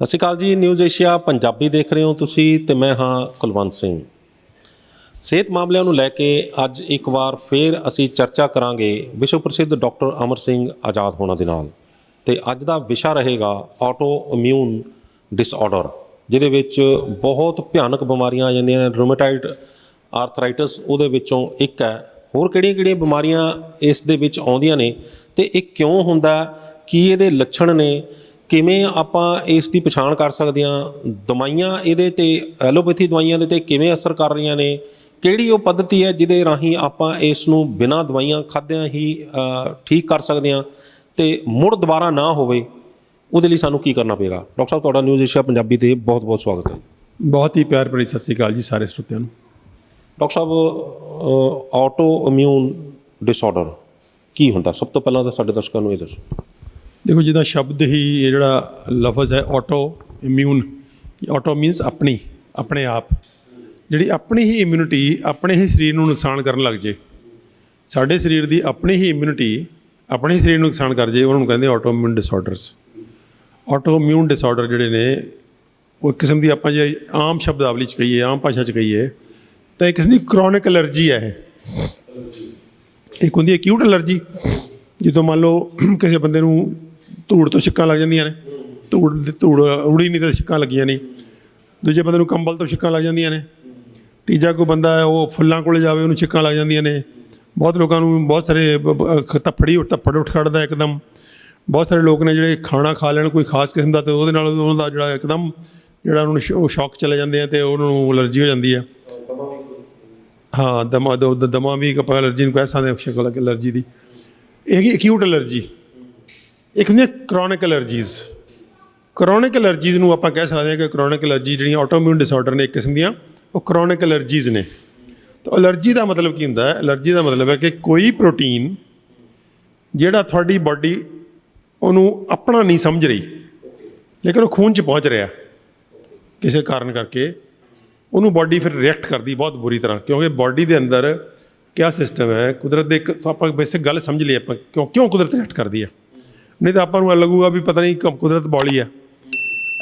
ਸਤਿ ਸ਼੍ਰੀ ਅਕਾਲ ਜੀ। News Asia Punjabi ਦੇਖ ਰਹੇ ਹੋ ਤੁਸੀਂ ਤੇ ਮੈਂ ਹਾਂ ਕੁਲਵੰਤ ਸਿੰਘ। ਸਿਹਤ ਮਾਮਲਿਆਂ ਨੂੰ ਲੈ ਕੇ ਅੱਜ ਇੱਕ ਵਾਰ ਫੇਰ ਅਸੀਂ ਚਰਚਾ ਕਰਾਂਗੇ ਵਿਸ਼ਵ ਪ੍ਰਸਿੱਧ ਡਾਕਟਰ ਅਮਰ ਸਿੰਘ ਆਜ਼ਾਦ ਹੋਣਾ ਦੇ ਨਾਲ। ਤੇ ਅੱਜ ਦਾ ਵਿਸ਼ਾ ਰਹੇਗਾ ਆਟੋ ਇਮਿਊਨ ਡਿਸਆਰਡਰ, ਜਿਹਦੇ ਵਿੱਚ ਬਹੁਤ ਭਿਆਨਕ ਬਿਮਾਰੀਆਂ ਆ ਜਾਂਦੀਆਂ ਨੇ। ਰੂਮੇਟਾਇਡ ਆਰਥਰਾਈਟਸ ਉਹਦੇ ਵਿੱਚੋਂ ਇੱਕ ਹੈ। ਹੋਰ ਕਿਹੜੀਆਂ ਬਿਮਾਰੀਆਂ ਇਸ ਦੇ ਵਿੱਚ ਆਉਂਦੀਆਂ ਨੇ ਤੇ ਇਹ ਕਿਉਂ ਹੁੰਦਾ, ਕੀ ਇਹਦੇ ਲੱਛਣ ਨੇ, ਕਿਵੇਂ ਆਪਾਂ ਇਸ ਦੀ ਪਛਾਣ ਕਰ ਸਕਦੇ ਹਾਂ, ਦਵਾਈਆਂ ਇਹਦੇ 'ਤੇ ਐਲੋਪੈਥੀ ਦਵਾਈਆਂ ਦੇ 'ਤੇ ਕਿਵੇਂ ਅਸਰ ਕਰ ਰਹੀਆਂ ਨੇ, ਕਿਹੜੀ ਉਹ ਪੱਧਤੀ ਹੈ ਜਿਹਦੇ ਰਾਹੀਂ ਆਪਾਂ ਇਸ ਨੂੰ ਬਿਨਾਂ ਦਵਾਈਆਂ ਖਾਦਿਆਂ ਹੀ ਠੀਕ ਕਰ ਸਕਦੇ ਹਾਂ ਅਤੇ ਮੁੜ ਦੁਬਾਰਾ ਨਾ ਹੋਵੇ, ਉਹਦੇ ਲਈ ਸਾਨੂੰ ਕੀ ਕਰਨਾ ਪਏਗਾ। ਡਾਕਟਰ ਸਾਹਿਬ, ਤੁਹਾਡਾ ਨਿਊਜ਼ ਏਸ਼ੀਆ ਪੰਜਾਬੀ 'ਤੇ ਬਹੁਤ ਬਹੁਤ ਸਵਾਗਤ ਹੈ। ਬਹੁਤ ਹੀ ਪਿਆਰ ਭਰੀ ਸਤਿ ਸ਼੍ਰੀ ਅਕਾਲ ਜੀ ਸਾਰੇ ਸਰੋਤਿਆਂ ਨੂੰ। ਡਾਕਟਰ ਸਾਹਿਬ, ਆਟੋ ਇਮਿਊਨ ਡਿਸਆਰਡਰ ਕੀ ਹੁੰਦਾ? ਸਭ ਤੋਂ ਪਹਿਲਾਂ ਤਾਂ ਸਾਡੇ ਦਰਸ਼ਕਾਂ ਨੂੰ ਇਹ ਦੱਸੋ। ਦੇਖੋ, ਜਿੱਦਾਂ ਸ਼ਬਦ ਹੀ ਇਹ ਜਿਹੜਾ ਲਫ਼ਜ਼ ਹੈ ਆਟੋ ਇਮਿਊਨ, ਆਟੋ ਮੀਨਸ ਆਪਣੀ, ਆਪਣੇ ਆਪ, ਜਿਹੜੀ ਆਪਣੀ ਹੀ ਇਮਿਊਨਿਟੀ ਆਪਣੇ ਹੀ ਸਰੀਰ ਨੂੰ ਨੁਕਸਾਨ ਕਰਨ ਲੱਗ ਜੇ। ਸਾਡੇ ਸਰੀਰ ਦੀ ਆਪਣੀ ਹੀ ਇਮਿਊਨਿਟੀ ਆਪਣੇ ਹੀ ਸਰੀਰ ਨੂੰ ਨੁਕਸਾਨ ਕਰ ਜੇ, ਉਹਨਾਂ ਨੂੰ ਕਹਿੰਦੇ auto immune disorders. Auto immune disorder ਜਿਹੜੇ ਨੇ ਉਹ ਕਿਸਮ ਦੀ, ਆਪਾਂ ਜੇ ਆਮ ਸ਼ਬਦਾਵਲੀ 'ਚ ਕਹੀਏ, ਆਮ ਭਾਸ਼ਾ 'ਚ ਕਹੀਏ ਤਾਂ ਇੱਕ ਕਿਸਮ ਦੀ ਕਰੋਨਿਕ ਐਲਰਜੀ ਹੈ ਇਹ। ਇੱਕ ਹੁੰਦੀ ਅਕਿਊਟ ਐਲਰਜੀ, ਜਦੋਂ ਮੰਨ ਲਓ ਕਿਸੇ ਬੰਦੇ ਨੂੰ ਧੂੜ ਤੋਂ ਛਿੱਕਾਂ ਲੱਗ ਜਾਂਦੀਆਂ ਨੇ, ਧੂੜ ਉੜੀ ਨਹੀਂ ਤਾਂ ਛਿੱਕਾਂ ਲੱਗੀਆਂ ਨਹੀਂ। ਦੂਜੇ ਬੰਦੇ ਨੂੰ ਕੰਬਲ ਤੋਂ ਛਿੱਕਾਂ ਲੱਗ ਜਾਂਦੀਆਂ ਨੇ। ਤੀਜਾ ਕੋਈ ਬੰਦਾ ਹੈ ਉਹ ਫੁੱਲਾਂ ਕੋਲ ਜਾਵੇ, ਉਹਨੂੰ ਛਿੱਕਾਂ ਲੱਗ ਜਾਂਦੀਆਂ ਨੇ। ਬਹੁਤ ਲੋਕਾਂ ਨੂੰ ਬਹੁਤ ਸਾਰੇ ਧੱਫੜ ਉੱਠ ਖੜਦਾ ਇੱਕਦਮ। ਬਹੁਤ ਸਾਰੇ ਲੋਕ ਨੇ ਜਿਹੜੇ ਖਾਣਾ ਖਾ ਲੈਣ ਕੋਈ ਖਾਸ ਕਿਸਮ ਦਾ, ਅਤੇ ਉਹਦੇ ਨਾਲ ਉਹਨਾਂ ਦਾ ਜਿਹੜਾ ਇੱਕਦਮ ਜਿਹੜਾ ਉਹਨਾਂ ਨੂੰ ਸ਼ੌਕ ਚਲੇ ਜਾਂਦੇ ਆ ਅਤੇ ਉਹਨਾਂ ਨੂੰ ਐਲਰਜੀ ਹੋ ਜਾਂਦੀ ਹੈ। ਹਾਂ, ਦਮਾ ਵੀ ਆਪਾਂ ਐਲਰਜੀ ਨੂੰ ਕਹਿ ਸਕਦੇ ਹਾਂ, ਸ਼ਕਲ ਐਲਰਜੀ ਦੀ। ਇਹ ਹੈਗੀ ਅਕਿਊਟ ਐਲਰਜੀ। ਇੱਕ ਹੁੰਦੀ ਕਰੋਨਿਕ ਐਲਰਜੀਜ਼। ਕਰੋਨਿਕ ਐਲਰਜੀਜ਼ ਨੂੰ ਆਪਾਂ ਕਹਿ ਸਕਦੇ ਹਾਂ ਕਿ ਕਰੋਨਿਕ ਐਲਰਜੀ ਜਿਹੜੀਆਂ ਆਟੋਇਮਿਊਨ ਡਿਸਆਰਡਰ ਨੇ ਇੱਕ ਕਿਸਮ ਦੀਆਂ, ਉਹ ਕਰੋਨਿਕ ਐਲਰਜੀਜ਼ ਨੇ। ਤਾਂ ਐਲਰਜੀ ਦਾ ਮਤਲਬ ਕੀ ਹੁੰਦਾ ਹੈ? ਐਲਰਜੀ ਦਾ ਮਤਲਬ ਹੈ ਕਿ ਕੋਈ ਪ੍ਰੋਟੀਨ ਜਿਹੜਾ ਤੁਹਾਡੀ ਬਾਡੀ ਉਹਨੂੰ ਆਪਣਾ ਨਹੀਂ ਸਮਝ ਰਹੀ, ਲੇਕਿਨ ਉਹ ਖੂਨ 'ਚ ਪਹੁੰਚ ਰਿਹਾ ਕਿਸੇ ਕਾਰਨ ਕਰਕੇ, ਉਹਨੂੰ ਬਾਡੀ ਫਿਰ ਰਿਐਕਟ ਕਰਦੀ ਬਹੁਤ ਬੁਰੀ ਤਰ੍ਹਾਂ। ਕਿਉਂਕਿ ਬਾਡੀ ਦੇ ਅੰਦਰ ਕਿਆ ਸਿਸਟਮ ਹੈ, ਕੁਦਰਤ ਦੇ ਇੱਕ ਆਪਾਂ ਬੇਸਿਕ ਗੱਲ ਸਮਝ ਲਈ ਆਪਾਂ, ਕਿਉਂ ਕੁਦਰਤ ਰਿਐਕਟ ਕਰਦੀ ਹੈ। ਨਹੀਂ ਤਾਂ ਆਪਾਂ ਨੂੰ ਲੱਗੂਗਾ ਵੀ ਪਤਾ ਨਹੀਂ ਕੁਦਰਤ ਬੌਲੀ ਹੈ।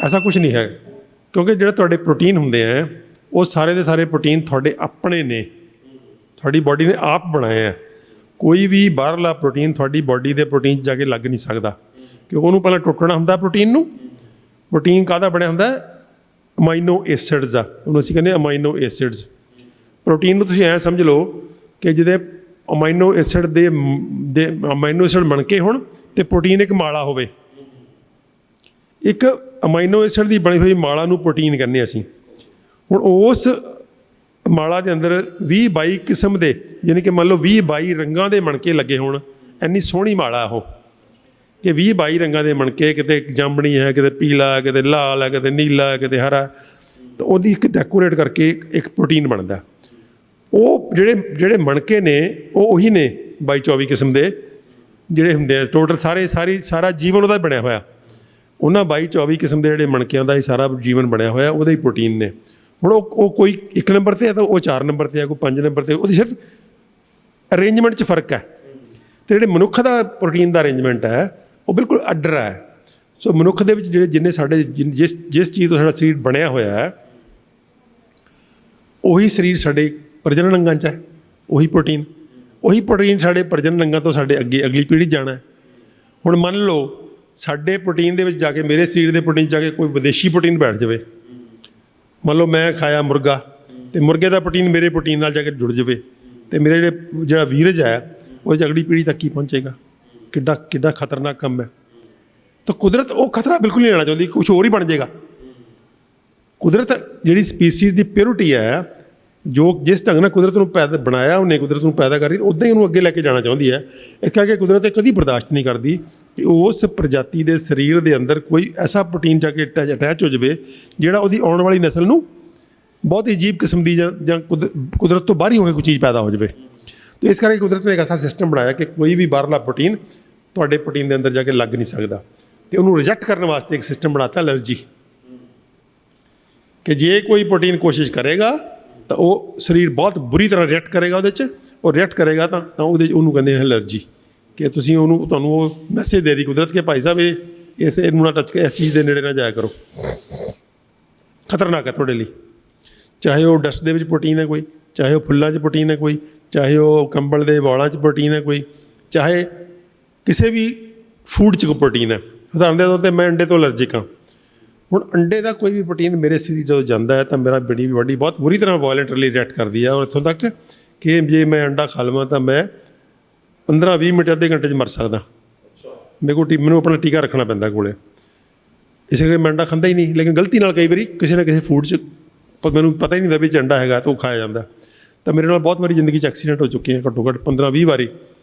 ਐਸਾ ਕੁਛ ਨਹੀਂ ਹੈ, ਕਿਉਂਕਿ ਜਿਹੜੇ ਤੁਹਾਡੇ ਪ੍ਰੋਟੀਨ ਹੁੰਦੇ ਹੈ ਉਹ ਸਾਰੇ ਦੇ ਸਾਰੇ ਪ੍ਰੋਟੀਨ ਤੁਹਾਡੇ ਆਪਣੇ ਨੇ, ਤੁਹਾਡੀ ਬਾਡੀ ਨੇ ਆਪ ਬਣਾਏ ਹੈ। ਕੋਈ ਵੀ ਬਾਹਰਲਾ ਪ੍ਰੋਟੀਨ ਤੁਹਾਡੀ ਬਾਡੀ ਦੇ ਪ੍ਰੋਟੀਨ 'ਚ ਜਾ ਕੇ ਲੱਗ ਨਹੀਂ ਸਕਦਾ, ਕਿਉਂਕਿ ਉਹਨੂੰ ਪਹਿਲਾਂ ਟੁੱਟਣਾ ਹੁੰਦਾ ਪ੍ਰੋਟੀਨ ਨੂੰ। ਪ੍ਰੋਟੀਨ ਕਾਹਦਾ ਬਣਿਆ ਹੁੰਦਾ? ਅਮਾਈਨੋ ਐਸਿਡਸ ਦਾ, ਉਹਨੂੰ ਅਸੀਂ ਕਹਿੰਦੇ ਅਮਾਈਨੋ ਐਸਿਡਸ। ਪ੍ਰੋਟੀਨ ਨੂੰ ਤੁਸੀਂ ਐਂ ਸਮਝ ਲਓ ਕਿ ਜਿਹਦੇ ਅਮਾਈਨੋ ਐਸਿਡ ਦੇ ਅਮਾਈਨੋ ਐਸਿਡ ਬਣ ਕੇ ਹੋਣ ਅਤੇ ਪ੍ਰੋਟੀਨ ਇੱਕ ਮਾਲਾ ਹੋਵੇ। ਇੱਕ ਅਮਾਈਨੋ ਐਸਿਡ ਦੀ ਬਣੀ ਹੋਈ ਮਾਲਾ ਨੂੰ ਪ੍ਰੋਟੀਨ ਕਹਿੰਦੇ ਅਸੀਂ। ਹੁਣ ਉਸ ਮਾਲਾ ਦੇ ਅੰਦਰ 20-22 ਕਿਸਮ ਦੇ, ਯਾਨੀ ਕਿ ਮੰਨ ਲਓ 20-22 ਰੰਗਾਂ ਦੇ ਮਣਕੇ ਲੱਗੇ ਹੋਣ। ਇੰਨੀ ਸੋਹਣੀ ਮਾਲਾ ਉਹ ਕਿ 20-22 ਰੰਗਾਂ ਦੇ ਮਣਕੇ, ਕਿਤੇ ਜਾਮਣੀ ਹੈ, ਕਿਤੇ ਪੀਲਾ ਹੈ, ਕਿਤੇ ਲਾਲ ਹੈ, ਕਿਤੇ ਨੀਲਾ ਹੈ, ਕਿਤੇ ਹਰਾ, ਤਾਂ ਉਹਦੀ ਇੱਕ ਡੈਕੋਰੇਟ ਕਰਕੇ ਇੱਕ ਪ੍ਰੋਟੀਨ ਬਣਦਾ। ਉਹ ਜਿਹੜੇ ਮਣਕੇ ਨੇ ਉਹ ਉਹੀ ਨੇ 22-24 ਕਿਸਮ ਦੇ ਜਿਹੜੇ ਹੁੰਦੇ ਆ। ਟੋਟਲ ਸਾਰਾ ਜੀਵਨ ਉਹਦਾ ਬਣਿਆ ਹੋਇਆ। ਉਹਨਾਂ 22-24 ਕਿਸਮ ਦੇ ਜਿਹੜੇ ਮਣਕਿਆਂ ਦਾ ਹੀ ਸਾਰਾ ਜੀਵਨ ਬਣਿਆ ਹੋਇਆ, ਉਹਦੇ ਹੀ ਪ੍ਰੋਟੀਨ ਨੇ। ਹੁਣ ਉਹ ਕੋਈ 1 ਨੰਬਰ 'ਤੇ ਹੈ ਤਾਂ ਉਹ 4 ਨੰਬਰ 'ਤੇ ਹੈ, ਕੋਈ 5 ਨੰਬਰ 'ਤੇ। ਉਹਦੀ ਸਿਰਫ ਅਰੇਂਜਮੈਂਟ 'ਚ ਫਰਕ ਹੈ। ਅਤੇ ਜਿਹੜੇ ਮਨੁੱਖ ਦਾ ਪ੍ਰੋਟੀਨ ਦਾ ਅਰੇਂਜਮੈਂਟ ਹੈ ਉਹ ਬਿਲਕੁਲ ਅੱਡਰਾ ਹੈ। ਸੋ ਮਨੁੱਖ ਦੇ ਵਿੱਚ ਜਿੰਨੇ ਸਾਡੇ ਜਿਸ ਚੀਜ਼ ਤੋਂ ਸਾਡਾ ਸਰੀਰ ਬਣਿਆ ਹੋਇਆ ਹੈ, ਉਹੀ ਸਰੀਰ ਸਾਡੇ ਪ੍ਰਜਨਨ ਅੰਗਾਂ 'ਚ ਹੈ। ਉਹੀ ਪ੍ਰੋਟੀਨ ਸਾਡੇ ਪ੍ਰਜਨਨ ਅੰਗਾਂ ਤੋਂ ਸਾਡੇ ਅਗਲੀ ਪੀੜ੍ਹੀ ਜਾਣਾ ਹੈ। ਹੁਣ ਮੰਨ ਲਓ ਸਾਡੇ ਪ੍ਰੋਟੀਨ ਦੇ ਵਿੱਚ ਜਾ ਕੇ, ਮੇਰੇ ਸਰੀਰ ਦੇ ਪ੍ਰੋਟੀਨ 'ਚ ਜਾ ਕੇ ਕੋਈ ਵਿਦੇਸ਼ੀ ਪ੍ਰੋਟੀਨ ਬੈਠ ਜਾਵੇ। ਮੰਨ ਲਓ ਮੈਂ ਖਾਇਆ ਮੁਰਗਾ, ਅਤੇ ਮੁਰਗੇ ਦਾ ਪ੍ਰੋਟੀਨ ਮੇਰੇ ਪ੍ਰੋਟੀਨ ਨਾਲ ਜਾ ਕੇ ਜੁੜ ਜਾਵੇ, ਅਤੇ ਮੇਰੇ ਜਿਹੜਾ ਵੀਰਜ ਹੈ ਉਹ ਅਗਲੀ ਪੀੜ੍ਹੀ ਤੱਕ ਕੀ ਪਹੁੰਚੇਗਾ। ਕਿੱਡਾ ਖਤਰਨਾਕ ਕੰਮ ਹੈ। ਤਾਂ ਕੁਦਰਤ ਉਹ ਖਤਰਾ ਬਿਲਕੁਲ ਨਹੀਂ ਲੈਣਾ ਚਾਹੁੰਦੀ, ਕੁਛ ਹੋਰ ਹੀ ਬਣ ਜਾਏਗਾ। ਕੁਦਰਤ ਜਿਹੜੀ ਸਪੀਸੀਜ਼ ਦੀ ਪਿਓਰਿਟੀ ਹੈ, ਜੋ ਜਿਸ ਢੰਗ ਨਾਲ ਕੁਦਰਤ ਨੂੰ ਬਣਾਇਆ ਉਹਨੇ, ਕੁਦਰਤ ਨੂੰ ਪੈਦਾ ਕਰ ਰਹੀ, ਉੱਦਾਂ ਹੀ ਉਹਨੂੰ ਅੱਗੇ ਲੈ ਕੇ ਜਾਣਾ ਚਾਹੁੰਦੀ ਹੈ। ਇਸ ਕਰਕੇ ਕੁਦਰਤ ਇਹ ਕਦੀ ਬਰਦਾਸ਼ਤ ਨਹੀਂ ਕਰਦੀ ਕਿ ਉਸ ਪ੍ਰਜਾਤੀ ਦੇ ਸਰੀਰ ਦੇ ਅੰਦਰ ਕੋਈ ਐਸਾ ਪ੍ਰੋਟੀਨ ਜਾ ਕੇ ਅਟੈਚ ਹੋ ਜਾਵੇ ਜਿਹੜਾ ਉਹਦੀ ਆਉਣ ਵਾਲੀ ਨਸਲ ਨੂੰ ਬਹੁਤ ਹੀ ਅਜੀਬ ਕਿਸਮ ਦੀ ਜਾਂ ਕੁਦਰਤ ਤੋਂ ਬਾਹਰ ਹੀ ਹੋ ਕੇ ਕੋਈ ਚੀਜ਼ ਪੈਦਾ ਹੋ ਜਾਵੇ। ਅਤੇ ਇਸ ਕਰਕੇ ਕੁਦਰਤ ਨੇ ਇੱਕ ਐਸਾ ਸਿਸਟਮ ਬਣਾਇਆ ਕਿ ਕੋਈ ਵੀ ਬਾਹਰਲਾ ਪ੍ਰੋਟੀਨ ਤੁਹਾਡੇ ਪ੍ਰੋਟੀਨ ਦੇ ਅੰਦਰ ਜਾ ਕੇ ਲੱਗ ਨਹੀਂ ਸਕਦਾ। ਅਤੇ ਉਹਨੂੰ ਰਿਜੈਕਟ ਕਰਨ ਵਾਸਤੇ ਇੱਕ ਸਿਸਟਮ ਬਣਾਤਾ ਐਲਰਜੀ, ਕਿ ਜੇ ਕੋਈ ਪ੍ਰੋਟੀਨ ਕੋਸ਼ਿਸ਼ ਕਰੇਗਾ ਤਾਂ ਉਹ ਸਰੀਰ ਬਹੁਤ ਬੁਰੀ ਤਰ੍ਹਾਂ ਰਿਐਕਟ ਕਰੇਗਾ ਉਹਦੇ 'ਚ। ਉਹ ਰਿਐਕਟ ਕਰੇਗਾ ਤਾਂ ਉਹਨੂੰ ਕਹਿੰਦੇ ਐਲਰਜੀ, ਕਿ ਤੁਹਾਨੂੰ ਉਹ ਮੈਸੇਜ ਦੇ ਰਹੀ ਕੁਦਰਤ ਕਿ ਭਾਈ ਸਾਹਿਬ ਇਹਨੂੰ ਨਾ ਟੱਚ ਇਸ ਚੀਜ਼ ਦੇ ਨੇੜੇ ਨਾ ਜਾਇਆ ਕਰੋ, ਖਤਰਨਾਕ ਹੈ ਤੁਹਾਡੇ ਲਈ। ਚਾਹੇ ਉਹ ਡਸਟ ਦੇ ਵਿੱਚ ਪ੍ਰੋਟੀਨ ਹੈ ਕੋਈ, ਚਾਹੇ ਉਹ ਫੁੱਲਾਂ 'ਚ ਪ੍ਰੋਟੀਨ ਹੈ ਕੋਈ, ਚਾਹੇ ਉਹ ਕੰਬਲ ਦੇ ਵਾਲਾਂ 'ਚ ਪ੍ਰੋਟੀਨ ਹੈ ਕੋਈ, ਚਾਹੇ ਕਿਸੇ ਵੀ ਫੂਡ 'ਚ ਕੋਈ ਪ੍ਰੋਟੀਨ ਹੈ। ਉਦਾਹਰਨ ਦੇ ਤੌਰ 'ਤੇ ਮੈਂ ਅੰਡੇ ਤੋਂ ਅਲਰਜਿਕ ਹਾਂ। ਹੁਣ ਅੰਡੇ ਦਾ ਕੋਈ ਵੀ ਪ੍ਰੋਟੀਨ ਮੇਰੇ ਸਰੀਰ ਜਦੋਂ ਜਾਂਦਾ ਹੈ ਤਾਂ ਮੇਰਾ ਬਾਡੀ ਬਹੁਤ ਬੁਰੀ ਤਰ੍ਹਾਂ ਵਾਇਲੈਂਟਲੀ ਰਿਐਕਟ ਕਰਦੀ ਹੈ, ਔਰ ਇੱਥੋਂ ਤੱਕ ਕਿ ਜੇ ਮੈਂ ਅੰਡਾ ਖਾ ਲਵਾਂ ਤਾਂ ਮੈਂ 15-20 ਮਿੰਟ ਅੱਧੇ ਘੰਟੇ 'ਚ ਮਰ ਸਕਦਾ। ਮੈਨੂੰ ਆਪਣਾ ਟੀਕਾ ਰੱਖਣਾ ਪੈਂਦਾ ਕੋਲੇ, ਇਸੇ ਕਰਕੇ ਮੈਂ ਅੰਡਾ ਖਾਂਦਾ ਹੀ ਨਹੀਂ। ਲੇਕਿਨ ਗਲਤੀ ਨਾਲ ਕਈ ਵਾਰੀ ਕਿਸੇ ਨਾ ਕਿਸੇ ਫੂਡ 'ਚ ਮੈਨੂੰ ਪਤਾ ਹੀ ਨਹੀਂ ਹੁੰਦਾ ਵੀ ਅੰਡਾ ਹੈਗਾ ਤਾਂ ਉਹ ਖਾਇਆ ਜਾਂਦਾ। ਤਾਂ ਮੇਰੇ ਨਾਲ ਬਹੁਤ ਵਾਰੀ ਜ਼ਿੰਦਗੀ 'ਚ ਐਕਸੀਡੈਂਟ ਹੋ ਚੁੱਕੇ ਹੈ, ਘੱਟੋ ਘੱਟ 15-20 ਵਾਰੀ,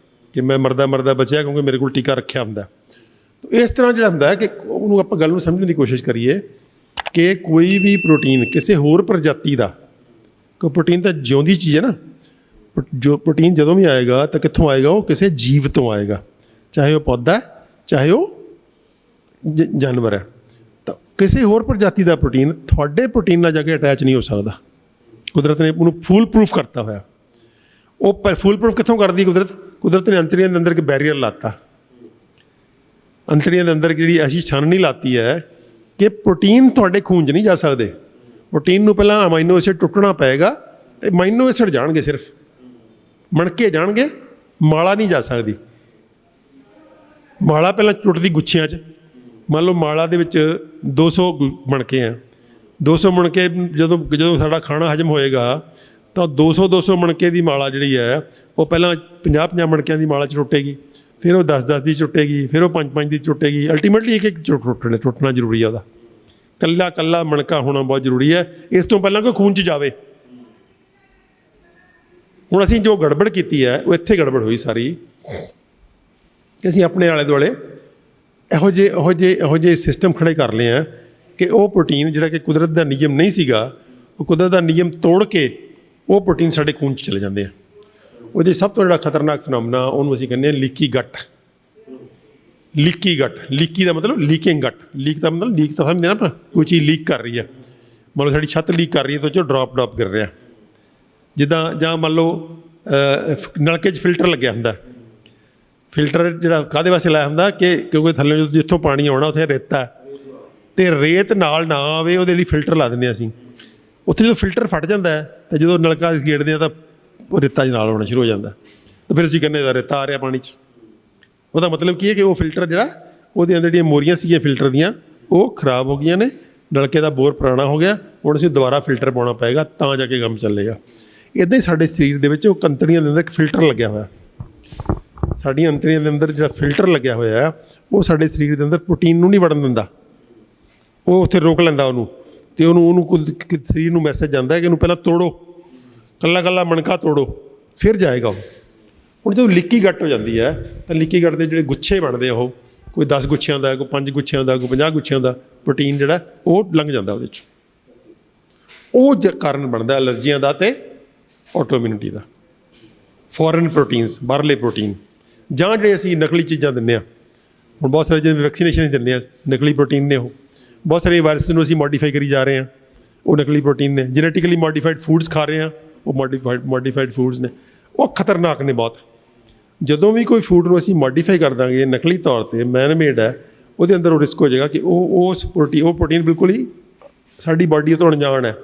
ਕਿ ਮੈਂ ਮਰਦਾ ਬਚਿਆ ਕਿਉਂਕਿ ਮੇਰੇ ਕੋਲ ਟੀਕਾ ਰੱਖਿਆ ਹੁੰਦਾ। ਇਸ ਤਰ੍ਹਾਂ ਜਿਹੜਾ ਹੁੰਦਾ ਹੈ ਕਿ ਉਹਨੂੰ ਆਪਾਂ ਗੱਲ ਨੂੰ ਸਮਝਣ ਦੀ ਕੋਸ਼ਿਸ਼ ਕਰੀਏ ਕਿ ਕੋਈ ਵੀ ਪ੍ਰੋਟੀਨ ਕਿਸੇ ਹੋਰ ਪ੍ਰਜਾਤੀ ਦਾ, ਕੋਈ ਪ੍ਰੋਟੀਨ ਤਾਂ ਜਿਉਂਦੀ ਚੀਜ਼ ਹੈ ਨਾ, ਜੋ ਪ੍ਰੋਟੀਨ ਜਦੋਂ ਵੀ ਆਏਗਾ ਤਾਂ ਕਿੱਥੋਂ ਆਏਗਾ? ਉਹ ਕਿਸੇ ਜੀਵ ਤੋਂ ਆਏਗਾ, ਚਾਹੇ ਉਹ ਪੌਦਾ ਹੈ, ਚਾਹੇ ਉਹ ਜਾਨਵਰ ਹੈ। ਤਾਂ ਕਿਸੇ ਹੋਰ ਪ੍ਰਜਾਤੀ ਦਾ ਪ੍ਰੋਟੀਨ ਤੁਹਾਡੇ ਪ੍ਰੋਟੀਨ ਨਾਲ ਜਾ ਕੇ ਅਟੈਚ ਨਹੀਂ ਹੋ ਸਕਦਾ। ਕੁਦਰਤ ਨੇ ਉਹਨੂੰ ਫੂਲ ਪ੍ਰੂਫ ਕਰਤਾ ਹੋਇਆ। ਉਹ ਪਰ ਫੂਲ ਪ੍ਰੂਫ ਕਿੱਥੋਂ ਕਰਦੀ ਕੁਦਰਤ ਨੇ ਅੰਤਰੀਆਂ ਦੇ ਅੰਦਰ ਇੱਕ ਬੈਰੀਅਰ ਲਾਤਾ, ਅੰਤਰੀਆਂ ਦੇ ਅੰਦਰ ਜਿਹੜੀ ਐਸੀ ਛਾਨਣੀ ਲਾਤੀ ਹੈ ਕਿ ਪ੍ਰੋਟੀਨ ਤੁਹਾਡੇ ਖੂਨ 'ਚ ਨਹੀਂ ਜਾ ਸਕਦੇ। ਪ੍ਰੋਟੀਨ ਨੂੰ ਪਹਿਲਾਂ ਅਮਾਈਨੋ ਐਸਿਡ ਟੁੱਟਣਾ ਪਏਗਾ ਅਤੇ ਅਮਾਈਨੋ ਐਸਿਡ ਜਾਣਗੇ, ਸਿਰਫ ਮਣਕੇ ਜਾਣਗੇ, ਮਾਲਾ ਨਹੀਂ ਜਾ ਸਕਦੀ। ਮਾਲਾ ਪਹਿਲਾਂ ਟੁੱਟਦੀ ਗੁੱਛਿਆਂ 'ਚ। ਮੰਨ ਲਓ ਮਾਲਾ ਦੇ ਵਿੱਚ 200 ਮਣਕੇ ਆ, 200 ਮਣਕੇ ਜਦੋਂ ਸਾਡਾ ਖਾਣਾ ਹਜਮ ਹੋਏਗਾ ਤਾਂ 200 ਮਣਕੇ ਦੀ ਮਾਲਾ ਜਿਹੜੀ ਹੈ ਉਹ ਪਹਿਲਾਂ 50 ਮਣਕਿਆਂ ਦੀ ਮਾਲਾ 'ਚ ਟੁੱਟੇਗੀ, ਫਿਰ ਉਹ 10 ਦੀ ਟੁੱਟੇਗੀ, ਫਿਰ ਉਹ 5 ਦੀ ਟੁੱਟੇਗੀ। ਅਲਟੀਮੇਟਲੀ ਇੱਕ ਟੁੱਟਣਾ ਜ਼ਰੂਰੀ ਹੈ। ਉਹਦਾ ਕੱਲਾ ਮਣਕਾ ਹੋਣਾ ਬਹੁਤ ਜ਼ਰੂਰੀ ਹੈ, ਇਸ ਤੋਂ ਪਹਿਲਾਂ ਕੋਈ ਖੂਨ 'ਚ ਜਾਵੇ। ਹੁਣ ਅਸੀਂ ਜੋ ਗੜਬੜ ਕੀਤੀ ਹੈ ਉਹ ਇੱਥੇ ਗੜਬੜ ਹੋਈ ਸਾਰੀ, ਕਿ ਅਸੀਂ ਆਪਣੇ ਆਲੇ ਦੁਆਲੇ ਇਹੋ ਜਿਹੇ ਸਿਸਟਮ ਖੜ੍ਹੇ ਕਰ ਲਏ ਆ ਕਿ ਉਹ ਪ੍ਰੋਟੀਨ ਜਿਹੜਾ ਕਿ ਕੁਦਰਤ ਦਾ ਨਿਯਮ ਨਹੀਂ ਸੀਗਾ, ਉਹ ਕੁਦਰਤ ਦਾ ਨਿਯਮ ਤੋੜ ਕੇ ਉਹ ਪ੍ਰੋਟੀਨ ਸਾਡੇ ਖੂਨ 'ਚ ਚਲੇ ਜਾਂਦੇ ਆ। ਉਹਦੇ ਸਭ ਤੋਂ ਜਿਹੜਾ ਖਤਰਨਾਕ ਫਨੋਮਨਾ ਉਹਨੂੰ ਅਸੀਂ ਕਹਿੰਦੇ ਹਾਂ ਲੀਕੀ ਗਟ। ਲੀਕੀ ਦਾ ਮਤਲਬ ਲੀਕਿੰਗ ਗਟ। ਲੀਕ ਦਾ ਮਤਲਬ ਲੀਕ ਤਾਂ ਸਮਝਦੇ ਨਾ ਆਪਾਂ, ਕੋਈ ਚੀਜ਼ ਲੀਕ ਕਰ ਰਹੀ ਹੈ। ਮੰਨ ਲਓ ਸਾਡੀ ਛੱਤ ਲੀਕ ਕਰ ਰਹੀ ਹੈ ਤਾਂ ਉਹ 'ਚੋਂ ਡ੍ਰੌਪ ਕਰ ਰਿਹਾ। ਜਿੱਦਾਂ ਜਾਂ ਮੰਨ ਲਓ ਨਲਕੇ 'ਚ ਫਿਲਟਰ ਲੱਗਿਆ ਹੁੰਦਾ। ਫਿਲਟਰ ਜਿਹੜਾ ਕਾਹਦੇ ਵਾਸਤੇ ਲਾਇਆ ਹੁੰਦਾ ਕਿ ਕਿਉਂਕਿ ਥੱਲੇ ਜਿੱਥੋਂ ਪਾਣੀ ਆਉਣਾ ਉੱਥੇ ਰੇਤਾ, ਅਤੇ ਰੇਤ ਨਾਲ ਨਾ ਆਵੇ ਉਹਦੇ ਲਈ ਫਿਲਟਰ ਲਾ ਦਿੰਦੇ ਹਾਂ ਅਸੀਂ। ਉੱਥੇ ਜਦੋਂ ਫਿਲਟਰ ਫਟ ਜਾਂਦਾ ਹੈ ਅਤੇ ਜਦੋਂ ਨਲਕਾ ਗੇੜਦੇ ਹਾਂ ਤਾਂ ਉਹ ਰੇਤਾ ਨਾਲ ਆਉਣਾ ਸ਼ੁਰੂ ਹੋ ਜਾਂਦਾ, ਤਾਂ ਫਿਰ ਅਸੀਂ ਕਹਿੰਦੇ ਰੇਤਾ ਆ ਰਿਹਾ ਪਾਣੀ 'ਚ। ਉਹਦਾ ਮਤਲਬ ਕੀ ਹੈ ਕਿ ਉਹ ਫਿਲਟਰ ਜਿਹੜਾ ਉਹਦੇ ਅੰਦਰ ਜਿਹੜੀਆਂ ਮੋਰੀਆਂ ਸੀਗੀਆਂ ਫਿਲਟਰ ਦੀਆਂ ਉਹ ਖਰਾਬ ਹੋ ਗਈਆਂ ਨੇ, ਨਲਕੇ ਦਾ ਬੋਰ ਪੁਰਾਣਾ ਹੋ ਗਿਆ, ਹੁਣ ਅਸੀਂ ਦੁਬਾਰਾ ਫਿਲਟਰ ਪਾਉਣਾ ਪਏਗਾ ਤਾਂ ਜਾ ਕੇ ਕੰਮ ਚੱਲੇਗਾ। ਇੱਦਾਂ ਹੀ ਸਾਡੇ ਸਰੀਰ ਦੇ ਵਿੱਚ ਉਹ ਅੰਤੜੀਆਂ ਦੇ ਅੰਦਰ ਇੱਕ ਫਿਲਟਰ ਲੱਗਿਆ ਹੋਇਆ। ਸਾਡੀਆਂ ਅੰਤੜੀਆਂ ਦੇ ਅੰਦਰ ਜਿਹੜਾ ਫਿਲਟਰ ਲੱਗਿਆ ਹੋਇਆ ਹੈ ਉਹ ਸਾਡੇ ਸਰੀਰ ਦੇ ਅੰਦਰ ਪ੍ਰੋਟੀਨ ਨੂੰ ਨਹੀਂ ਵੜਨ ਦਿੰਦਾ, ਉਹ ਉੱਥੇ ਰੋਕ ਲੈਂਦਾ ਉਹਨੂੰ। ਅਤੇ ਉਹਨੂੰ ਸਰੀਰ ਨੂੰ ਮੈਸੇਜ ਜਾਂਦਾ ਹੈ ਕਿ ਇਹਨੂੰ ਪਹਿਲਾਂ ਤੋੜੋ, ਕੱਲਾ ਮਣਕਾ ਤੋੜੋ, ਫਿਰ ਜਾਏਗਾ ਉਹ। ਹੁਣ ਜਦੋਂ ਲੀਕੀ ਗੱਟ ਹੋ ਜਾਂਦੀ ਹੈ ਤਾਂ ਲੀਕੀ ਗੱਟ ਦੇ ਜਿਹੜੇ ਗੁੱਛੇ ਬਣਦੇ ਆ, ਉਹ ਕੋਈ 10 ਗੁੱਛਿਆਂ ਦਾ, ਕੋਈ 5 ਗੁੱਛਿਆਂ ਦਾ, ਕੋਈ 50 ਗੁੱਛਿਆਂ ਦਾ ਪ੍ਰੋਟੀਨ ਜਿਹੜਾ ਉਹ ਲੰਘ ਜਾਂਦਾ ਉਹਦੇ 'ਚ। ਉਹ ਕਾਰਨ ਬਣਦਾ ਐਲਰਜੀਆਂ ਦਾ ਅਤੇ ਆਟੋਇਮਿਊਨਿਟੀ ਦਾ। ਫੋਰਨ ਪ੍ਰੋਟੀਨਸ, ਬਾਹਰਲੇ ਪ੍ਰੋਟੀਨ, ਜਾਂ ਜਿਹੜੇ ਅਸੀਂ ਨਕਲੀ ਚੀਜ਼ਾਂ ਦਿੰਦੇ ਹਾਂ। ਹੁਣ ਬਹੁਤ ਸਾਰੇ ਜਿਵੇਂ ਵੈਕਸੀਨੇਸ਼ਨ ਹੀ ਦਿੰਦੇ ਹਾਂ, ਨਕਲੀ ਪ੍ਰੋਟੀਨ ਨੇ ਉਹ। ਬਹੁਤ ਸਾਰੇ ਵਾਇਰਸ ਨੂੰ ਅਸੀਂ ਮੋਡੀਫਾਈ ਕਰੀ ਜਾ ਰਹੇ ਹਾਂ, ਉਹ ਨਕਲੀ ਪ੍ਰੋਟੀਨ ਨੇ। ਜੈਨੇਟਿਕਲੀ ਮੋਡੀਫਾਈਡ ਫੂਡਸ ਖਾ ਰਹੇ ਹਾਂ, ਉਹ ਮੋਡੀਫਾਈਡ ਫੂਡਸ ਨੇ, ਉਹ ਖਤਰਨਾਕ ਨੇ ਬਹੁਤ। ਜਦੋਂ ਵੀ ਕੋਈ ਫੂਡ ਨੂੰ ਅਸੀਂ ਮੋਡੀਫਾਈ ਕਰ ਦਾਂਗੇ ਨਕਲੀ ਤੌਰ 'ਤੇ, ਮੈਨ ਮੇਡ ਹੈ, ਉਹਦੇ ਅੰਦਰ ਉਹ ਰਿਸਕ ਹੋ ਜਾਏਗਾ ਕਿ ਉਹ ਪ੍ਰੋਟੀਨ ਬਿਲਕੁਲ ਹੀ ਸਾਡੀ ਬਾਡੀ ਤੋਂ ਅਣਜਾਣ ਹੈ।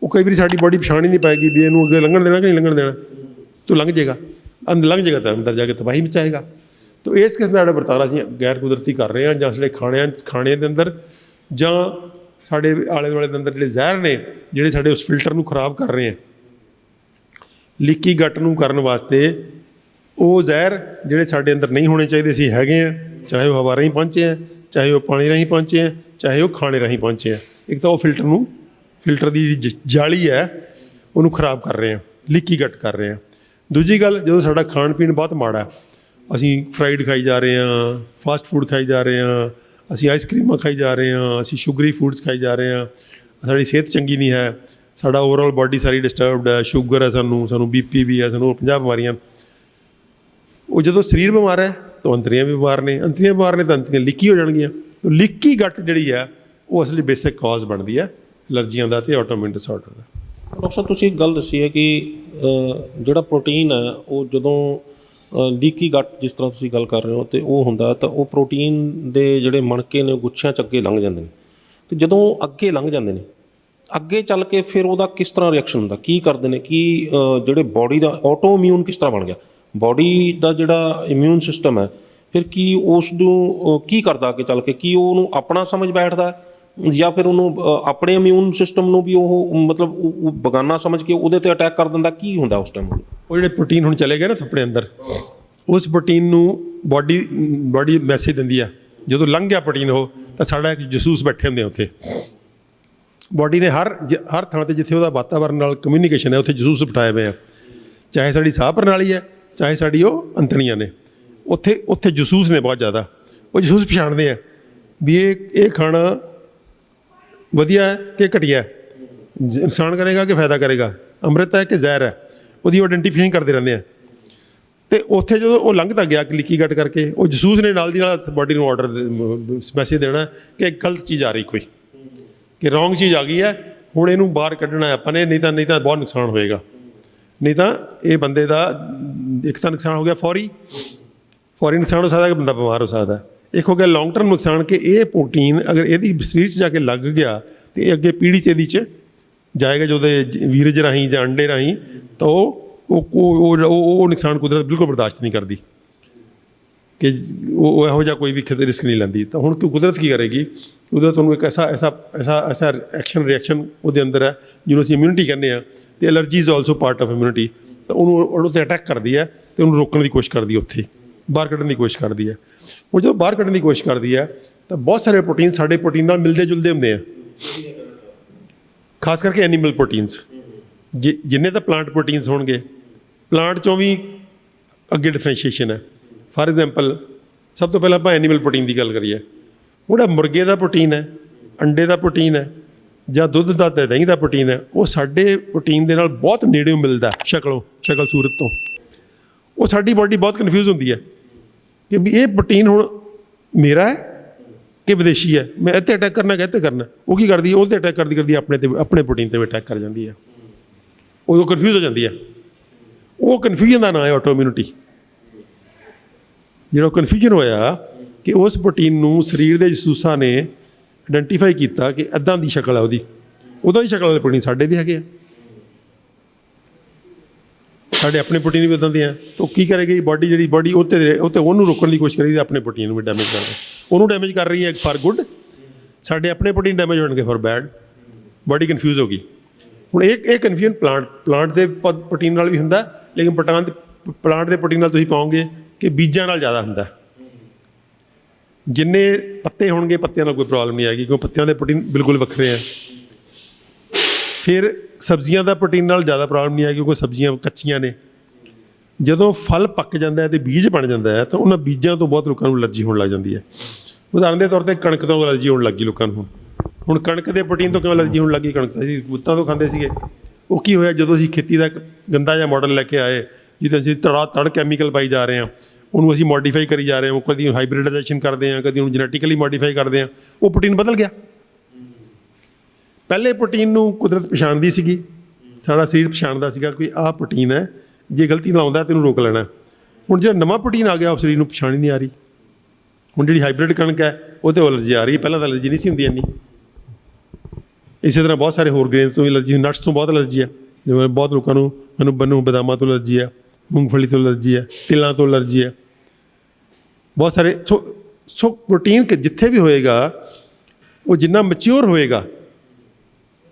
ਉਹ ਕਈ ਵਾਰੀ ਸਾਡੀ ਬਾਡੀ ਪਛਾਣ ਹੀ ਨਹੀਂ ਪਾਏਗੀ ਵੀ ਇਹਨੂੰ ਅੱਗੇ ਲੰਘਣ ਦੇਣਾ ਕਿ ਨਹੀਂ ਲੰਘਣ ਦੇਣਾ। ਤੂੰ ਲੰਘ ਜਾਏਗਾ ਤਾਂ ਅੰਦਰ ਜਾ ਕੇ ਤਬਾਹੀ ਮਚਾਏਗਾ। ਤਾਂ ਇਸ ਕਿਸਮ ਦਾ ਜਿਹੜਾ ਵਰਤਾਰਾ ਅਸੀਂ ਗੈਰ ਕੁਦਰਤੀ ਕਰ ਰਹੇ ਹਾਂ, ਜਾਂ ਸਾਡੇ ਖਾਣੇ ਦੇ ਅੰਦਰ, ਜਾਂ ਸਾਡੇ ਆਲੇ ਦੁਆਲੇ ਦੇ ਅੰਦਰ ਜਿਹੜੇ ਜ਼ਹਿਰ ਨੇ, ਜਿਹੜੇ ਸਾਡੇ ਉਸ ਫਿਲਟਰ ਨੂੰ ਖਰਾਬ ਕਰ ਰਹੇ ਆ। ਲੀਕੀ ਗੱਟ ਨੂੰ ਕਰਨ ਵਾਸਤੇ ਉਹ ਜ਼ਹਿਰ ਜਿਹੜੇ ਸਾਡੇ ਅੰਦਰ ਨਹੀਂ ਹੋਣੇ ਚਾਹੀਦੇ ਸੀ ਹੈਗੇ ਆ, ਚਾਹੇ ਉਹ ਹਵਾ ਰਾਹੀਂ ਪਹੁੰਚੇ ਆ, ਚਾਹੇ ਉਹ ਪਾਣੀ ਰਾਹੀਂ ਪਹੁੰਚੇ ਆ, ਚਾਹੇ ਉਹ ਖਾਣੇ ਰਾਹੀਂ ਪਹੁੰਚੇ ਆ। ਇੱਕ ਤਾਂ ਉਹ ਫਿਲਟਰ ਦੀ ਜਿਹੜੀ ਜਾਲੀ ਹੈ ਉਹਨੂੰ ਖਰਾਬ ਕਰ ਰਹੇ ਹਾਂ, ਲੀਕੀ ਗੱਟ ਕਰ ਰਹੇ ਹਾਂ। ਦੂਜੀ ਗੱਲ, ਜਦੋਂ ਸਾਡਾ ਖਾਣ ਪੀਣ ਬਹੁਤ ਮਾੜਾ, ਅਸੀਂ ਫਰਾਈਡ ਖਾਈ ਜਾ ਰਹੇ ਹਾਂ, ਫਾਸਟ ਫੂਡ ਖਾਈ ਜਾ ਰਹੇ ਹਾਂ, ਅਸੀਂ ਆਈਸਕ੍ਰੀਮਾਂ ਖਾਈ ਜਾ ਰਹੇ ਹਾਂ, ਅਸੀਂ ਸ਼ੂਗਰੀ ਫੂਡਸ ਖਾਈ ਜਾ ਰਹੇ ਹਾਂ, ਸਾਡੀ ਸਿਹਤ ਚੰਗੀ ਨਹੀਂ ਹੈ, ਸਾਡਾ ਓਵਰਆਲ ਬਾਡੀ ਸਾਰੀ ਡਿਸਟਰਬਡ ਹੈ, ਸ਼ੂਗਰ ਹੈ, ਸਾਨੂੰ BP ਵੀ ਹੈ, ਸਾਨੂੰ 50 ਬਿਮਾਰੀਆਂ। ਉਹ ਜਦੋਂ ਸਰੀਰ ਬਿਮਾਰ ਹੈ ਤਾਂ ਅੰਤਰੀਆਂ ਵੀ ਬਿਮਾਰ ਨੇ, ਅੰਤਰੀਆਂ ਬਿਮਾਰ ਨੇ ਤਾਂ ਅੰਤਰੀਆਂ ਲੀਕੀ ਹੋ ਜਾਣਗੀਆਂ। ਲੀਕੀ ਗੱਟ ਜਿਹੜੀ ਹੈ ਉਹ ਅਸਲੀ ਬੇਸਿਕ ਕਾਜ਼ ਬਣਦੀ ਹੈ ਐਲਰਜੀਆਂ ਦਾ ਅਤੇ ਆਟੋਇਮਿਊਨ ਡਿਸਆਰਡਰ ਦਾ। ਡਾਕਟਰ ਸਾਹਿਬ, ਤੁਸੀਂ ਇੱਕ ਗੱਲ ਦੱਸੀ ਹੈ ਕਿ ਜਿਹੜਾ ਪ੍ਰੋਟੀਨ ਹੈ ਉਹ ਜਦੋਂ ਲੀਕੀ ਗੱਟ ਜਿਸ ਤਰ੍ਹਾਂ ਤੁਸੀਂ ਗੱਲ ਕਰ ਰਹੇ ਹੋ ਤੇ ਉਹ ਹੁੰਦਾ ਤਾਂ ਉਹ ਪ੍ਰੋਟੀਨ ਦੇ ਜਿਹੜੇ ਮਣਕੇ ਨੇ ਗੁੱਛਿਆਂ 'ਚ ਅੱਗੇ ਲੰਘ ਜਾਂਦੇ ਨੇ ਤੇ ਜਦੋਂ ਅੱਗੇ ਲੰਘ ਜਾਂਦੇ ਨੇ ਅੱਗੇ ਚੱਲ ਕੇ ਫਿਰ ਉਹਦਾ ਕਿਸ ਤਰ੍ਹਾਂ ਰਿਐਕਸ਼ਨ ਹੁੰਦਾ ਕੀ ਕਰਦੇ ਨੇ ਕੀ ਜਿਹੜੇ ਬਾਡੀ ਦਾ ਆਟੋ ਇਮਿਊਨ ਕਿਸ ਤਰ੍ਹਾਂ ਬਣ ਗਿਆ ਬਾਡੀ ਦਾ ਜਿਹੜਾ ਇਮਿਊਨ ਸਿਸਟਮ ਹੈ ਫਿਰ ਕੀ ਉਸ ਨੂੰ ਕੀ ਕਰਦਾ ਅੱਗੇ ਚੱਲ ਕੇ ਕੀ ਉਹਨੂੰ ਆਪਣਾ ਸਮਝ ਬੈਠਦਾ ਜਾਂ ਫਿਰ ਉਹਨੂੰ ਆਪਣੇ ਇਮਿਊਨ ਸਿਸਟਮ ਨੂੰ ਵੀ ਉਹ ਮਤਲਬ ਉਹ ਬਗਾਨਾ ਸਮਝ ਕੇ ਉਹਦੇ ਤੇ ਅਟੈਕ ਕਰ ਦਿੰਦਾ ਕੀ ਹੁੰਦਾ ਉਸ ਟਾਈਮ ਉਹ ਜਿਹੜੇ ਪ੍ਰੋਟੀਨ ਹੁਣ ਚਲੇ ਗਏ ਨਾ ਆਪਣੇ ਅੰਦਰ ਉਸ ਪ੍ਰੋਟੀਨ ਨੂੰ ਬਾਡੀ ਮੈਸੇਜ ਦਿੰਦੀ ਆ ਜਦੋਂ ਲੰਘ ਗਿਆ ਪ੍ਰੋਟੀਨ ਉਹ ਤਾਂ ਸਾਡਾ ਇੱਕ ਜਸੂਸ ਬੈਠੇ ਹੁੰਦੇ ਆ ਉੱਥੇ ਬਾਡੀ ਨੇ ਹਰ ਥਾਂ 'ਤੇ ਜਿੱਥੇ ਉਹਦਾ ਵਾਤਾਵਰਨ ਨਾਲ ਕਮਿਊਨੀਕੇਸ਼ਨ ਹੈ ਉੱਥੇ ਜਸੂਸ ਬਿਠਾਏ ਹੋਏ ਆ ਚਾਹੇ ਸਾਡੀ ਸਾਹ ਪ੍ਰਣਾਲੀ ਹੈ ਚਾਹੇ ਸਾਡੀ ਉਹ ਅੰਤੜੀਆਂ ਨੇ ਉੱਥੇ ਜਸੂਸ ਨੇ ਬਹੁਤ ਜ਼ਿਆਦਾ ਉਹ ਜਸੂਸ ਪਛਾਣਦੇ ਆ ਵੀ ਇਹ ਖਾਣਾ ਵਧੀਆ ਹੈ ਕਿ ਘਟੀਆ ਹੈ ਨੁਕਸਾਨ ਕਰੇਗਾ ਕਿ ਫਾਇਦਾ ਕਰੇਗਾ ਅੰਮ੍ਰਿਤ ਹੈ ਕਿ ਜ਼ਹਿਰ ਹੈ ਉਹਦੀ ਆਈਡੈਂਟੀਫਿਕੇਸ਼ਨ ਕਰਦੇ ਰਹਿੰਦੇ ਆ ਅਤੇ ਉੱਥੇ ਜਦੋਂ ਉਹ ਲੰਘਦਾ ਗਿਆ ਲੀਕੀ ਗੱਟ ਕਰਕੇ ਉਹ ਜਸੂਸ ਨੇ ਨਾਲ ਦੀ ਨਾਲ ਬਾਡੀ ਨੂੰ ਆਰਡਰ ਮੈਸੇਜ ਦੇਣਾ ਕਿ ਗਲਤ ਚੀਜ਼ ਆ ਰਹੀ ਕੋਈ ਕਿ ਰੋਂਗ ਚੀਜ਼ ਆ ਗਈ ਹੈ ਹੁਣ ਇਹਨੂੰ ਬਾਹਰ ਕੱਢਣਾ ਆਪਾਂ ਨੇ ਨਹੀਂ ਤਾਂ ਬਹੁਤ ਨੁਕਸਾਨ ਹੋਏਗਾ ਨਹੀਂ ਤਾਂ ਇਹ ਬੰਦੇ ਦਾ ਇੱਕ ਤਾਂ ਨੁਕਸਾਨ ਹੋ ਗਿਆ ਫੌਰੀ ਨੁਕਸਾਨ ਹੋ ਸਕਦਾ ਕਿ ਬੰਦਾ ਬਿਮਾਰ ਹੋ ਸਕਦਾ ਇੱਕ ਹੋ ਗਿਆ ਲੌਂਗ ਟਰਮ ਨੁਕਸਾਨ ਕਿ ਇਹ ਪ੍ਰੋਟੀਨ ਅਗਰ ਇਹਦੀ ਸਰੀਰ 'ਚ ਜਾ ਕੇ ਲੱਗ ਗਿਆ ਤਾਂ ਇਹ ਅੱਗੇ ਪੀੜ੍ਹੀ 'ਚ ਇਹਦੀ 'ਚ ਜਾਏਗਾ ਜੋ ਉਹਦੇ ਵੀਰਜ ਰਾਹੀਂ ਜਾਂ ਅੰਡੇ ਰਾਹੀਂ ਤਾਂ ਉਹ ਨੁਕਸਾਨ ਕੁਦਰਤ ਬਿਲਕੁਲ ਬਰਦਾਸ਼ਤ ਨਹੀਂ ਕਰਦੀ ਕਿ ਉਹ ਇਹੋ ਜਿਹਾ ਕੋਈ ਵੀ ਰਿਸਕ ਨਹੀਂ ਲੈਂਦੀ ਤਾਂ ਹੁਣ ਕੁਦਰਤ ਕੀ ਕਰੇਗੀ ਕੁਦਰਤ ਉਹਨੂੰ ਇੱਕ ਐਸਾ ਰਿਐਕਸ਼ਨ ਉਹਦੇ ਅੰਦਰ ਹੈ ਜਿਹਨੂੰ ਅਸੀਂ ਇਮਿਊਨਿਟੀ ਕਹਿੰਦੇ ਹਾਂ ਅਤੇ allergy is also part of immunity ਤਾਂ ਉਹਨੂੰ 'ਤੇ ਅਟੈਕ ਕਰਦੀ ਹੈ ਅਤੇ ਉਹਨੂੰ ਰੋਕਣ ਦੀ ਕੋਸ਼ਿਸ਼ ਕਰਦੀ ਹੈ ਉੱਥੇ ਬਾਹਰ ਕੱਢਣ ਦੀ ਕੋਸ਼ਿਸ਼ ਕਰਦੀ ਹੈ ਉਹ ਜਦੋਂ ਬਾਹਰ ਕੱਢਣ ਦੀ ਕੋਸ਼ਿਸ਼ ਕਰਦੀ ਹੈ ਤਾਂ ਬਹੁਤ ਸਾਰੇ ਪ੍ਰੋਟੀਨ ਸਾਡੇ ਪ੍ਰੋਟੀਨ ਨਾਲ ਮਿਲਦੇ ਜੁਲਦੇ ਹੁੰਦੇ ਆ ਖਾਸ ਕਰਕੇ ਐਨੀਮਲ ਪ੍ਰੋਟੀਨਸ ਜਿੰਨੇ ਤਾਂ ਪਲਾਂਟ ਪ੍ਰੋਟੀਨਸ ਹੋਣਗੇ ਪਲਾਂਟ 'ਚੋਂ ਵੀ ਅੱਗੇ ਡਿਫਰੈਂਸ਼ੀਏਸ਼ਨ ਹੈ ਫਾਰ ਐਗਜ਼ਾਮਪਲ ਸਭ ਤੋਂ ਪਹਿਲਾਂ ਆਪਾਂ ਐਨੀਮਲ ਪ੍ਰੋਟੀਨ ਦੀ ਗੱਲ ਕਰੀਏ ਜਿਹੜਾ ਮੁਰਗੇ ਦਾ ਪ੍ਰੋਟੀਨ ਹੈ ਅੰਡੇ ਦਾ ਪ੍ਰੋਟੀਨ ਹੈ ਜਾਂ ਦੁੱਧ ਦਾ ਅਤੇ ਦਹੀਂ ਦਾ ਪ੍ਰੋਟੀਨ ਹੈ ਉਹ ਸਾਡੇ ਪ੍ਰੋਟੀਨ ਦੇ ਨਾਲ ਬਹੁਤ ਨੇੜਿਓਂ ਮਿਲਦਾ ਸ਼ਕਲ ਸੂਰਤ ਤੋਂ ਉਹ ਸਾਡੀ ਬਾਡੀ ਬਹੁਤ ਕਨਫਿਊਜ਼ ਹੁੰਦੀ ਹੈ ਕਿ ਵੀ ਇਹ ਪ੍ਰੋਟੀਨ ਹੁਣ ਮੇਰਾ ਹੈ ਕਿ ਵਿਦੇਸ਼ੀ ਹੈ ਮੈਂ ਇੱਥੇ ਅਟੈਕ ਕਰਨਾ ਕਿ ਇੱਥੇ ਕਰਨਾ ਉਹ ਕੀ ਕਰਦੀ ਉਹ 'ਤੇ ਅਟੈਕ ਕਰਦੀ ਆਪਣੇ ਪ੍ਰੋਟੀਨ 'ਤੇ ਵੀ ਅਟੈਕ ਕਰ ਜਾਂਦੀ ਹੈ ਉਦੋਂ ਕਨਫਿਊਜ਼ ਹੋ ਜਾਂਦੀ ਹੈ ਉਹ ਕਨਫਿਊਜ਼ਨ ਦਾ ਨਾਂ ਹੈ ਆਟੋ ਇਮਿਊਨਿਟੀ ਜਿਹੜਾ ਕਨਫਿਊਜ਼ਨ ਹੋਇਆ ਕਿ ਉਸ ਪ੍ਰੋਟੀਨ ਨੂੰ ਸਰੀਰ ਦੇ ਜਸੂਸਾਂ ਨੇ ਆਇਡੈਂਟੀਫਾਈ ਕੀਤਾ ਕਿ ਇੱਦਾਂ ਦੀ ਸ਼ਕਲ ਹੈ ਉਹਦਾ ਦੀ ਸ਼ਕਲ ਵਾਲੇ ਪ੍ਰੋਟੀਨ ਸਾਡੇ ਵੀ ਹੈਗੇ ਆ ਸਾਡੇ ਆਪਣੇ ਪ੍ਰੋਟੀਨ ਵੀ ਉੱਦਾਂ ਦੇ ਆ ਤਾਂ ਉਹ ਕੀ ਕਰੇਗੀ ਬਾਡੀ ਉਹਨੂੰ ਰੋਕਣ ਦੀ ਕੋਸ਼ਿਸ਼ ਕਰੇਗੀ ਆਪਣੇ ਪ੍ਰੋਟੀਨ ਨੂੰ ਵੀ ਡੈਮੇਜ ਕਰਦੇ ਉਹਨੂੰ ਡੈਮੇਜ ਕਰ ਰਹੀ ਹੈ ਫਾਰ ਗੁੱਡ ਸਾਡੇ ਆਪਣੇ ਪ੍ਰੋਟੀਨ ਡੈਮੇਜ ਹੋਣਗੇ ਫਾਰ ਬੈਡ ਬਾਡੀ ਕਨਫਿਊਜ਼ ਹੋ ਗਈ ਹੁਣ ਇਹ ਕਨਫਿਊਜ਼ਨ ਪਲਾਂਟ ਦੇ ਪ੍ਰੋਟੀਨ ਨਾਲ ਵੀ ਹੁੰਦਾ ਲੇਕਿਨ ਪਲਾਂਟ ਦੇ ਪ੍ਰੋਟੀਨ ਨਾਲ ਤੁਸੀਂ ਪਾਓਗੇ ਕਿ ਬੀਜਾਂ ਨਾਲ ਜ਼ਿਆਦਾ ਹੁੰਦਾ ਜਿੰਨੇ ਪੱਤੇ ਹੋਣਗੇ ਪੱਤਿਆਂ ਨਾਲ ਕੋਈ ਪ੍ਰੋਬਲਮ ਨਹੀਂ ਆਏਗੀ ਕਿਉਂਕਿ ਪੱਤਿਆਂ ਦੇ ਪ੍ਰੋਟੀਨ ਬਿਲਕੁਲ ਵੱਖਰੇ ਆ ਫਿਰ ਸਬਜ਼ੀਆਂ ਦਾ ਪ੍ਰੋਟੀਨ ਨਾਲ ਜ਼ਿਆਦਾ ਪ੍ਰੋਬਲਮ ਨਹੀਂ ਆਏਗੀ ਕਿਉਂਕਿ ਸਬਜ਼ੀਆਂ ਕੱਚੀਆਂ ਨੇ ਜਦੋਂ ਫਲ ਪੱਕ ਜਾਂਦਾ ਹੈ ਅਤੇ ਬੀਜ ਬਣ ਜਾਂਦਾ ਹੈ ਤਾਂ ਉਹਨਾਂ ਬੀਜਾਂ ਤੋਂ ਬਹੁਤ ਲੋਕਾਂ ਨੂੰ ਐਲਰਜੀ ਹੋਣ ਲੱਗ ਜਾਂਦੀ ਹੈ ਉਦਾਹਰਨ ਦੇ ਤੌਰ 'ਤੇ ਕਣਕ ਤੋਂ ਐਲਰਜੀ ਹੋਣ ਲੱਗੀ ਲੋਕਾਂ ਨੂੰ ਹੁਣ ਕਣਕ ਦੇ ਪ੍ਰੋਟੀਨ ਤੋਂ ਕਿਉਂ ਐਲਰਜੀ ਹੋਣ ਲੱਗੀ ਕਣਕ ਅਸੀਂ ਬੁੱਤਾਂ ਤੋਂ ਖਾਂਦੇ ਸੀਗੇ ਉਹ ਕੀ ਹੋਇਆ ਜਦੋਂ ਅਸੀਂ ਖੇਤੀ ਦਾ ਇੱਕ ਗੰਦਾ ਜਿਹਾ ਮਾਡਲ ਲੈ ਕੇ ਆਏ ਜਿਹਦੇ ਅਸੀਂ ਤੜ ਕੈਮੀਕਲ ਪਾਈ ਜਾ ਰਹੇ ਹਾਂ ਉਹਨੂੰ ਅਸੀਂ ਮੋਡੀਫਾਈ ਕਰੀ ਜਾ ਰਹੇ ਹਾਂ ਕਦੀ ਹਾਈਬ੍ਰਿਡਾਈਜੇਸ਼ਨ ਕਰਦੇ ਹਾਂ ਕਦੀ ਉਹਨੂੰ ਜੈਨੇਟਿਕਲੀ ਮੋਡੀਫਾਈ ਕਰਦੇ ਹਾਂ ਉਹ ਪ੍ਰੋਟੀਨ ਬਦਲ ਗਿਆ ਪਹਿਲੇ ਪ੍ਰੋਟੀਨ ਨੂੰ ਕੁਦਰਤ ਪਛਾਣਦੀ ਸੀਗੀ ਸਾਡਾ ਸਰੀਰ ਪਛਾਣਦਾ ਸੀਗਾ ਕੋਈ ਆਹ ਪ੍ਰੋਟੀਨ ਹੈ ਜੇ ਗਲਤੀ ਨਾਲ ਆਉਂਦਾ ਤੈਨੂੰ ਰੋਕ ਲੈਣਾ ਹੁਣ ਜਿਹੜਾ ਨਵਾਂ ਪ੍ਰੋਟੀਨ ਆ ਗਿਆ ਉਹ ਸਰੀਰ ਨੂੰ ਪਛਾਣ ਹੀ ਨਹੀਂ ਆ ਰਹੀ ਹੁਣ ਜਿਹੜੀ ਹਾਈਬ੍ਰਿਡ ਕਣਕ ਹੈ ਉਹ 'ਤੇ ਐਲਰਜੀ ਆ ਰਹੀ ਪਹਿਲਾਂ ਤਾਂ ਐਲਰਜੀ ਨਹੀਂ ਸੀ ਹੁੰਦੀ ਇੰਨੀ ਇਸੇ ਤਰ੍ਹਾਂ ਬਹੁਤ ਸਾਰੇ ਹੋਰ ਗ੍ਰੇਨਸ ਤੋਂ ਐਲਰਜੀ ਨਟਸ ਤੋਂ ਬਹੁਤ ਐਲਰਜੀ ਹੈ ਜਿਵੇਂ ਬਹੁਤ ਲੋਕਾਂ ਨੂੰ ਮੈਨੂੰ ਬਦਾਮਾਂ ਤੋਂ ਐਲਰਜੀ ਹੈ ਮੂੰਗਫਲੀ ਤੋਂ ਐਲਰਜੀ ਹੈ ਤਿਲਾਂ ਤੋਂ ਐਲਰਜੀ ਹੈ ਬਹੁਤ ਸਾਰੇ ਸੋ ਪ੍ਰੋਟੀਨ ਜਿੱਥੇ ਵੀ ਹੋਏਗਾ ਉਹ ਜਿੰਨਾ ਮੈਚਿਓਰ ਹੋਏਗਾ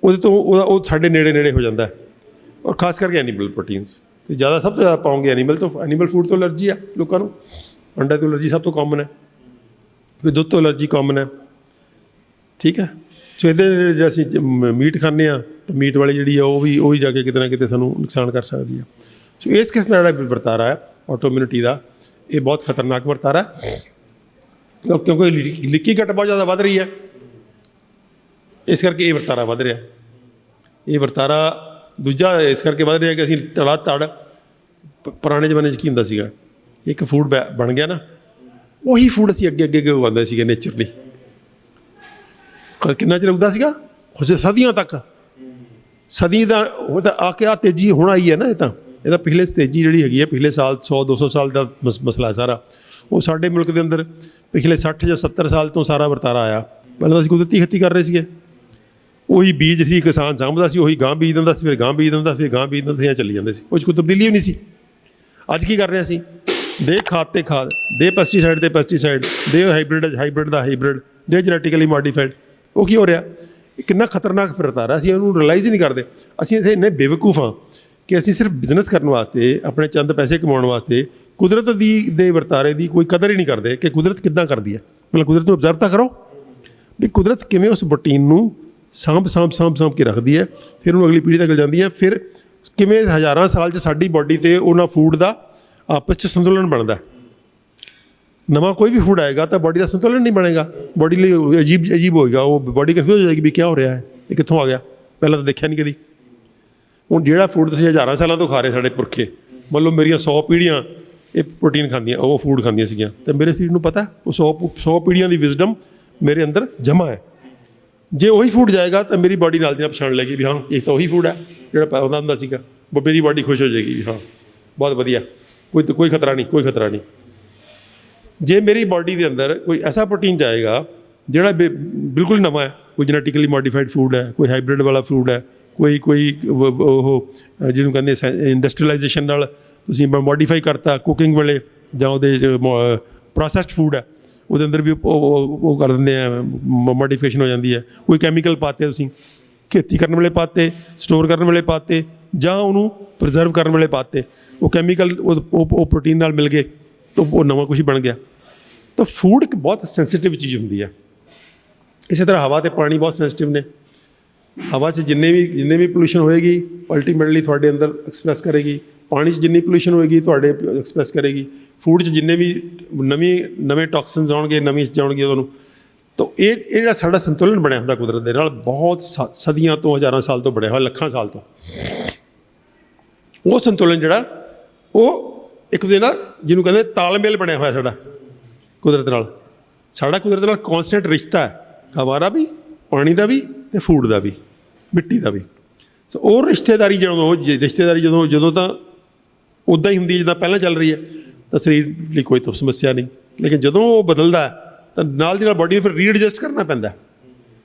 ਉਹਦੇ ਤੋਂ ਉਹ ਸਾਡੇ ਨੇੜੇ ਹੋ ਜਾਂਦਾ ਔਰ ਖਾਸ ਕਰਕੇ ਐਨੀਮਲ ਪ੍ਰੋਟੀਨਸ ਅਤੇ ਜ਼ਿਆਦਾ ਸਭ ਤੋਂ ਜ਼ਿਆਦਾ ਪਾਉਂਗੇ ਐਨੀਮਲ ਫੂਡ ਤੋਂ ਐਲਰਜੀ ਆ ਲੋਕਾਂ ਨੂੰ ਅੰਡੇ ਤੋਂ ਐਲਰਜੀ ਸਭ ਤੋਂ ਕਾਮਨ ਹੈ ਫਿਰ ਦੁੱਧ ਤੋਂ ਐਲਰਜੀ ਕਾਮਨ ਹੈ ਠੀਕ ਹੈ ਸੋ ਇਹਦੇ ਜਿਹੜਾ ਅਸੀਂ ਮੀਟ ਖਾਂਦੇ ਹਾਂ ਤਾਂ ਮੀਟ ਵਾਲੀ ਜਿਹੜੀ ਆ ਉਹ ਵੀ ਜਾ ਕੇ ਕਿਤੇ ਨਾ ਕਿਤੇ ਸਾਨੂੰ ਨੁਕਸਾਨ ਕਰ ਸਕਦੀ ਹੈ ਸੋ ਇਸ ਕਿਸਮ ਦਾ ਜਿਹੜਾ ਵਰਤਾਰਾ ਹੈ ਆਟੋ ਇਮਿਊਨਿਟੀ ਦਾ ਇਹ ਬਹੁਤ ਖਤਰਨਾਕ ਵਰਤਾਰਾ ਕਿਉਂਕਿ ਲੀਕੀ ਘਟ ਬਹੁਤ ਜ਼ਿਆਦਾ ਵੱਧ ਰਹੀ ਹੈ ਇਸ ਕਰਕੇ ਇਹ ਵਰਤਾਰਾ ਵੱਧ ਰਿਹਾ ਇਹ ਵਰਤਾਰਾ ਦੂਜਾ ਇਸ ਕਰਕੇ ਵੱਧ ਰਿਹਾ ਕਿ ਅਸੀਂ ਧੜ ਪੁਰਾਣੇ ਜ਼ਮਾਨੇ 'ਚ ਕੀ ਹੁੰਦਾ ਸੀਗਾ ਇੱਕ ਫੂਡ ਬਣ ਗਿਆ ਨਾ ਉਹੀ ਫੂਡ ਅਸੀਂ ਅੱਗੇ ਉਗਾਉਂਦੇ ਸੀਗੇ ਨੇਚਰਲੀ ਕਿੰਨਾ ਚਿਰ ਉੱਗਦਾ ਸੀਗਾ ਸਦੀਆਂ ਤੱਕ ਸਦੀ ਦਾ ਉਹ ਤਾਂ ਆ ਕੇ ਆ ਤੇਜ਼ੀ ਹੁਣ ਆਈ ਹੈ ਨਾ ਇਹ ਤਾਂ ਇਹਦਾ ਪਿਛਲੇ ਸਟੇਜੀ ਜਿਹੜੀ ਹੈਗੀ ਹੈ, ਪਿਛਲੇ ਸਾਲ 100-200 ਸਾਲ ਦਾ ਮਸਲਾ ਹੈ ਸਾਰਾ। ਉਹ ਸਾਡੇ ਮੁਲਕ ਦੇ ਅੰਦਰ ਪਿਛਲੇ 60 ਜਾਂ 70 ਸਾਲ ਤੋਂ ਸਾਰਾ ਵਰਤਾਰਾ ਆਇਆ। ਪਹਿਲਾਂ ਤਾਂ ਅਸੀਂ ਕੁਦਰਤੀ ਖੇਤੀ ਕਰ ਰਹੇ ਸੀਗੇ, ਉਹੀ ਬੀਜ ਸੀ, ਕਿਸਾਨ ਸਾਂਭਦਾ ਸੀ, ਉਹੀ ਗਾਂ ਬੀਜ ਦਿੰਦਾ ਸੀ, ਫਿਰ ਗਾਂ ਬੀਜ ਦਿੰਦਾ, ਫਿਰ ਗਾਂ ਬੀਜ ਦਿੰਦਾ ਸੀ, ਚੱਲੀ ਜਾਂਦੇ ਸੀ, ਉਹ 'ਚ ਕੋਈ ਤਬਦੀਲੀ ਵੀ ਨਹੀਂ ਸੀ। ਅੱਜ ਕੀ ਕਰ ਰਹੇ ਅਸੀਂ? ਦੇ ਖਾਦ ਤੇ ਖਾਦ, ਦੇ ਪੈਸਟੀਸਾਈਡ ਤੇ ਪੈਸਟੀਸਾਈਡ, ਦੇ ਹਾਈਬ੍ਰਿਡ ਦਾ ਹਾਈਬ੍ਰਿਡ, ਦੇ ਜੈਨੇਟਿਕਲੀ ਮੋਡੀਫਾਈਡ। ਉਹ ਕੀ ਹੋ ਰਿਹਾ? ਇਹ ਕਿੰਨਾ ਖਤਰਨਾਕ ਵਰਤਾਰਾ, ਅਸੀਂ ਉਹਨੂੰ ਰਿਅਲਾਈਜ਼ ਹੀ ਨਹੀਂ ਕਰਦੇ। ਅਸੀਂ ਇੱਥੇ ਇੰਨੇ ਬੇਵਕੂਫ ਹਾਂ ਕਿ ਅਸੀਂ ਸਿਰਫ ਬਿਜ਼ਨਸ ਕਰਨ ਵਾਸਤੇ, ਆਪਣੇ ਚੰਦ ਪੈਸੇ ਕਮਾਉਣ ਵਾਸਤੇ ਕੁਦਰਤ ਦੇ ਵਰਤਾਰੇ ਦੀ ਕੋਈ ਕਦਰ ਹੀ ਨਹੀਂ ਕਰਦੇ ਕਿ ਕੁਦਰਤ ਕਿੱਦਾਂ ਕਰਦੀ ਹੈ। ਮਤਲਬ ਕੁਦਰਤ ਨੂੰ ਅਬਜ਼ਰਵ ਤਾਂ ਕਰੋ ਵੀ ਕੁਦਰਤ ਕਿਵੇਂ ਉਸ ਪ੍ਰੋਟੀਨ ਨੂੰ ਸਾਂਭ ਕੇ ਰੱਖਦੀ ਹੈ, ਫਿਰ ਉਹਨੂੰ ਅਗਲੀ ਪੀੜ੍ਹੀ ਤੱਕ ਜਾਂਦੀ ਹੈ, ਫਿਰ ਕਿਵੇਂ ਹਜ਼ਾਰਾਂ ਸਾਲ 'ਚ ਸਾਡੀ ਬਾਡੀ 'ਤੇ ਉਹਨਾਂ ਫੂਡ ਦਾ ਆਪਸ 'ਚ ਸੰਤੁਲਨ ਬਣਦਾ। ਨਵਾਂ ਕੋਈ ਵੀ ਫੂਡ ਆਏਗਾ ਤਾਂ ਬਾਡੀ ਦਾ ਸੰਤੁਲਨ ਨਹੀਂ ਬਣੇਗਾ, ਬਾਡੀ ਲਈ ਅਜੀਬ ਹੋਏਗਾ, ਉਹ ਬਾਡੀ ਕਨਫਿਊਜ਼ ਹੋ ਜਾਏਗੀ ਵੀ ਕੀ ਹੋ ਰਿਹਾ ਹੈ, ਇਹ ਕਿੱਥੋਂ ਆ ਗਿਆ, ਪਹਿਲਾਂ ਤਾਂ ਦੇਖਿਆ ਨਹੀਂ ਕਦੀ। ਹੁਣ ਜਿਹੜਾ ਫੂਡ ਤੁਸੀਂ ਹਜ਼ਾਰਾਂ ਸਾਲਾਂ ਤੋਂ ਖਾ ਰਹੇ ਸਾਡੇ ਪੁਰਖੇ, ਮੰਨ ਲਓ ਮੇਰੀਆਂ 100 ਪੀੜ੍ਹੀਆਂ ਇਹ ਪ੍ਰੋਟੀਨ ਖਾਂਦੀਆਂ, ਉਹ ਫੂਡ ਖਾਂਦੀਆਂ ਸੀਗੀਆਂ, ਅਤੇ ਮੇਰੇ ਸਰੀਰ ਨੂੰ ਪਤਾ ਉਹ 100 ਪੀੜ੍ਹੀਆਂ ਦੀ ਵਿਜ਼ਡਮ ਮੇਰੇ ਅੰਦਰ ਜਮ੍ਹਾਂ ਹੈ। ਜੇ ਉਹੀ ਫੂਡ ਜਾਏਗਾ ਤਾਂ ਮੇਰੀ ਬਾਡੀ ਨਾਲ ਦੀ ਨਾਲ ਪਛਾਣ ਲਏਗੀ ਵੀ ਹਾਂ ਇਹ ਤਾਂ ਉਹੀ ਫੂਡ ਹੈ ਜਿਹੜਾ ਉਹਦਾ ਹੁੰਦਾ ਸੀਗਾ। ਮੇਰੀ ਬਾਡੀ ਖੁਸ਼ ਹੋ ਜਾਏਗੀ ਵੀ ਹਾਂ ਬਹੁਤ ਵਧੀਆ, ਕੋਈ ਖਤਰਾ ਨਹੀਂ। ਜੇ ਮੇਰੀ ਬਾਡੀ ਦੇ ਅੰਦਰ ਕੋਈ ਐਸਾ ਪ੍ਰੋਟੀਨ ਜਾਏਗਾ ਜਿਹੜਾ ਬਿਲਕੁਲ ਨਵਾਂ ਹੈ, ਕੋਈ ਜੈਨੇਟਿਕਲੀ ਮੋਡੀਫਾਈਡ ਫੂਡ ਹੈ, ਕੋਈ ਹਾਈਬ੍ਰਿਡ ਵਾਲਾ ਫੂਡ ਹੈ, ਕੋਈ ਉਹ ਜਿਹਨੂੰ ਕਹਿੰਦੇ ਇੰਡਸਟਰੀਲਾਈਜੇਸ਼ਨ ਨਾਲ ਤੁਸੀਂ ਮੋਡੀਫਾਈ ਕਰਤਾ ਕੁਕਿੰਗ ਵੇਲੇ, ਜਾਂ ਉਹਦੇ ਪ੍ਰੋਸੈਸਡ ਫੂਡ ਹੈ ਉਹਦੇ ਅੰਦਰ ਵੀ ਉਹ ਕਰ ਦਿੰਦੇ ਆ, ਮੋਡੀਫਿਕੇਸ਼ਨ ਹੋ ਜਾਂਦੀ ਹੈ। ਕੋਈ ਕੈਮੀਕਲ ਪਾਤੇ, ਤੁਸੀਂ ਖੇਤੀ ਕਰਨ ਵੇਲੇ ਪਾਤੇ, ਸਟੋਰ ਕਰਨ ਵੇਲੇ ਪਾਤੇ, ਜਾਂ ਉਹਨੂੰ ਪ੍ਰੀਜ਼ਰਵ ਕਰਨ ਵੇਲੇ ਪਾਤੇ, ਉਹ ਕੈਮੀਕਲ ਉਹ ਪ੍ਰੋਟੀਨ ਨਾਲ ਮਿਲ ਗਏ ਤਾਂ ਉਹ ਨਵਾਂ ਕੁਛ ਬਣ ਗਿਆ। ਤਾਂ ਫੂਡ ਇੱਕ ਬਹੁਤ ਸੈਂਸਿਟਿਵ ਚੀਜ਼ ਹੁੰਦੀ ਹੈ। ਇਸੇ ਤਰ੍ਹਾਂ ਹਵਾ ਅਤੇ ਪਾਣੀ ਬਹੁਤ ਸੈਂਸਿਟਿਵ ਨੇ। ਹਵਾ 'ਚ ਜਿੰਨੇ ਵੀ ਪੋਲਿਊਸ਼ਨ ਹੋਏਗੀ ਅਲਟੀਮੇਟਲੀ ਤੁਹਾਡੇ ਅੰਦਰ ਐਕਸਪ੍ਰੈਸ ਕਰੇਗੀ, ਪਾਣੀ 'ਚ ਜਿੰਨੀ ਪੋਲਿਊਸ਼ਨ ਹੋਏਗੀ ਤੁਹਾਡੇ ਐਕਸਪ੍ਰੈਸ ਕਰੇਗੀ, ਫੂਡ 'ਚ ਜਿੰਨੇ ਵੀ ਨਵੇਂ ਟੌਕਸਿਨਸ ਆਉਣਗੇ, ਨਵੀਂ ਜਾਣਗੇ ਤੁਹਾਨੂੰ। ਤਾਂ ਇਹ ਜਿਹੜਾ ਸਾਡਾ ਸੰਤੁਲਨ ਬਣਿਆ ਹੁੰਦਾ ਕੁਦਰਤ ਦੇ ਨਾਲ, ਬਹੁਤ ਸਦੀਆਂ ਤੋਂ, ਹਜ਼ਾਰਾਂ ਸਾਲ ਤੋਂ ਬਣਿਆ ਹੋਇਆ, ਲੱਖਾਂ ਸਾਲ ਤੋਂ, ਉਹ ਸੰਤੁਲਨ ਜਿਹੜਾ ਉਹ ਇੱਕ ਦੂਜੇ ਨਾਲ ਜਿਹਨੂੰ ਕਹਿੰਦੇ ਤਾਲਮੇਲ ਬਣਿਆ ਹੋਇਆ ਸਾਡਾ ਕੁਦਰਤ ਨਾਲ। ਸਾਡਾ ਕੁਦਰਤ ਨਾਲ ਕੌਨਸਟੈਂਟ ਰਿਸ਼ਤਾ ਹੈ, ਹਵਾ ਦਾ ਵੀ, ਪਾਣੀ ਦਾ ਵੀ, ਅਤੇ ਫੂਡ ਦਾ ਵੀ, ਮਿੱਟੀ ਦਾ ਵੀ। ਸੋ ਉਹ ਰਿਸ਼ਤੇਦਾਰੀ ਜਦੋਂ ਤਾਂ ਉੱਦਾਂ ਹੀ ਹੁੰਦੀ ਜਿੱਦਾਂ ਪਹਿਲਾਂ ਚੱਲ ਰਹੀ ਹੈ, ਤਾਂ ਸਰੀਰ ਲਈ ਕੋਈ ਤਾਂ ਸਮੱਸਿਆ ਨਹੀਂ। ਲੇਕਿਨ ਜਦੋਂ ਉਹ ਬਦਲਦਾ ਤਾਂ ਨਾਲ ਦੀ ਨਾਲ ਬਾਡੀ ਨੂੰ ਫਿਰ ਰੀਐਡਜਸਟ ਕਰਨਾ ਪੈਂਦਾ,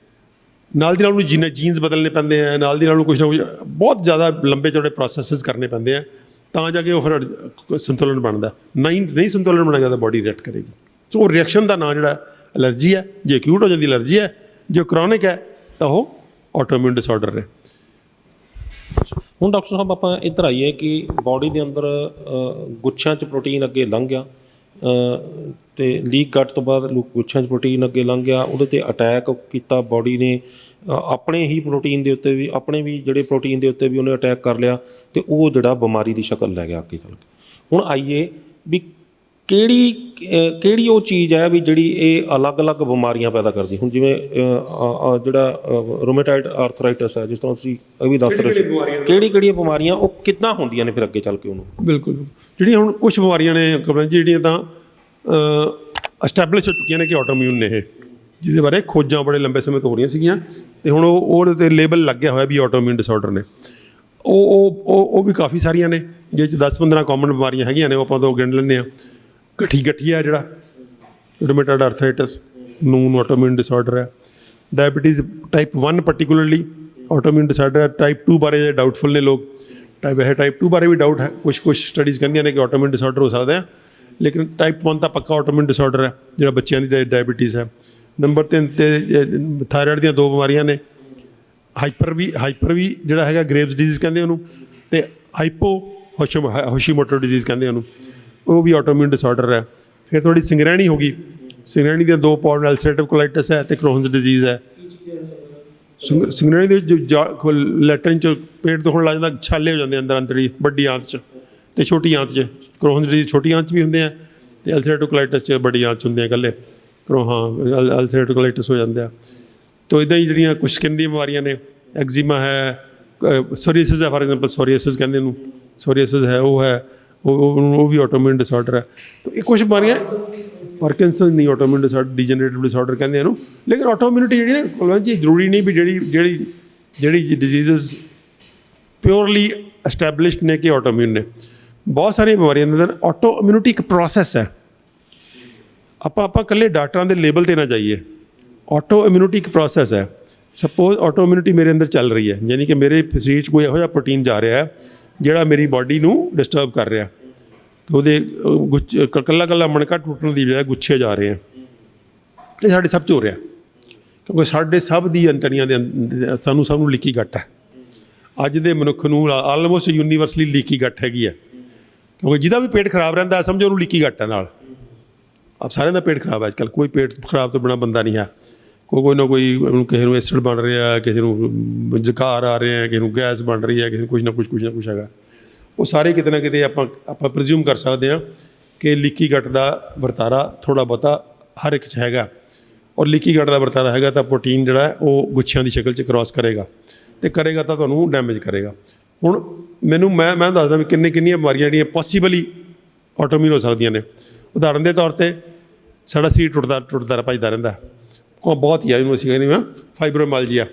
ਨਾਲ ਦੀ ਨਾਲ ਉਹਨੂੰ ਜੀਨਸ ਬਦਲਣੇ ਪੈਂਦੇ ਆ, ਨਾਲ ਦੀ ਨਾਲ ਉਹਨੂੰ ਕੁਛ ਨਾ ਕੁਛ ਬਹੁਤ ਜ਼ਿਆਦਾ ਲੰਬੇ ਚੌੜੇ ਪ੍ਰੋਸੈਸਿਸ ਕਰਨੇ ਪੈਂਦੇ ਆ, ਤਾਂ ਜਾ ਕੇ ਉਹ ਫਿਰ ਸੰਤੁਲਨ ਬਣਦਾ। ਨਹੀਂ ਸੰਤੁਲਨ ਬਣੇਗਾ ਤਾਂ ਬਾਡੀ ਰਿਐਕਟ ਕਰੇਗੀ। ਸੋ ਉਹ ਰਿਐਕਸ਼ਨ ਦਾ ਨਾਂ ਜਿਹੜਾ ਐਲਰਜੀ ਹੈ, ਜੇ ਅਕਿਊਟ ਹੋ ਜਾਂਦੀ ਐਲਰਜੀ ਹੈ, ਜੇ ਕ੍ਰੋਨਿਕ ਹੈ ਤਾਂ ਉਹ ਆਟੋਇਮਿਊਨ ਡਿਸਆਰਡਰ ਹੈ। ਹੁਣ ਡਾਕਟਰ ਸਾਹਿਬ ਆਪਾਂ ਇੱਧਰ ਆਈਏ ਕਿ ਬਾਡੀ ਦੇ ਅੰਦਰ ਗੁੱਛਿਆਂ 'ਚ ਪ੍ਰੋਟੀਨ ਅੱਗੇ ਲੰਘ ਗਿਆ, ਅਤੇ ਲੀਕ ਗਟ ਤੋਂ ਬਾਅਦ ਗੁੱਛਿਆਂ 'ਚ ਪ੍ਰੋਟੀਨ ਅੱਗੇ ਲੰਘ ਗਿਆ, ਉਹਦੇ 'ਤੇ ਅਟੈਕ ਕੀਤਾ ਬਾਡੀ ਨੇ, ਆਪਣੇ ਹੀ ਪ੍ਰੋਟੀਨ ਦੇ ਉੱਤੇ ਵੀ, ਆਪਣੇ ਵੀ ਜਿਹੜੇ ਪ੍ਰੋਟੀਨ ਦੇ ਉੱਤੇ ਵੀ ਉਹਨੇ ਅਟੈਕ ਕਰ ਲਿਆ, ਅਤੇ ਉਹ ਜਿਹੜਾ ਬਿਮਾਰੀ ਦੀ ਸ਼ਕਲ ਲੈ ਗਿਆ ਅੱਗੇ ਚੱਲ ਕੇ। ਹੁਣ ਆਈਏ ਵੀ ਕਿਹੜੀ ਉਹ ਚੀਜ਼ ਹੈ ਵੀ ਜਿਹੜੀ ਇਹ ਅਲੱਗ-ਅਲੱਗ ਬਿਮਾਰੀਆਂ ਪੈਦਾ ਕਰਦੀ। ਹੁਣ ਜਿਵੇਂ ਜਿਹੜਾ ਰੋਮੇਟਾਇਡ ਆਰਥਰਾਈਟਸ ਹੈ, ਜਿਸ ਤਰ੍ਹਾਂ ਤੁਸੀਂ ਇਹ ਵੀ ਦੱਸ ਰਹੇ ਸੀ, ਕਿਹੜੀਆਂ ਬਿਮਾਰੀਆਂ ਉਹ ਕਿੱਦਾਂ ਹੁੰਦੀਆਂ ਨੇ ਫਿਰ ਅੱਗੇ ਚੱਲ ਕੇ ਉਹਨੂੰ? ਬਿਲਕੁਲ, ਜਿਹੜੀਆਂ ਹੁਣ ਕੁਛ ਬਿਮਾਰੀਆਂ ਨੇ ਜਿਹੜੀਆਂ ਤਾਂ ਐਸਟੈਬਲਿਸ਼ ਹੋ ਚੁੱਕੀਆਂ ਨੇ ਕਿ ਆਟੋਇਮਿਊਨ ਨੇ ਇਹ, ਜਿਹਦੇ ਬਾਰੇ ਖੋਜਾਂ ਬੜੇ ਲੰਬੇ ਸਮੇਂ ਤੋਂ ਹੋ ਰਹੀਆਂ ਸੀਗੀਆਂ, ਅਤੇ ਹੁਣ ਉਹਦੇ 'ਤੇ ਲੇਬਲ ਲੱਗਿਆ ਹੋਇਆ ਵੀ ਆਟੋਇਮਿਊਨ ਡਿਸਆਰਡਰ ਨੇ। ਉਹ ਵੀ ਕਾਫੀ ਸਾਰੀਆਂ ਨੇ, ਜਿਹਦੇ 'ਚ 10-15 ਕਾਮਨ ਬਿਮਾਰੀਆਂ ਹੈਗੀਆਂ ਨੇ, ਉਹ ਆਪਾਂ ਤੋਂ ਗਿਣ ਲੈਂਦੇ ਹਾਂ। ਗਠੀਆ ਜਿਹੜਾ ਰੋਮੇਟਾਇਡ ਆਰਥਰਾਈਟਸ ਨੂੰ ਆਟੋਇਮਿਊਨ ਡਿਸਆਰਡਰ ਹੈ। ਡਾਇਬਟੀਜ਼ ਟਾਈਪ 1 ਪਾਰਟੀਕੂਲਰਲੀ ਆਟੋਇਮਿਊਨ ਡਿਸਆਰਡਰ ਹੈ। ਟਾਈਪ 2 ਬਾਰੇ ਡਾਊਟਫੁਲ ਨੇ ਲੋਕ, ਟਾਈਪ 2 ਬਾਰੇ ਵੀ ਡਾਊਟ ਹੈ, ਕੁਛ ਸਟੱਡੀਜ਼ ਕਹਿੰਦੀਆਂ ਨੇ ਕਿ ਆਟੋਇਮਿਊਨ ਡਿਸਆਰਡਰ ਹੋ ਸਕਦਾ ਹੈ, ਲੇਕਿਨ ਟਾਈਪ 1 ਤਾਂ ਪੱਕਾ ਆਟੋਇਮਿਊਨ ਡਿਸਆਰਡਰ ਹੈ ਜਿਹੜਾ ਬੱਚਿਆਂ ਦੀ ਡਾਇਬਟੀਜ਼ ਹੈ। ਨੰਬਰ 3 'ਤੇ ਥਾਇਰਾਇਡ ਦੀਆਂ 2 ਬਿਮਾਰੀਆਂ ਨੇ, ਹਾਈਪਰ ਵੀ ਜਿਹੜਾ ਹੈਗਾ ਗ੍ਰੇਵਜ਼ ਡਿਜ਼ੀਜ਼ ਕਹਿੰਦੇ ਉਹਨੂੰ, ਅਤੇ ਹੋਸ਼ੀਮੋਟੋ ਡਿਜ਼ੀਜ਼ ਕਹਿੰਦੇ ਉਹਨੂੰ, ਉਹ ਵੀ ਆਟੋਇਮਿਊਨ ਡਿਸਆਰਡਰ ਹੈ। ਫਿਰ ਥੋੜ੍ਹੀ ਸਿੰਗਰੈਣੀ ਹੋ ਗਈ, ਸਿੰਗਰੈਣੀ ਦੀਆਂ 2 ਫਾਰਮ, ਅਲਸਰੇਟਿਵ ਕੋਲਾਈਟਿਸ ਹੈ ਅਤੇ ਕ੍ਰੋਨਜ਼ ਡਿਜ਼ੀਜ਼ ਹੈ। ਸਿੰਗਰੈਣੀ ਦੇ ਲੈਟਰਿਨ 'ਚ ਪੇਟ ਦੁਖਣ ਲੱਗ ਜਾਂਦਾ, ਛਾਲੇ ਹੋ ਜਾਂਦੇ ਅੰਦਰ ਅੰਤੜੀ, ਵੱਡੀ ਆਂਤ 'ਚ ਅਤੇ ਛੋਟੀ ਆਂਤ 'ਚ। ਕ੍ਰੋਨਜ਼ ਡਿਜ਼ੀਜ਼ ਛੋਟੀ ਆਂਤ 'ਚ ਵੀ ਹੁੰਦੇ ਆ, ਅਤੇ ਅਲਸਰੇਟਿਵ ਕੋਲਾਈਟਿਸ 'ਚ ਵੱਡੀ ਆਂਤ 'ਚ ਹੁੰਦੇ ਆ ਇਕੱਲੇ। ਅਲਸਰੇਟਿਵ ਕੋਲਾਈਟਿਸ ਹੋ ਜਾਂਦੇ ਆ। ਤਾਂ ਇੱਦਾਂ ਹੀ ਜਿਹੜੀਆਂ ਕੁਛ ਸਕਿਨ ਦੀਆਂ ਬਿਮਾਰੀਆਂ ਨੇ, ਐਗਜ਼ੀਮਾ ਹੈ, ਸੋਰੀਆਸਿਸ ਹੈ, ਫਾਰ ਐਗਜ਼ਾਮਪਲ ਸੋਰੀਆਸਿਸ ਕਹਿੰਦੇ ਉਹਨੂੰ, ਸੋਰੀਆਸਿਸ ਹੈ, ਉਹ ਹੈ, ਉਹ ਵੀ ਆਟੋਇਮਿਊਨ ਡਿਸਆਰਡਰ ਹੈ। ਤਾਂ ਇਹ ਕੁਛ ਬਿਮਾਰੀਆਂ, ਪਾਰਕਿੰਸਨ ਨਹੀਂ, ਆਟੋਇਮਿਊਨ ਡਿਸਆਰਡਰ, ਡੀਜਨਰੇਟਿਵ ਡਿਸਆਰਡਰ ਕਹਿੰਦੇ ਇਹਨੂੰ। ਲੇਕਿਨ ਆਟੋਇਮਿਊਨਿਟੀ ਜਿਹੜੀ ਨਾ ਕੁਲਵੰਤ ਜੀ ਜ਼ਰੂਰੀ ਨਹੀਂ ਵੀ ਜਿਹੜੀ ਡਿਜ਼ੀਜ਼ਸ ਪਿਓਰਲੀ ਐਸਟੈਬਲਿਸ਼ਡ ਨੇ ਕਿ ਆਟੋ ਇਮਿਊਨ ਨੇ। ਬਹੁਤ ਸਾਰੀਆਂ ਬਿਮਾਰੀਆਂ ਦੇ ਅੰਦਰ ਆਟੋ ਇਮਿਊਨਿਟੀ ਇੱਕ ਪ੍ਰੋਸੈਸ ਹੈ। ਆਪਾਂ ਇਕੱਲੇ ਡਾਕਟਰਾਂ ਦੇ ਲੇਬਲ 'ਤੇ ਨਾ ਜਾਈਏ। ਆਟੋ ਇਮਿਊਨਿਟੀ ਇੱਕ ਪ੍ਰੋਸੈਸ ਹੈ। ਸਪੋਜ਼ ਆਟੋ ਇਮਿਊਨਿਟੀ ਮੇਰੇ ਅੰਦਰ ਚੱਲ ਰਹੀ ਹੈ, ਯਾਨੀ ਕਿ ਮੇਰੇ ਸਰੀਰ 'ਚ ਕੋਈ ਇਹੋ ਜਿਹਾ ਪ੍ਰੋਟੀਨ ਜਾ ਰਿਹਾ ਹੈ ਜਿਹੜਾ ਮੇਰੀ ਬਾਡੀ ਨੂੰ ਡਿਸਟਰਬ ਕਰ ਰਿਹਾ, ਉਹਦੇ ਇਕੱਲਾ ਮਣਕਾ ਟੁੱਟਣ ਦੀ ਬਜਾਏ ਗੁੱਛੇ ਜਾ ਰਹੇ ਆ। ਇਹ ਸਾਡੇ ਸਭ 'ਚ ਹੋ ਰਿਹਾ, ਕਿਉਂਕਿ ਸਾਡੇ ਸਭ ਦੀ ਅੰਤੜੀਆਂ ਦੇ ਸਾਨੂੰ ਸਭ ਨੂੰ ਲੀਕੀ ਗੱਟ ਹੈ। ਅੱਜ ਦੇ ਮਨੁੱਖ ਨੂੰ ਆਲਮੋਸਟ ਯੂਨੀਵਰਸਲੀ ਲੀਕੀ ਗੱਟ ਹੈਗੀ ਹੈ, ਕਿਉਂਕਿ ਜਿਹਦਾ ਵੀ ਪੇਟ ਖਰਾਬ ਰਹਿੰਦਾ ਸਮਝੋ ਉਹਨੂੰ ਲੀਕੀ ਗੱਟ ਹੈ ਨਾਲ। ਆਪ ਸਾਰਿਆਂ ਦਾ ਪੇਟ ਖਰਾਬ ਹੈ ਅੱਜ ਕੱਲ੍ਹ, ਕੋਈ ਪੇਟ ਖਰਾਬ ਤੋਂ ਬਿਨਾਂ ਬੰਦਾ ਨਹੀਂ ਹੈ। ਕੋਈ ਨਾ ਕੋਈ ਕਿਸੇ ਨੂੰ ਐਸਿਡ ਬਣ ਰਿਹਾ, ਕਿਸੇ ਨੂੰ ਜ਼ੁਕਾਮ ਆ ਰਿਹਾ, ਕਿਸੇ ਨੂੰ ਗੈਸ ਬਣ ਰਹੀ ਹੈ, ਕਿਸੇ ਨੂੰ ਕੁਛ ਨਾ ਕੁਛ ਹੈਗਾ। ਉਹ ਸਾਰੇ ਕਿਤੇ ਨਾ ਕਿਤੇ ਆਪਾਂ ਪ੍ਰਜ਼ਿਊਮ ਕਰ ਸਕਦੇ ਹਾਂ ਕਿ ਲੀਕੀ ਗੱਟ ਦਾ ਵਰਤਾਰਾ ਥੋੜ੍ਹਾ ਬਹੁਤਾ ਹਰ ਇੱਕ 'ਚ ਹੈਗਾ। ਔਰ ਲੀਕੀ ਗੱਟ ਦਾ ਵਰਤਾਰਾ ਹੈਗਾ ਤਾਂ ਪ੍ਰੋਟੀਨ ਜਿਹੜਾ ਉਹ ਗੁੱਛਿਆਂ ਦੀ ਸ਼ਕਲ 'ਚ ਕ੍ਰਾਸ ਕਰੇਗਾ, ਅਤੇ ਕਰੇਗਾ ਤਾਂ ਤੁਹਾਨੂੰ ਡੈਮੇਜ ਕਰੇਗਾ। ਹੁਣ ਮੈਂ ਦੱਸਦਾ ਵੀ ਕਿੰਨੀਆਂ ਬਿਮਾਰੀਆਂ ਜਿਹੜੀਆਂ ਪੋਸੀਬਲੀ ਆਟੋਮਿਊਨ ਹੋ ਸਕਦੀਆਂ ਨੇ। ਉਦਾਹਰਨ ਦੇ ਤੌਰ 'ਤੇ ਸਾਡਾ ਸਰੀਰ ਟੁੱਟਦਾ ਭੱਜਦਾ ਰਹਿੰਦਾ, ਬਹੁਤ ਹੀ ਆ ਇਹਨੂੰ ਅਸੀਂ ਕਹਿੰਦੇ ਹਾਂ ਫਾਈਬਰੋਮਾਈਲਜੀਆ।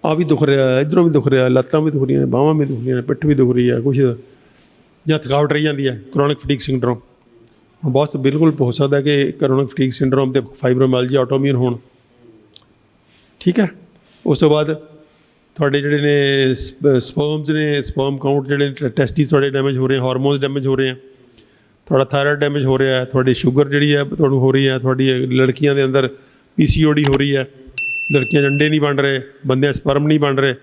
ਆਹ ਵੀ ਦੁਖ ਰਿਹਾ, ਇੱਧਰੋਂ ਵੀ ਦੁਖ ਰਿਹਾ, ਲੱਤਾਂ ਵੀ ਦੁਖ ਰਹੀਆਂ ਨੇ, ਬਾਹਾਂ ਵੀ ਦੁਖ ਰਹੀਆਂ ਨੇ, ਪਿੱਠ ਵੀ ਦੁਖ ਰਹੀ ਹੈ ਕੁਛ, ਜਾਂ ਥਕਾਵਟ ਰਹੀ ਜਾਂਦੀ ਹੈ। ਕਰੋਨਿਕ ਫਟੀਗ ਸਿੰਡਰੋਮ ਹੁਣ ਬਹੁਤ ਬਿਲਕੁਲ ਹੋ ਸਕਦਾ ਕਿ ਕਰੋਨਿਕ ਫਟੀਗ ਸਿੰਡਰੋਮ ਅਤੇ ਫਾਈਬਰੋਮਾਈਲਜੀਆ ਆਟੋਮਿਊਨ ਹੋਣ। ਠੀਕ ਹੈ। ਉਸ ਤੋਂ ਬਾਅਦ ਤੁਹਾਡੇ ਜਿਹੜੇ ਨੇ ਸਪਰਮਸ ਨੇ, ਸਪਰਮ ਕਾਊਂਟ ਜਿਹੜੇ ਟੈਸਟਿਸ ਤੁਹਾਡੇ ਡੈਮੇਜ ਹੋ ਰਹੇ, ਹਾਰਮੋਨਸ ਡੈਮੇਜ ਹੋ ਰਹੇ ਆ, ਤੁਹਾਡਾ ਥਾਇਰਾਇਡ ਡੈਮੇਜ ਹੋ ਰਿਹਾ, ਤੁਹਾਡੀ ਸ਼ੂਗਰ ਜਿਹੜੀ ਹੈ ਤੁਹਾਨੂੰ ਹੋ ਰਹੀ ਹੈ, ਤੁਹਾਡੀ ਲੜਕੀਆਂ ਦੇ ਅੰਦਰ PCOD ਹੋ ਰਹੀ ਹੈ, ਲੜਕੀਆਂ 'ਚ ਅੰਡੇ ਨਹੀਂ ਬਣ ਰਹੇ, ਬੰਦਿਆਂ ਸਪਰਮ ਨਹੀਂ ਬਣ ਰਹੇ,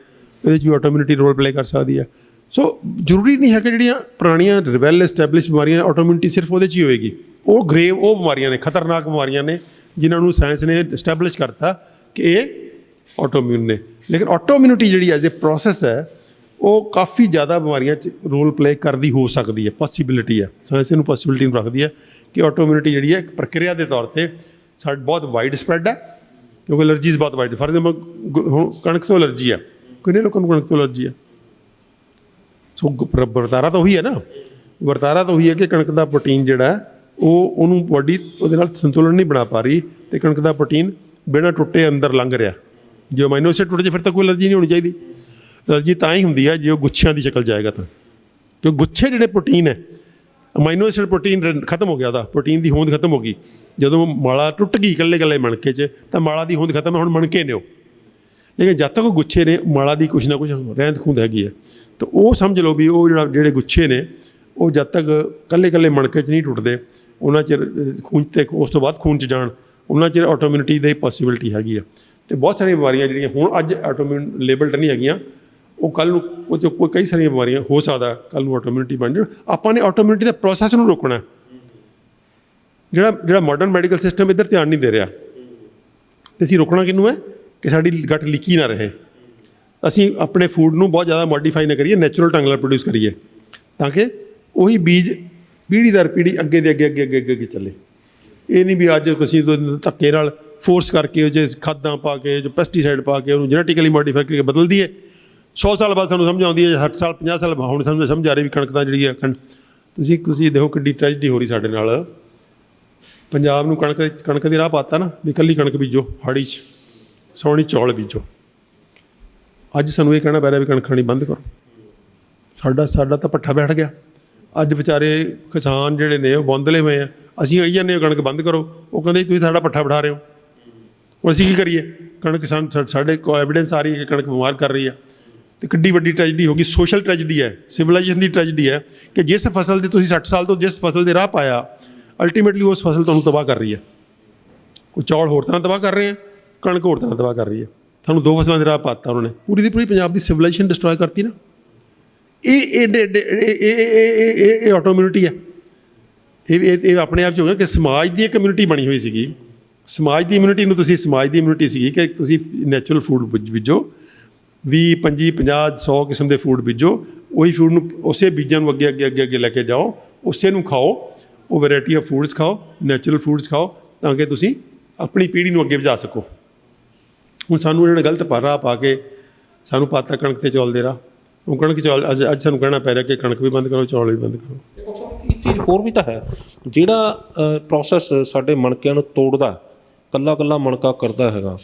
ਇਹਦੇ 'ਚ ਵੀ ਆਟੋਮਿਊਨਿਟੀ ਰੋਲ ਪਲੇ ਕਰ ਸਕਦੀ ਹੈ। ਸੋ ਜ਼ਰੂਰੀ ਨਹੀਂ ਹੈ ਕਿ ਜਿਹੜੀਆਂ ਪੁਰਾਣੀਆਂ ਵੈਲ ਐਸਟੈਬਲਿਸ਼ ਬਿਮਾਰੀਆਂ ਆਟੋਮਿਊਨਿਟੀ ਸਿਰਫ ਉਹਦੇ 'ਚ ਹੀ ਹੋਏਗੀ। ਉਹ ਬਿਮਾਰੀਆਂ ਨੇ, ਖਤਰਨਾਕ ਬਿਮਾਰੀਆਂ ਨੇ ਜਿਨ੍ਹਾਂ ਨੂੰ ਸਾਇੰਸ ਨੇ ਐਸਟੈਬਲਿਸ਼ ਕਰਤਾ ਕਿ ਇਹ ਆਟੋਮਿਊਨ ਨੇ। ਲੇਕਿਨ ਆਟੋਮਿਊਨਿਟੀ ਜਿਹੜੀ ਐਜ਼ ਏ ਪ੍ਰੋਸੈਸ ਹੈ ਉਹ ਕਾਫੀ ਜ਼ਿਆਦਾ ਬਿਮਾਰੀਆਂ 'ਚ ਰੋਲ ਪਲੇ ਕਰਦੀ ਹੋ ਸਕਦੀ ਹੈ, ਪੋਸੀਬਿਲਿਟੀ ਹੈ। ਸਾਇੰਸ ਇਹਨੂੰ ਪੋਸੀਬਿਲਿਟੀ ਨੂੰ ਰੱਖਦੀ ਹੈ ਕਿ ਆਟੋਮਿਊਨਿਟੀ ਜਿਹੜੀ ਹੈ ਇੱਕ ਪ੍ਰਕਿਰਿਆ ਦੇ ਤੌਰ 'ਤੇ ਸਾਡੇ ਬਹੁਤ ਵਾਈਡ ਸਪਰੈਡ ਹੈ, ਕਿਉਂਕਿ ਐਲਰਜੀਜ਼ ਬਹੁਤ ਵਾਈਡ। ਫਾਰ ਐਗਜ਼ਾਮਪਲ ਹੁਣ ਕਣਕ ਤੋਂ ਐਲਰਜੀ ਹੈ, ਕਿੰਨੇ ਲੋਕਾਂ ਨੂੰ ਕਣਕ ਤੋਂ ਐਲਰਜੀ ਹੈ। ਸੋ ਵਰਤਾਰਾ ਤਾਂ ਉਹੀ ਹੈ ਨਾ, ਵਰਤਾਰਾ ਤਾਂ ਉਹੀ ਹੈ ਕਿ ਕਣਕ ਦਾ ਪ੍ਰੋਟੀਨ ਜਿਹੜਾ ਉਹਨੂੰ ਬਾਡੀ ਉਹਦੇ ਨਾਲ ਸੰਤੁਲਨ ਨਹੀਂ ਬਣਾ ਪਾ ਰਹੀ, ਅਤੇ ਕਣਕ ਦਾ ਪ੍ਰੋਟੀਨ ਬਿਨਾਂ ਟੁੱਟੇ ਅੰਦਰ ਲੰਘ ਰਿਹਾ। ਜੇ ਅਮਾਈਨੋ ਐਸਿਡ ਟੁੱਟ ਜੇ ਫਿਰ ਤਾਂ ਕੋਈ ਐਲਰਜੀ ਨਹੀਂ ਹੋਣੀ ਚਾਹੀਦੀ। ਐਲਰਜੀ ਤਾਂ ਹੀ ਹੁੰਦੀ ਹੈ ਜੇ ਉਹ ਗੁੱਛਿਆਂ ਦੀ ਸ਼ਕਲ ਜਾਏਗਾ ਤਾਂ, ਕਿਉਂਕਿ ਗੁੱਛੇ ਜਿਹੜੇ ਪ੍ਰੋਟੀਨ ਹੈ, ਅਮਾਈਨੋ ਐਸਿਡ ਪ੍ਰੋਟੀਨ ਖਤਮ ਹੋ ਗਿਆ, ਉਹਦਾ ਪ੍ਰੋਟੀਨ ਦੀ ਹੋਂਦ ਖਤਮ ਹੋ ਗਈ। ਜਦੋਂ ਮਾਲਾ ਟੁੱਟ ਗਈ ਇਕੱਲੇ ਮਣਕੇ 'ਚ ਤਾਂ ਮਾਲਾ ਦੀ ਹੋਂਦ ਖਤਮ ਹੈ, ਹੁਣ ਮਣਕੇ ਨੇ ਉਹ। ਲੇਕਿਨ ਜਦ ਤੱਕ ਉਹ ਗੁੱਛੇ ਨੇ ਮਾਲਾ ਦੀ ਕੁਛ ਨਾ ਕੁਛ ਰਹਿੰਦ ਖੂੰਦ ਹੈਗੀ ਹੈ। ਤਾਂ ਉਹ ਸਮਝ ਲਓ ਵੀ ਉਹ ਜਿਹੜੇ ਗੁੱਛੇ ਨੇ ਉਹ ਜਦ ਤੱਕ ਇਕੱਲੇ ਮਣਕੇ 'ਚ ਨਹੀਂ ਟੁੱਟਦੇ ਉਹਨਾਂ ਚਿਰ ਖੂਨ 'ਤੇ, ਉਸ ਤੋਂ ਬਾਅਦ ਖੂਨ 'ਚ ਜਾਣ ਉਹਨਾਂ ਚਿਰ ਆਟੋਮਿਊਨਿਟੀ ਦੀ ਪੋਸੀਬਿਲਿਟੀ ਹੈਗੀ ਆ। ਅਤੇ ਬਹੁਤ ਸਾਰੀਆਂ ਬਿਮਾਰੀਆਂ ਜਿਹੜੀਆਂ ਹੁਣ ਅੱਜ ਆਟੋਮਿਊਨ ਲੇਬਲਡ ਨਹੀਂ ਹੈਗੀਆਂ, ਉਹ ਕੱਲ੍ਹ ਨੂੰ ਉਹ 'ਚ ਕੋਈ ਕਈ ਸਾਰੀਆਂ ਬਿਮਾਰੀਆਂ ਹੋ ਸਕਦਾ ਕੱਲ੍ਹ ਨੂੰ ਆਟੋਮਿਊਨਿਟੀ ਬਣ ਜਾਣ। ਆਪਾਂ ਨੇ ਆਟੋਮਿਊਨਿਟੀ ਦੇ ਪ੍ਰੋਸੈਸ ਨੂੰ ਰੋਕਣਾ। ਜਿਹੜਾ ਮਾਡਰਨ ਮੈਡੀਕਲ ਸਿਸਟਮ ਇੱਧਰ ਧਿਆਨ ਨਹੀਂ ਦੇ ਰਿਹਾ, ਅਤੇ ਅਸੀਂ ਰੋਕਣਾ ਕਿਹਨੂੰ ਹੈ ਕਿ ਸਾਡੀ ਗੱਟ ਲੀਕੀ ਨਾ ਰਹੇ। ਅਸੀਂ ਆਪਣੇ ਫੂਡ ਨੂੰ ਬਹੁਤ ਜ਼ਿਆਦਾ ਮੋਡੀਫਾਈ ਨਾ ਕਰੀਏ, ਨੈਚੁਰਲ ਢੰਗ ਨਾਲ ਪ੍ਰੋਡਿਊਸ ਕਰੀਏ, ਤਾਂ ਕਿ ਉਹੀ ਬੀਜ ਪੀੜ੍ਹੀ ਦਰ ਪੀੜ੍ਹੀ ਅੱਗੇ ਦੇ ਅੱਗੇ ਚੱਲੇ। ਇਹ ਨਹੀਂ ਵੀ ਅੱਜ ਅਸੀਂ ਧੱਕੇ ਨਾਲ ਫੋਰਸ ਕਰਕੇ ਉਹ 'ਚ ਖਾਦਾਂ ਪਾ ਕੇ, ਜੋ ਪੈਸਟੀਸਾਈਡ ਪਾ ਕੇ ਉਹਨੂੰ ਜੈਨੇਟਿਕਲੀ ਮੋਡੀਫਾਈ ਕਰਕੇ ਬਦਲ ਦਈਏ। 100 ਸਾਲ ਬਾਅਦ ਸਾਨੂੰ ਸਮਝ ਆਉਂਦੀ ਹੈ, 60 ਸਾਲ 50 ਸਾਲ ਹੁਣ ਸਾਨੂੰ ਸਮਝ ਆ ਰਹੀ ਵੀ ਕਣਕ ਦਾ ਜਿਹੜੀ ਹੈ ਤੁਸੀਂ ਦੇਖੋ ਕਿੱਡੀ ਟ੍ਰੈਜਡੀ ਹੋ ਰਹੀ ਸਾਡੇ ਨਾਲ। ਪੰਜਾਬ ਨੂੰ ਕਣਕ ਦੀ ਰਾਹ ਪਾਤਾ ਨਾ ਵੀ ਇਕੱਲੀ ਕਣਕ ਬੀਜੋ, ਹਾੜੀ 'ਚ ਸੌਣੀ ਚੌਲ ਬੀਜੋ। ਅੱਜ ਸਾਨੂੰ ਇਹ ਕਹਿਣਾ ਪੈ ਰਿਹਾ ਵੀ ਕਣਕ ਖਾਣੀ ਬੰਦ ਕਰੋ। ਸਾਡਾ ਤਾਂ ਭੱਠਾ ਬੈਠ ਗਿਆ। ਅੱਜ ਵਿਚਾਰੇ ਕਿਸਾਨ ਜਿਹੜੇ ਨੇ ਉਹ ਬੌਂਦਲੇ ਹੋਏ ਆ। ਅਸੀਂ ਕਹੀ ਜਾਂਦੇ ਹਾਂ ਕਣਕ ਬੰਦ ਕਰੋ, ਉਹ ਕਹਿੰਦੇ ਤੁਸੀਂ ਸਾਡਾ ਭੱਠਾ ਬਿਠਾ ਰਹੇ ਹੋ। ਹੁਣ ਅਸੀਂ ਕੀ ਕਰੀਏ? ਕਣਕ ਸਾਡੇ ਕੋਲ ਐਵੀਡੈਂਸ ਆ ਰਹੀ ਹੈ ਕਿ ਕਣਕ ਬਿਮਾਰ ਕਰ ਰਹੀ ਹੈ। ਅਤੇ ਕਿੱਡੀ ਵੱਡੀ ਟ੍ਰੈਜਡੀ ਹੋ ਗਈ, ਸੋਸ਼ਲ ਟ੍ਰੈਜਡੀ ਹੈ, ਸਿਵਲਾਈਜੇਸ਼ਨ ਦੀ ਟ੍ਰੈਜਡੀ ਹੈ ਕਿ ਜਿਸ ਫਸਲ ਦੇ ਤੁਸੀਂ 60 ਸਾਲ ਤੋਂ ਜਿਸ ਫਸਲ ਦੇ ਰਾਹ ਪਾਇਆ, ਅਲਟੀਮੇਟਲੀ ਉਸ ਫਸਲ ਤੁਹਾਨੂੰ ਤਬਾਹ ਕਰ ਰਹੀ ਹੈ। ਕੋਈ ਚੌਲ ਹੋਰ ਤਰ੍ਹਾਂ ਤਬਾਹ ਕਰ ਰਹੇ ਆ, ਕਣਕ ਹੋਰ ਤਰ੍ਹਾਂ ਤਬਾਹ ਕਰ ਰਹੀ ਹੈ। ਸਾਨੂੰ ਦੋ ਫਸਲਾਂ ਦੇ ਰਾਹ ਪਾਤਾ ਉਹਨਾਂ ਨੇ, ਪੂਰੀ ਦੀ ਪੂਰੀ ਪੰਜਾਬ ਦੀ ਸਿਵਲਾਈਜੇਸ਼ਨ ਡਿਸਟਰੋਏ ਕਰਤੀ ਨਾ। ਇਹ ਆਟੋਮਿਊਨਿਟੀ ਹੈ। ਇਹ ਆਪਣੇ ਆਪ 'ਚ ਹੋ ਗਿਆ ਕਿ ਸਮਾਜ ਦੀ ਇੱਕ ਕਮਿਊਨਿਟੀ ਬਣੀ ਹੋਈ ਸੀਗੀ। ਸਮਾਜ ਦੀ ਇਮਿਊਨਿਟੀ ਨੂੰ ਤੁਸੀਂ ਸਮਾਜ ਦੀ ਇਮਿਊਨਿਟੀ ਸੀਗੀ ਕਿ ਤੁਸੀਂ ਨੈਚੁਰਲ ਫੂਡ ਬੀਜੋ, 20, 25, 50, 100 ਕਿਸਮ ਦੇ ਫੂਡ ਬੀਜੋ, ਉਹੀ ਫੂਡ ਨੂੰ ਉਸੇ ਬੀਜਾਂ ਨੂੰ ਅੱਗੇ ਲੈ ਕੇ ਜਾਓ, ਉਸੇ ਨੂੰ ਖਾਓ, ਉਹ ਵੈਰਾਈਟੀ ਆਫ ਫੂਡਸ ਖਾਓ, ਨੈਚੁਰਲ ਫੂਡਸ ਖਾਓ, ਤਾਂ ਕਿ ਤੁਸੀਂ ਆਪਣੀ ਪੀੜ੍ਹੀ ਨੂੰ ਅੱਗੇ ਵਧਾ ਸਕੋ। ਹੁਣ ਸਾਨੂੰ ਇਹਨਾਂ ਨੇ ਗਲਤ ਰਾਹ ਪਾ ਕੇ ਸਾਨੂੰ ਪਾਤਾ ਕਣਕ ਅਤੇ ਚੌਲ ਦੇ ਰਾਹ। ਉਹ ਕਣਕ ਚੌਲ ਅੱਜ ਸਾਨੂੰ ਕਹਿਣਾ ਪੈ ਰਿਹਾ ਕਿ ਕਣਕ ਵੀ ਬੰਦ ਕਰੋ, ਚੌਲ ਵੀ ਬੰਦ ਕਰੋ। ਇੱਕ ਚੀਜ਼ ਹੋਰ ਵੀ ਤਾਂ ਹੈ, ਜਿਹੜਾ ਪ੍ਰੋਸੈਸ ਸਾਡੇ ਮਣਕਿਆਂ ਨੂੰ ਤੋੜਦਾ, ਕੱਲਾ ਮਣਕਾ ਕਰਦਾ ਹੈਗਾ,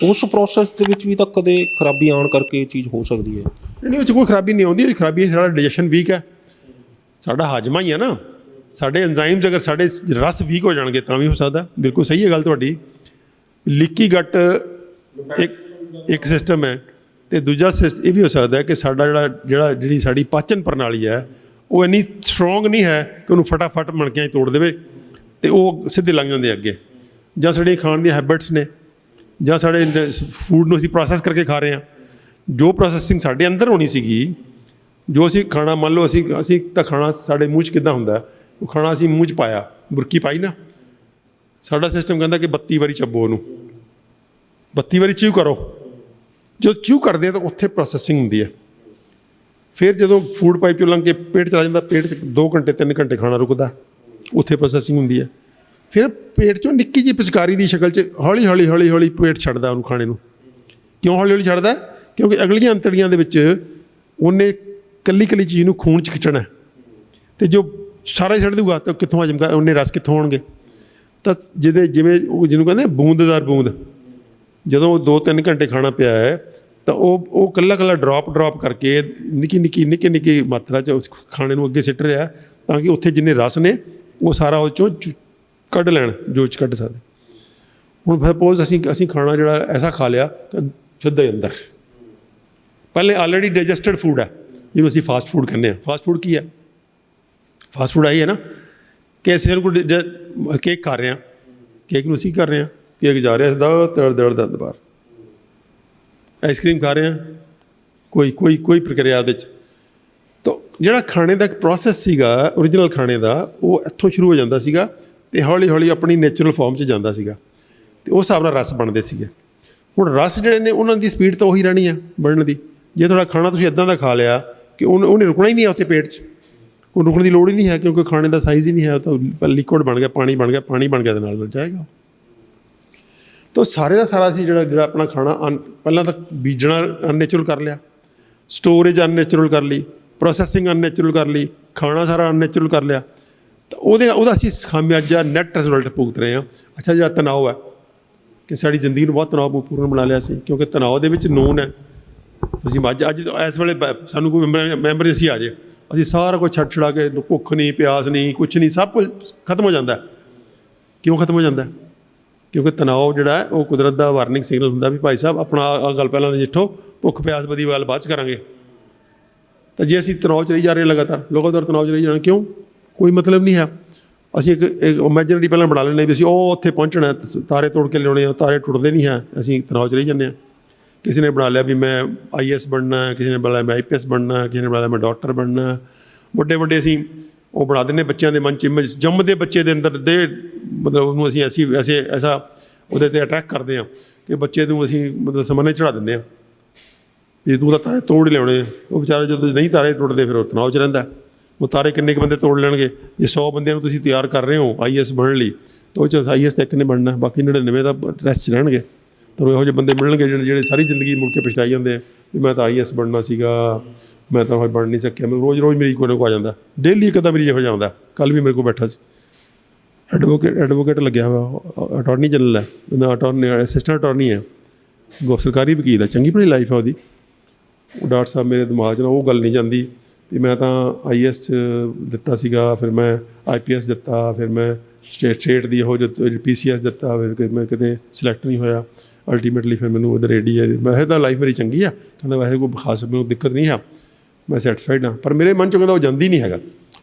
ਉਸ ਪ੍ਰੋਸੈਸ ਦੇ ਵਿੱਚ ਵੀ ਤਾਂ ਕਦੇ ਖਰਾਬੀ ਆਉਣ ਕਰਕੇ ਇਹ ਚੀਜ਼ ਹੋ ਸਕਦੀ ਹੈ। ਨਹੀਂ ਉਹ 'ਚ ਕੋਈ ਖਰਾਬੀ ਨਹੀਂ ਆਉਂਦੀ। ਉਹ 'ਚ ਖਰਾਬੀ ਹੈ ਸਾਡਾ ਡਾਈਜੈਸ਼ਨ ਵੀਕ ਹੈ, ਸਾਡਾ ਹਾਜਮਾ ਹੀ ਹੈ ਨਾ। ਸਾਡੇ ਐਂਜ਼ਾਈਮਸ ਅਗਰ ਸਾਡੇ ਰਸ ਵੀਕ ਹੋ ਜਾਣਗੇ ਤਾਂ ਵੀ ਹੋ ਸਕਦਾ। ਬਿਲਕੁਲ ਸਹੀ ਹੈ ਗੱਲ ਤੁਹਾਡੀ। ਲੀਕੀ ਗੱਟ ਇੱਕ ਸਿਸਟਮ ਹੈ, ਅਤੇ ਦੂਜਾ ਇਹ ਵੀ ਹੋ ਸਕਦਾ ਕਿ ਸਾਡਾ ਜਿਹੜੀ ਸਾਡੀ ਪਾਚਨ ਪ੍ਰਣਾਲੀ ਹੈ ਉਹ ਇੰਨੀ ਸਟਰੋਂਗ ਨਹੀਂ ਹੈ ਕਿ ਉਹਨੂੰ ਫਟਾਫਟ ਮਣਕਿਆਂ 'ਚ ਤੋੜ ਦੇਵੇ ਅਤੇ ਉਹ ਸਿੱਧੇ ਲੰਘ ਜਾਂਦੇ ਅੱਗੇ। ਜਾਂ ਸਾਡੀਆਂ ਖਾਣ ਦੀਆਂ ਹੈਬਿਟਸ ਨੇ, ਜਾਂ ਸਾਡੇ ਫੂਡ ਨੂੰ ਅਸੀਂ ਪ੍ਰੋਸੈਸ ਕਰਕੇ ਖਾ ਰਹੇ ਹਾਂ। ਜੋ ਪ੍ਰੋਸੈਸਿੰਗ ਸਾਡੇ ਅੰਦਰ ਹੋਣੀ ਸੀਗੀ, ਜੋ ਅਸੀਂ ਖਾਣਾ ਮੰਨ ਲਓ ਅਸੀਂ ਤਾਂ ਖਾਣਾ ਸਾਡੇ ਮੂੰਹ 'ਚ ਕਿੱਦਾਂ ਹੁੰਦਾ, ਉਹ ਖਾਣਾ ਅਸੀਂ ਮੂੰਹ 'ਚ ਪਾਇਆ, ਬੁਰਕੀ ਪਾਈ ਨਾ, ਸਾਡਾ ਸਿਸਟਮ ਕਹਿੰਦਾ ਕਿ 32 ਵਾਰੀ ਚੱਬੋ ਉਹਨੂੰ, 32 ਵਾਰੀ ਚਿਊ ਕਰੋ। ਜਦੋਂ ਚਿਊ ਕਰਦੇ ਆ ਤਾਂ ਉੱਥੇ ਪ੍ਰੋਸੈਸਿੰਗ ਹੁੰਦੀ ਹੈ। ਫਿਰ ਜਦੋਂ ਫੂਡ ਪਾਈਪ 'ਚੋਂ ਲੰਘ ਕੇ ਪੇਟ ਚਲਾ ਜਾਂਦਾ, ਪੇਟ 'ਚ 2 ਘੰਟੇ 3 ਘੰਟੇ ਖਾਣਾ ਰੁਕਦਾ, ਉੱਥੇ ਪ੍ਰੋਸੈਸਿੰਗ ਹੁੰਦੀ ਹੈ। ਫਿਰ ਪੇਟ 'ਚੋਂ ਨਿੱਕੀ ਜਿਹੀ ਪਿਚਕਾਰੀ ਦੀ ਸ਼ਕਲ 'ਚ ਹੌਲੀ ਪੇਟ ਛੱਡਦਾ ਉਹਨੂੰ ਖਾਣੇ ਨੂੰ। ਕਿਉਂ ਹੌਲੀ ਛੱਡਦਾ? ਕਿਉਂਕਿ ਅਗਲੀਆਂ ਅੰਤੜੀਆਂ ਦੇ ਵਿੱਚ ਉਹਨੇ ਕੱਲੀ ਚੀਜ਼ ਨੂੰ ਖੂਨ 'ਚ ਖਿੱਚਣਾ, ਅਤੇ ਜੋ ਸਾਰਾ ਹੀ ਛੱਡ ਦੂਗਾ ਤਾਂ ਕਿੱਥੋਂ ਹਜਮ ਕਰ, ਉਹਨੇ ਰਸ ਕਿੱਥੋਂ ਆਉਣਗੇ? ਤਾਂ ਜਿਵੇਂ ਉਹ ਜਿਹਨੂੰ ਕਹਿੰਦੇ ਬੂੰਦਦਾਰ ਬੂੰਦ, ਜਦੋਂ 2-3 ਘੰਟੇ ਖਾਣਾ ਪਿਆ ਹੈ ਤਾਂ ਉਹ ਕੱਲਾ ਡ੍ਰੌਪ ਕਰਕੇ ਨਿੱਕੀ ਮਾਤਰਾ 'ਚ ਉਸ ਖਾਣੇ ਨੂੰ ਅੱਗੇ ਸਿੱਟ ਰਿਹਾ, ਤਾਂ ਕਿ ਉੱਥੇ ਜਿੰਨੇ ਰਸ ਨੇ ਉਹ ਸਾਰਾ ਉਹ 'ਚੋਂ ਕੱਢ ਲੈਣ ਜੋ 'ਚ ਕੱਢ ਸਕਦੇ। ਹੁਣ ਸਪੋਜ਼ ਅਸੀਂ ਖਾਣਾ ਜਿਹੜਾ ਐਸਾ ਖਾ ਲਿਆ ਸਿੱਧਾ ਹੀ ਅੰਦਰ, ਪਹਿਲੇ ਆਲਰੇਡੀ ਡਾਈਜੈਸਟਡ ਫੂਡ ਹੈ ਜਿਹਨੂੰ ਅਸੀਂ ਫਾਸਟ ਫੂਡ ਕਹਿੰਦੇ ਹਾਂ। ਫਾਸਟ ਫੂਡ ਕੀ ਹੈ? ਫਾਸਟ ਫੂਡ ਆਹੀ ਹੈ ਨਾ ਕਿ ਅਸੀਂ ਕੇਕ ਖਾ ਰਹੇ ਹਾਂ, ਕੇਕ ਨੂੰ ਅਸੀਂ ਕਰ ਰਹੇ ਹਾਂ, ਕੇਕ ਜਾ ਰਿਹਾ ਸਿੱਧਾ ਦਰਦ ਬਾਹਰ। ਆਈਸਕ੍ਰੀਮ ਖਾ ਰਹੇ ਹਾਂ, ਕੋਈ ਪ੍ਰਕਿਰਿਆ ਉਹਦੇ 'ਚ। ਤਾਂ ਜਿਹੜਾ ਖਾਣੇ ਦਾ ਇੱਕ ਪ੍ਰੋਸੈਸ ਸੀਗਾ ਓਰੀਜਨਲ ਖਾਣੇ ਦਾ, ਉਹ ਇੱਥੋਂ ਸ਼ੁਰੂ ਹੋ ਜਾਂਦਾ ਸੀਗਾ ਅਤੇ ਹੌਲੀ ਆਪਣੀ ਨੈਚੁਰਲ ਫਾਰਮ 'ਚ ਜਾਂਦਾ ਸੀਗਾ, ਅਤੇ ਉਸ ਹਿਸਾਬ ਨਾਲ ਰਸ ਬਣਦੇ ਸੀਗੇ। ਹੁਣ ਰਸ ਜਿਹੜੇ ਨੇ ਉਹਨਾਂ ਦੀ ਸਪੀਡ ਤਾਂ ਉਹੀ ਰਹਿਣੀ ਆ ਬਣਨ ਦੀ। ਜੇ ਤੁਹਾਡਾ ਖਾਣਾ ਤੁਸੀਂ ਇੱਦਾਂ ਦਾ ਖਾ ਲਿਆ ਕਿ ਉਹਨੇ ਰੁਕਣਾ ਹੀ ਨਹੀਂ ਹੈ ਉੱਥੇ ਪੇਟ 'ਚ, ਉਹ ਰੁਕਣ ਦੀ ਲੋੜ ਹੀ ਨਹੀਂ ਹੈ, ਕਿਉਂਕਿ ਖਾਣੇ ਦਾ ਸਾਈਜ਼ ਹੀ ਨਹੀਂ ਹੈ, ਤਾਂ ਲਿਕੁਇਡ ਬਣ ਗਿਆ, ਪਾਣੀ ਬਣ ਗਿਆ ਦੇ ਨਾਲ ਜਾਏਗਾ। ਤਾਂ ਸਾਰੇ ਦਾ ਸਾਰਾ ਅਸੀਂ ਜਿਹੜਾ ਆਪਣਾ ਖਾਣਾ ਪਹਿਲਾਂ ਤਾਂ ਬੀਜਣਾ ਅਨਨੈਚੁਰਲ ਕਰ ਲਿਆ, ਸਟੋਰੇਜ ਅਨਨੈਚੁਰਲ ਕਰ ਲਈ, ਪ੍ਰੋਸੈਸਿੰਗ ਅਨਨੈਚੁਰਲ ਕਰ ਲਈ, ਖਾਣਾ ਸਾਰਾ ਅਨਨੈਚੁਰਲ ਕਰ ਲਿਆ। ਤਾਂ ਉਹਦਾ ਅਸੀਂ ਖਾਮਿਆਜ਼ਾ ਨੈਟ ਰਿਜ਼ਲਟ ਭੁਗਤ ਰਹੇ ਹਾਂ। ਅੱਛਾ, ਜਿਹੜਾ ਤਣਾਅ ਹੈ ਕਿ ਸਾਡੀ ਜ਼ਿੰਦਗੀ ਨੂੰ ਬਹੁਤ ਤਣਾਅਪੂਰਨ ਬਣਾ ਲਿਆ ਸੀ, ਕਿਉਂਕਿ ਤਣਾਅ ਦੇ ਵਿੱਚ ਨੂਨ ਹੈ। ਤੁਸੀਂ ਅੱਜ ਇਸ ਵੇਲੇ ਸਾਨੂੰ ਕੋਈ ਐਮਰਜੈਂਸੀ ਆ ਜਾਏ, ਅਸੀਂ ਸਾਰਾ ਕੁਝ ਛੱਡ ਕੇ, ਭੁੱਖ ਨਹੀਂ, ਪਿਆਸ ਨਹੀਂ, ਕੁਛ ਨਹੀਂ, ਸਭ ਕੁਝ ਖਤਮ ਹੋ ਜਾਂਦਾ। ਕਿਉਂ ਖਤਮ ਹੋ ਜਾਂਦਾ? ਕਿਉਂਕਿ ਤਣਾਅ ਜਿਹੜਾ ਉਹ ਕੁਦਰਤ ਦਾ ਵਾਰਨਿੰਗ ਸਿਗਨਲ ਹੁੰਦਾ ਵੀ ਭਾਈ ਸਾਹਿਬ ਆਪਣਾ ਆਹ ਗੱਲ ਪਹਿਲਾਂ ਨਜਿੱਠੋ, ਭੁੱਖ ਪਿਆਸ ਬਦੀ ਵੱਲ ਬਾਅਦ 'ਚ ਕਰਾਂਗੇ। ਤਾਂ ਜੇ ਅਸੀਂ ਤਣਾਅ 'ਚ ਰਹੀ ਜਾ ਰਹੇ ਲਗਾਤਾਰ ਤਣਾਅ 'ਚ ਰਹੀ ਜਾਣਾ, ਕਿਉਂ? ਕੋਈ ਮਤਲਬ ਨਹੀਂ ਹੈ। ਅਸੀਂ ਇੱਕ ਇਮੈਜਨਰੀ ਪਹਿਲਾਂ ਬਣਾ ਲੈਂਦੇ ਵੀ ਅਸੀਂ ਉਹ ਉੱਥੇ ਪਹੁੰਚਣਾ, ਤਾਰੇ ਤੋੜ ਕੇ ਲਿਆਉਣੇ ਆ, ਤਾਰੇ ਟੁੱਟਦੇ ਨਹੀਂ ਹੈ, ਅਸੀਂ ਤਣਾਅ 'ਚ ਰਹੀ ਜਾਂਦੇ ਹਾਂ। ਕਿਸੇ ਨੇ ਬਣਾ ਲਿਆ ਵੀ ਮੈਂ IAS ਬਣਨਾ, ਕਿਸੇ ਨੇ ਬਣਾ ਲਿਆ ਮੈਂ IPS ਬਣਨਾ, ਕਿਸੇ ਨੇ ਬਣਾ ਲਿਆ ਮੈਂ ਡਾਕਟਰ ਬਣਨਾ। ਵੱਡੇ ਅਸੀਂ ਉਹ ਬਣਾ ਦਿੰਦੇ ਬੱਚਿਆਂ ਦੇ ਮਨ 'ਚ ਇਮੇਜ, ਜੰਮਦੇ ਬੱਚੇ ਦੇ ਅੰਦਰ ਦੇ ਮਤਲਬ ਉਹਨੂੰ ਅਸੀਂ ਐਸਾ ਉਹਦੇ 'ਤੇ ਅਟੈਕ ਕਰਦੇ ਹਾਂ ਕਿ ਬੱਚੇ ਨੂੰ ਅਸੀਂ ਮਤਲਬ ਸਾਹਮਣੇ ਚੜ੍ਹਾ ਦਿੰਦੇ ਹਾਂ ਵੀ ਤੂੰ ਤਾਂ ਤਾਰੇ ਤੋੜ ਲਿਆਉਣੇ। ਉਹ ਵਿਚਾਰੇ ਜਦੋਂ ਨਹੀਂ ਤਾਰੇ ਟੁੱਟਦੇ ਫਿਰ ਉਹ ਤਣਾਅ 'ਚ ਰਹਿੰਦਾ। ਉਹ ਤਾਰੇ ਕਿੰਨੇ ਕੁ ਬੰਦੇ ਤੋੜ ਲੈਣਗੇ? ਜੇ 100 ਬੰਦਿਆਂ ਨੂੰ ਤੁਸੀਂ ਤਿਆਰ ਕਰ ਰਹੇ ਹੋ IAS ਬਣਨ ਲਈ, ਤਾਂ ਉਹ 'ਚ IAS ਤਾਂ ਇੱਕ ਨੇ ਬਣਨਾ, ਬਾਕੀ 99 ਤਾਂ ਰੈਸਟ 'ਚ ਰਹਿਣਗੇ। ਤੁਹਾਨੂੰ ਇਹੋ ਜਿਹੇ ਬੰਦੇ ਮਿਲਣਗੇ ਜਿਹੜੇ ਸਾਰੀ ਜ਼ਿੰਦਗੀ ਮੁੜ ਕੇ ਪਛਤਾਈ ਜਾਂਦੇ ਆ ਵੀ ਮੈਂ ਤਾਂ IAS ਬਣਨਾ ਸੀਗਾ, ਮੈਂ ਤਾਂ ਬਣ ਨਹੀਂ ਸਕਿਆ। ਮੈਨੂੰ ਰੋਜ਼ ਮੇਰੀ ਕੋਈ ਨਾ ਕੋਈ ਆ ਜਾਂਦਾ, ਡੇਲੀ ਇੱਕ ਅੱਧਾ ਮੇਰੀ ਇਹੋ ਜਿਹਾ ਆਉਂਦਾ। ਕੱਲ੍ਹ ਵੀ ਮੇਰੇ ਕੋਲ ਬੈਠਾ ਸੀ, ਐਡਵੋਕੇਟ ਲੱਗਿਆ ਹੋਇਆ, ਅਟਾਰਨੀ ਜਨਰਲ ਹੈ, ਅਸਿਸਟੈਂਟ ਅਟਾਰਨੀ ਹੈ, ਸਰਕਾਰੀ ਵਕੀਲ ਹੈ, ਚੰਗੀ ਭਲੀ ਲਾਈਫ ਹੈ ਉਹਦੀ। ਉਹ ਡਾਕਟਰ ਸਾਹਿਬ ਮੇਰੇ ਦਿਮਾਗ 'ਚ ਨਾ ਉਹ ਗੱਲ ਨਹੀਂ ਜਾਂਦੀ ਵੀ ਮੈਂ ਤਾਂ IAS 'ਚ ਦਿੱਤਾ ਸੀਗਾ, ਫਿਰ ਮੈਂ IPS ਦਿੱਤਾ, ਫਿਰ ਮੈਂ ਸਟੇਟ ਦੀ ਉਹ ਜੋ PCS ਦਿੱਤਾ, ਫਿਰ ਮੈਂ ਕਿਤੇ ਸਿਲੈਕਟ ਨਹੀਂ ਹੋਇਆ। ਅਲਟੀਮੇਟਲੀ ਫਿਰ ਮੈਨੂੰ ਉਧਰ AD ਹੈ। ਵੈਸੇ ਤਾਂ ਲਾਈਫ ਮੇਰੀ ਚੰਗੀ ਆ, ਕਹਿੰਦਾ ਵੈਸੇ ਕੋਈ ਖਾਸ ਮੈਨੂੰ ਦਿੱਕਤ ਨਹੀਂ ਆ, ਮੈਂ ਸੈਟਿਸਫਾਈਡ ਹਾਂ। ਪਰ ਮੇਰੇ ਮਨ 'ਚੋਂ ਕਹਿੰਦਾ ਉਹ ਜਾਂਦੀ ਨਹੀਂ ਹੈਗਾ।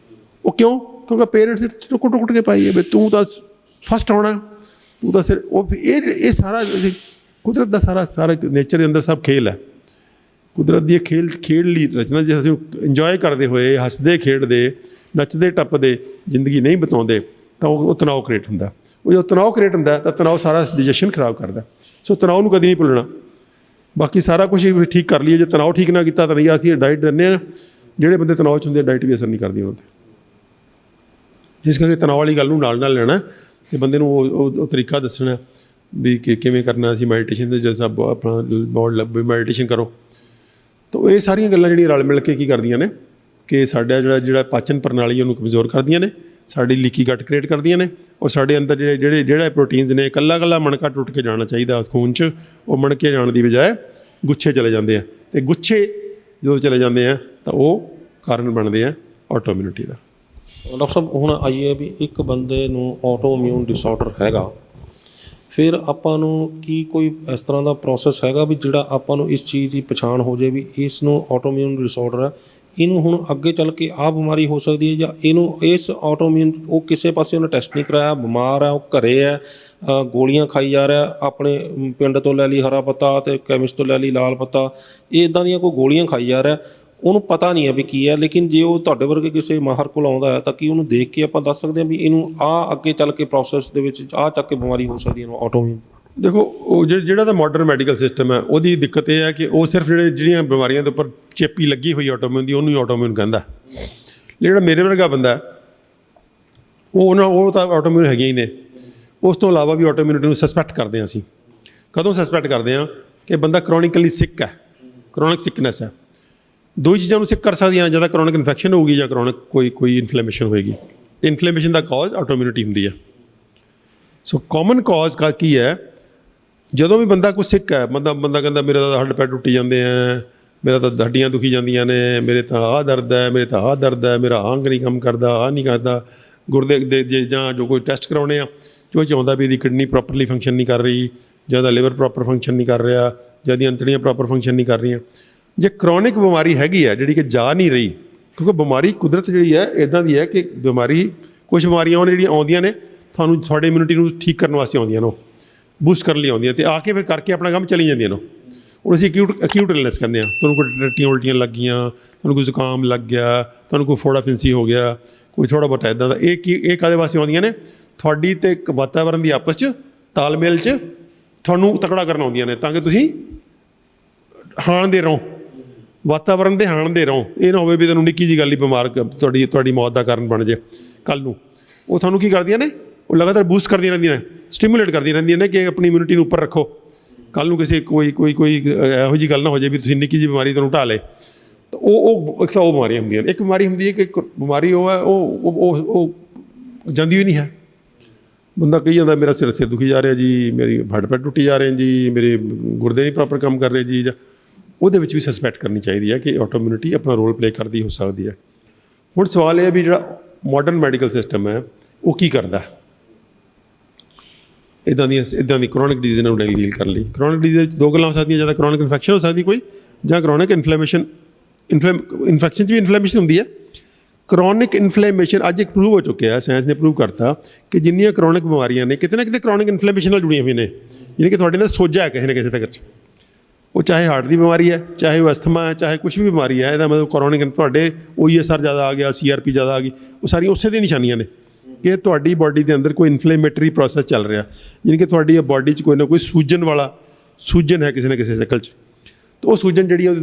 ਉਹ ਕਿਉਂ? ਕਿਉਂਕਿ ਪੇਰੈਂਟਸ ਟੁੱਟ ਕੇ ਪਾਈ ਹੈ ਵੀ ਤੂੰ ਤਾਂ ਫਸਟ ਆਉਣਾ, ਤੂੰ ਤਾਂ ਸਿਰ ਉਹ ਇਹ ਸਾਰਾ ਕੁਦਰਤ ਦਾ ਸਾਰਾ ਨੇਚਰ ਦੇ ਅੰਦਰ ਸਭ ਖੇਲ ਹੈ। ਕੁਦਰਤ ਦੀ ਖੇਡ ਲਈ ਰਚਨਾ ਜੇ ਅਸੀਂ ਇੰਜੋਏ ਕਰਦੇ ਹੋਏ, ਹੱਸਦੇ ਖੇਡਦੇ, ਨੱਚਦੇ ਟੱਪਦੇ ਜ਼ਿੰਦਗੀ ਨਹੀਂ ਬਿਤਾਉਂਦੇ ਤਾਂ ਉਹ ਤਣਾਅ ਕ੍ਰੀਏਟ ਹੁੰਦਾ। ਉਹ ਜਦੋਂ ਤਣਾਅ ਕ੍ਰੀਏਟ ਹੁੰਦਾ ਤਾਂ ਤਣਾਅ ਸਾਰਾ ਡਾਈਜੈਸ਼ਨ ਖਰਾਬ ਕਰਦਾ। ਸੋ ਤਣਾਅ ਨੂੰ ਕਦੀ ਨਹੀਂ ਭੁੱਲਣਾ। ਬਾਕੀ ਸਾਰਾ ਕੁਝ ਠੀਕ ਕਰ ਲਈਏ, ਜੇ ਤਣਾਅ ਠੀਕ ਨਾ ਕੀਤਾ ਤਾਂ ਨਹੀਂ। ਅਸੀਂ ਡਾਈਟ ਦਿੰਦੇ ਹਾਂ, ਜਿਹੜੇ ਬੰਦੇ ਤਣਾਅ 'ਚ ਹੁੰਦੇ ਡਾਈਟ ਵੀ ਅਸਰ ਨਹੀਂ ਕਰਦੀ ਉਹਨਾਂ 'ਤੇ। ਜਿਸ ਕਰਕੇ ਤਣਾਅ ਵਾਲੀ ਗੱਲ ਨੂੰ ਨਾਲ ਲੈਣਾ ਅਤੇ ਬੰਦੇ ਨੂੰ ਉਹ ਤਰੀਕਾ ਦੱਸਣਾ ਵੀ ਕਿਵੇਂ ਕਰਨਾ। ਅਸੀਂ ਮੈਡੀਟੇਸ਼ਨ ਦੇ ਜੈਸਾ ਆਪਣਾ ਬੋਰਡ ਮੈਡੀਟੇਸ਼ਨ ਕਰੋ। ਤਾਂ ਇਹ ਸਾਰੀਆਂ ਗੱਲਾਂ ਜਿਹੜੀਆਂ ਰਲ ਮਿਲ ਕੇ ਕੀ ਕਰਦੀਆਂ ਨੇ ਕਿ ਸਾਡਾ ਜਿਹੜਾ ਪਾਚਨ ਪ੍ਰਣਾਲੀ ਉਹਨੂੰ ਕਮਜ਼ੋਰ ਕਰਦੀਆਂ ਨੇ, ਸਾਡੀ ਲੀਕੀ ਗੱਟ ਕ੍ਰੀਏਟ ਕਰਦੀਆਂ ਨੇ, ਔਰ ਸਾਡੇ ਅੰਦਰ ਜਿਹੜੇ ਪ੍ਰੋਟੀਨਸ ਨੇ ਇਕੱਲਾ ਮਣਕਾ ਟੁੱਟ ਕੇ ਜਾਣਾ ਚਾਹੀਦਾ ਖੂਨ 'ਚ, ਉਹ ਮਣਕੇ ਜਾਣ ਦੀ ਬਜਾਏ ਗੁੱਛੇ ਚਲੇ ਜਾਂਦੇ ਆ। ਅਤੇ ਗੁੱਛੇ ਜਦੋਂ ਚਲੇ ਜਾਂਦੇ ਆ ਤਾਂ ਉਹ ਕਾਰਨ ਬਣਦੇ ਆ ਆਟੋ ਇਮਿਊਨਿਟੀ ਦਾ। ਡਾਕਟਰ ਸਾਹਿਬ ਹੁਣ ਆਈਏ ਵੀ ਇੱਕ ਬੰਦੇ ਨੂੰ ਆਟੋ ਇਮਿਊਨ ਡਿਸਆਰਡਰ ਹੈਗਾ, ਫਿਰ ਆਪਾਂ ਨੂੰ ਕੀ ਕੋਈ ਇਸ ਤਰ੍ਹਾਂ ਦਾ ਪ੍ਰੋਸੈਸ ਹੈਗਾ ਵੀ ਜਿਹੜਾ ਆਪਾਂ ਨੂੰ ਇਸ ਚੀਜ਼ ਦੀ ਪਛਾਣ ਹੋ ਜਾਏ ਵੀ ਇਸ ਨੂੰ ਆਟੋ ਇਮਿਊਨ ਡਿਸਆਰਡਰ ਹੈ, ਇਹਨੂੰ ਹੁਣ ਅੱਗੇ ਚੱਲ ਕੇ ਆਹ ਬਿਮਾਰੀ ਹੋ ਸਕਦੀ ਹੈ, ਜਾਂ ਇਹਨੂੰ ਇਸ ਆਟੋ ਇਮਿਊਨ ਉਹ ਕਿਸੇ ਪਾਸੇ ਉਹਨੇ ਟੈਸਟ ਨਹੀਂ ਕਰਾਇਆ, ਬਿਮਾਰ ਹੈ, ਉਹ ਘਰੇ ਹੈ, ਗੋਲੀਆਂ ਖਾਈ ਜਾ ਰਿਹਾ, ਆਪਣੇ ਪਿੰਡ ਤੋਂ ਲੈ ਲਈ ਹਰਾ ਪੱਤਾ ਅਤੇ ਕੈਮਿਸਟ ਤੋਂ ਲੈ ਲਈ ਲਾਲ ਪੱਤਾ, ਇਹ ਇੱਦਾਂ ਦੀਆਂ ਕੋਈ ਗੋਲੀਆਂ ਖਾਈ ਜਾ ਰਿਹਾ, ਉਹਨੂੰ ਪਤਾ ਨਹੀਂ ਹੈ ਵੀ ਕੀ ਹੈ। ਲੇਕਿਨ ਜੇ ਉਹ ਤੁਹਾਡੇ ਵਰਗੇ ਕਿਸੇ ਮਾਹਰ ਕੋਲ ਆਉਂਦਾ ਹੈ ਤਾਂ ਕੀ ਉਹਨੂੰ ਦੇਖ ਕੇ ਆਪਾਂ ਦੱਸ ਸਕਦੇ ਹਾਂ ਵੀ ਇਹਨੂੰ ਆਹ ਅੱਗੇ ਚੱਲ ਕੇ ਪ੍ਰੋਸੈਸ ਦੇ ਵਿੱਚ ਆਹ ਚੱਕ ਕੇ ਬਿਮਾਰੀ ਹੋ ਸਕਦੀ ਹੈ ਇਹਨੂੰ ਆਟੋ ਇਮਿਊਨ? ਦੇਖੋ ਉਹ ਜਿਹੜਾ ਤਾਂ ਮਾਡਰਨ ਮੈਡੀਕਲ ਸਿਸਟਮ ਹੈ ਉਹਦੀ ਦਿੱਕਤ ਇਹ ਹੈ ਕਿ ਉਹ ਸਿਰਫ ਜਿਹੜੀਆਂ ਬਿਮਾਰੀਆਂ ਦੇ ਉੱਪਰ ਚੇਪੀ ਲੱਗੀ ਹੋਈ ਆਟੋਮਿਊਨ ਦੀ ਉਹਨੂੰ ਹੀ ਆਟੋਮਿਊਨ ਕਹਿੰਦਾ। ਜਿਹੜਾ ਮੇਰੇ ਵਰਗਾ ਬੰਦਾ ਉਹ ਤਾਂ ਆਟੋਮਿਊਨ ਹੈਗੇ ਹੀ ਨੇ। ਉਸ ਤੋਂ ਇਲਾਵਾ ਵੀ ਆਟੋਮਿਊਨਿਟੀ ਨੂੰ ਸਸਪੈਕਟ ਕਰਦੇ ਹਾਂ ਅਸੀਂ। ਕਦੋਂ ਸਸਪੈਕਟ ਕਰਦੇ ਹਾਂ ਕਿ ਬੰਦਾ ਕਰੋਨਿਕਲੀ ਸਿੱਕ ਹੈ, ਕਰੋਨਿਕ ਸਿਕਨੈਸ ਹੈ। ਦੋ ਹੀ ਚੀਜ਼ਾਂ ਨੂੰ ਸਿੱਕ ਕਰ ਸਕਦੀਆਂ ਨੇ, ਜਾਂ ਤਾਂ ਕਰੋਨਿਕ ਇਨਫੈਕਸ਼ਨ ਹੋਊਗੀ ਜਾਂ ਕਰੋਨਿਕ ਕੋਈ ਇਨਫਲੇਮੇਸ਼ਨ ਹੋਏਗੀ। ਅਤੇ ਇਨਫਲੇਮੇਸ਼ਨ ਦਾ ਕਾਜ਼ ਆਟੋਮਿਊਨਿਟੀ ਹੁੰਦੀ ਹੈ। ਸੋ ਕਾਮਨ ਕਾਜ਼ ਕੀ ਹੈ? ਜਦੋਂ ਵੀ ਬੰਦਾ ਕੋਈ ਸਿੱਕ ਹੈ, ਬੰਦਾ ਕਹਿੰਦਾ ਮੇਰੇ ਤਾਂ ਹੱਡ ਪੈਰ ਟੁੱਟੀ ਜਾਂਦੇ ਆ, ਮੇਰਾ ਤਾਂ ਹੱਡੀਆਂ ਦੁਖੀ ਜਾਂਦੀਆਂ ਨੇ, ਮੇਰੇ ਤਾਂ ਆਹ ਦਰਦ ਹੈ, ਮੇਰੇ ਤਾਂ ਆਹ ਦਰਦ ਹੈ, ਮੇਰਾ ਅੰਗ ਨਹੀਂ ਕੰਮ ਕਰਦਾ, ਆਹ ਨਹੀਂ ਕਰਦਾ, ਗੁਰਦੇ ਦੇ ਜਾਂ ਜੋ ਕੋਈ ਟੈਸਟ ਕਰਾਉਣੇ ਆ ਜੋ ਚਾਹੁੰਦਾ ਵੀ ਇਹਦੀ ਕਿਡਨੀ ਪ੍ਰੋਪਰਲੀ ਫੰਕਸ਼ਨ ਨਹੀਂ ਕਰ ਰਹੀ, ਜਾਂ ਇਹਦਾ ਲਿਵਰ ਪ੍ਰੋਪਰ ਫੰਕਸ਼ਨ ਨਹੀਂ ਕਰ ਰਿਹਾ, ਜਾਂ ਇਹਦੀਆਂ ਅੰਤੜੀਆਂ ਪ੍ਰੋਪਰ ਫੰਕਸ਼ਨ ਨਹੀਂ ਕਰ ਰਹੀਆਂ। ਜੇ ਕਰੋਨਿਕ ਬਿਮਾਰੀ ਹੈਗੀ ਹੈ ਜਿਹੜੀ ਕਿ ਜਾ ਨਹੀਂ ਰਹੀ, ਕਿਉਂਕਿ ਬਿਮਾਰੀ ਕੁਦਰਤ ਜਿਹੜੀ ਹੈ ਇੱਦਾਂ ਦੀ ਹੈ ਕਿ ਬਿਮਾਰੀ ਕੁਛ ਬਿਮਾਰੀਆਂ ਉਹ ਜਿਹੜੀਆਂ ਆਉਂਦੀਆਂ ਨੇ ਤੁਹਾਡੇ ਇਮਿਊਨਿਟੀ ਨੂੰ ਠੀਕ ਕਰਨ ਵਾਸਤੇ ਆਉਂਦੀਆਂ ਨੇ, ਉਹ ਬੂਸਟ ਕਰਨ ਲਈ ਆਉਂਦੀਆਂ ਅਤੇ ਆ ਕੇ ਫਿਰ ਕਰਕੇ ਆਪਣਾ ਕੰਮ ਚਲੀ ਜਾਂਦੀਆਂ ਨੇ। ਹੁਣ ਅਸੀਂ ਅਕਿਊਟ ਇਲਨੈਸ ਕਹਿੰਦੇ ਹਾਂ। ਤੁਹਾਨੂੰ ਕੋਈ ਟੱਟੀਆਂ ਉਲਟੀਆਂ ਲੱਗ ਗਈਆਂ, ਤੁਹਾਨੂੰ ਕੋਈ ਜ਼ੁਕਾਮ ਲੱਗ ਗਿਆ, ਤੁਹਾਨੂੰ ਕੋਈ ਫੋੜਾ ਫਿੰਸੀ ਹੋ ਗਿਆ, ਕੋਈ ਥੋੜ੍ਹਾ ਬਹੁਤਾ ਇੱਦਾਂ ਦਾ, ਇਹ ਕਾਹਦੇ ਵਾਸਤੇ ਆਉਂਦੀਆਂ ਨੇ? ਤੁਹਾਡੀ ਅਤੇ ਇੱਕ ਵਾਤਾਵਰਨ ਦੀ ਆਪਸ 'ਚ ਤਾਲਮੇਲ 'ਚ ਤੁਹਾਨੂੰ ਤਕੜਾ ਕਰਨ ਆਉਂਦੀਆਂ ਨੇ, ਤਾਂ ਕਿ ਤੁਸੀਂ ਹਾਣਦੇ ਰਹੋ, ਵਾਤਾਵਰਨ ਦੇ ਹਾਣਦੇ ਰਹੋ। ਇਹ ਨਾ ਹੋਵੇ ਵੀ ਤੁਹਾਨੂੰ ਨਿੱਕੀ ਜਿਹੀ ਗੱਲ ਹੀ ਬਿਮਾਰ ਤੁਹਾਡੀ ਮੌਤ ਦਾ ਕਾਰਨ ਬਣ ਜਾਏ ਕੱਲ੍ਹ ਨੂੰ। ਉਹ ਤੁਹਾਨੂੰ ਕੀ ਕਰਦੀਆਂ ਨੇ? ਉਹ ਲਗਾਤਾਰ ਬੂਸਟ ਕਰਦੀਆਂ ਰਹਿੰਦੀਆਂ ਨੇ, ਸਟੀਮੂਲੇਟ ਕਰਦੀਆਂ ਰਹਿੰਦੀਆਂ ਨੇ ਕਿ ਆਪਣੀ ਇਮਿਊਨਿਟੀ ਨੂੰ ਉੱਪਰ ਰੱਖੋ। ਕੱਲ੍ਹ ਨੂੰ ਕਿਸੇ ਕੋਈ ਇਹੋ ਜਿਹੀ ਗੱਲ ਨਾ ਹੋ ਜਾਏ ਵੀ ਤੁਸੀਂ ਨਿੱਕੀ ਜਿਹੀ ਬਿਮਾਰੀ ਤੁਹਾਨੂੰ ਢਾਹ ਲਏ। ਤਾਂ ਇੱਕ ਤਾਂ ਉਹ ਬਿਮਾਰੀਆਂ ਹੁੰਦੀਆਂ ਨੇ। ਇੱਕ ਬਿਮਾਰੀ ਹੁੰਦੀ ਹੈ ਕਿ ਬਿਮਾਰੀ ਉਹ ਹੈ ਉਹ ਜਾਂਦੀ ਵੀ ਨਹੀਂ ਹੈ। ਬੰਦਾ ਕਹੀ ਜਾਂਦਾ ਮੇਰਾ ਸਿਰ ਦੁਖੀ ਜਾ ਰਿਹਾ ਜੀ, ਮੇਰੀ ਹੱਡ ਪੈਰ ਟੁੱਟੀ ਜਾ ਰਹੇ ਜੀ, ਮੇਰੇ ਗੁਰਦੇ ਨਹੀਂ ਪ੍ਰੋਪਰ ਕੰਮ ਕਰ ਰਹੇ ਜੀ, ਜਾਂ ਉਹਦੇ ਵਿੱਚ ਵੀ ਸਸਪੈਕਟ ਕਰਨੀ ਚਾਹੀਦੀ ਹੈ ਕਿ ਆਟੋ ਇਮਿਊਨਿਟੀ ਆਪਣਾ ਰੋਲ ਪਲੇ ਕਰਦੀ ਹੋ ਸਕਦੀ ਹੈ। ਹੁਣ ਸਵਾਲ ਇਹ ਹੈ ਵੀ ਜਿਹੜਾ ਮਾਡਰਨ ਮੈਡੀਕਲ ਸਿਸਟਮ ਹੈ ਉਹ ਕੀ ਕਰਦਾ ਇੱਦਾਂ ਦੀ ਕਰੋਨਿਕ ਡਿਜ਼ੀਜ਼ ਨੂੰ ਡੀਲ ਕਰਨ ਲਈ? ਕਰੋਨਿਕ ਡਿਜ਼ੀਜ਼ ਵਿੱਚ ਦੋ ਗੱਲਾਂ ਹੋ ਸਕਦੀਆਂ, ਜਾਂ ਤਾਂ ਕਰੋਨਿਕ ਇਨਫੈਕਸ਼ਨ ਹੋ ਸਕਦੀ ਕੋਈ, ਜਾਂ ਕਰੋਨਿਕ ਇਨਫਲੇਮੇਸ਼ਨ। ਇਨਫੈਕਸ਼ਨ 'ਚ ਵੀ ਇਨਫਲੇਮੇਸ਼ਨ ਹੁੰਦੀ ਹੈ। ਕਰੋਨਿਕ ਇਨਫਲੇਮੇਸ਼ਨ ਅੱਜ ਇੱਕ ਪ੍ਰੂਵ ਹੋ ਚੁੱਕਿਆ, ਸਾਇੰਸ ਨੇ ਪ੍ਰੂਵ ਕਰਤਾ ਕਿ ਜਿੰਨੀਆਂ ਕਰੋਨਿਕ ਬਿਮਾਰੀਆਂ ਨੇ ਕਿਤੇ ਨਾ ਕਿਤੇ ਕਰੋਨਿਕ ਇਨਫਲੇਮੇਸ਼ਨ ਨਾਲ ਜੁੜੀਆਂ ਹੋਈਆਂ ਨੇ। ਯਾਨੀ ਕਿ ਤੁਹਾਡੇ ਅੰਦਰ ਸੋਜਾ ਹੈ ਕਿਸੇ ਨਾ ਕਿਸੇ ਤੱਕ 'ਚ, ਉਹ ਚਾਹੇ ਹਾਰਟ ਦੀ ਬਿਮਾਰੀ ਹੈ, ਚਾਹੇ ਉਹ ਅਸਥਮਾ ਹੈ, ਚਾਹੇ ਕੁਛ ਵੀ ਬਿਮਾਰੀ ਹੈ। ਇਹਦਾ ਮਤਲਬ ਕਰੋਨਿਕ ਤੁਹਾਡੇ OESR ਜ਼ਿਆਦਾ ਆ ਗਿਆ, CRP ਜ਼ਿਆਦਾ ਆ ਗਈ, ਉਹ ਸਾਰੀਆਂ ਉਸੇ ਦੀਆਂ ਨਿਸ਼ਾਨੀਆਂ ਨੇ ਕਿ ਤੁਹਾਡੀ ਬਾਡੀ ਦੇ ਅੰਦਰ ਕੋਈ ਇਨਫਲੇਮੇਟਰੀ ਪ੍ਰੋਸੈਸ ਚੱਲ ਰਿਹਾ। ਯਾਨੀ ਕਿ ਤੁਹਾਡੀ ਬਾਡੀ 'ਚ ਕੋਈ ਨਾ ਕੋਈ ਸੂਜਨ ਹੈ ਕਿਸੇ ਨਾ ਕਿਸੇ ਸ਼ਕਲ 'ਚ। ਤਾਂ ਉਹ ਸੂਜਨ ਜਿਹੜੀ ਉਹਦੇ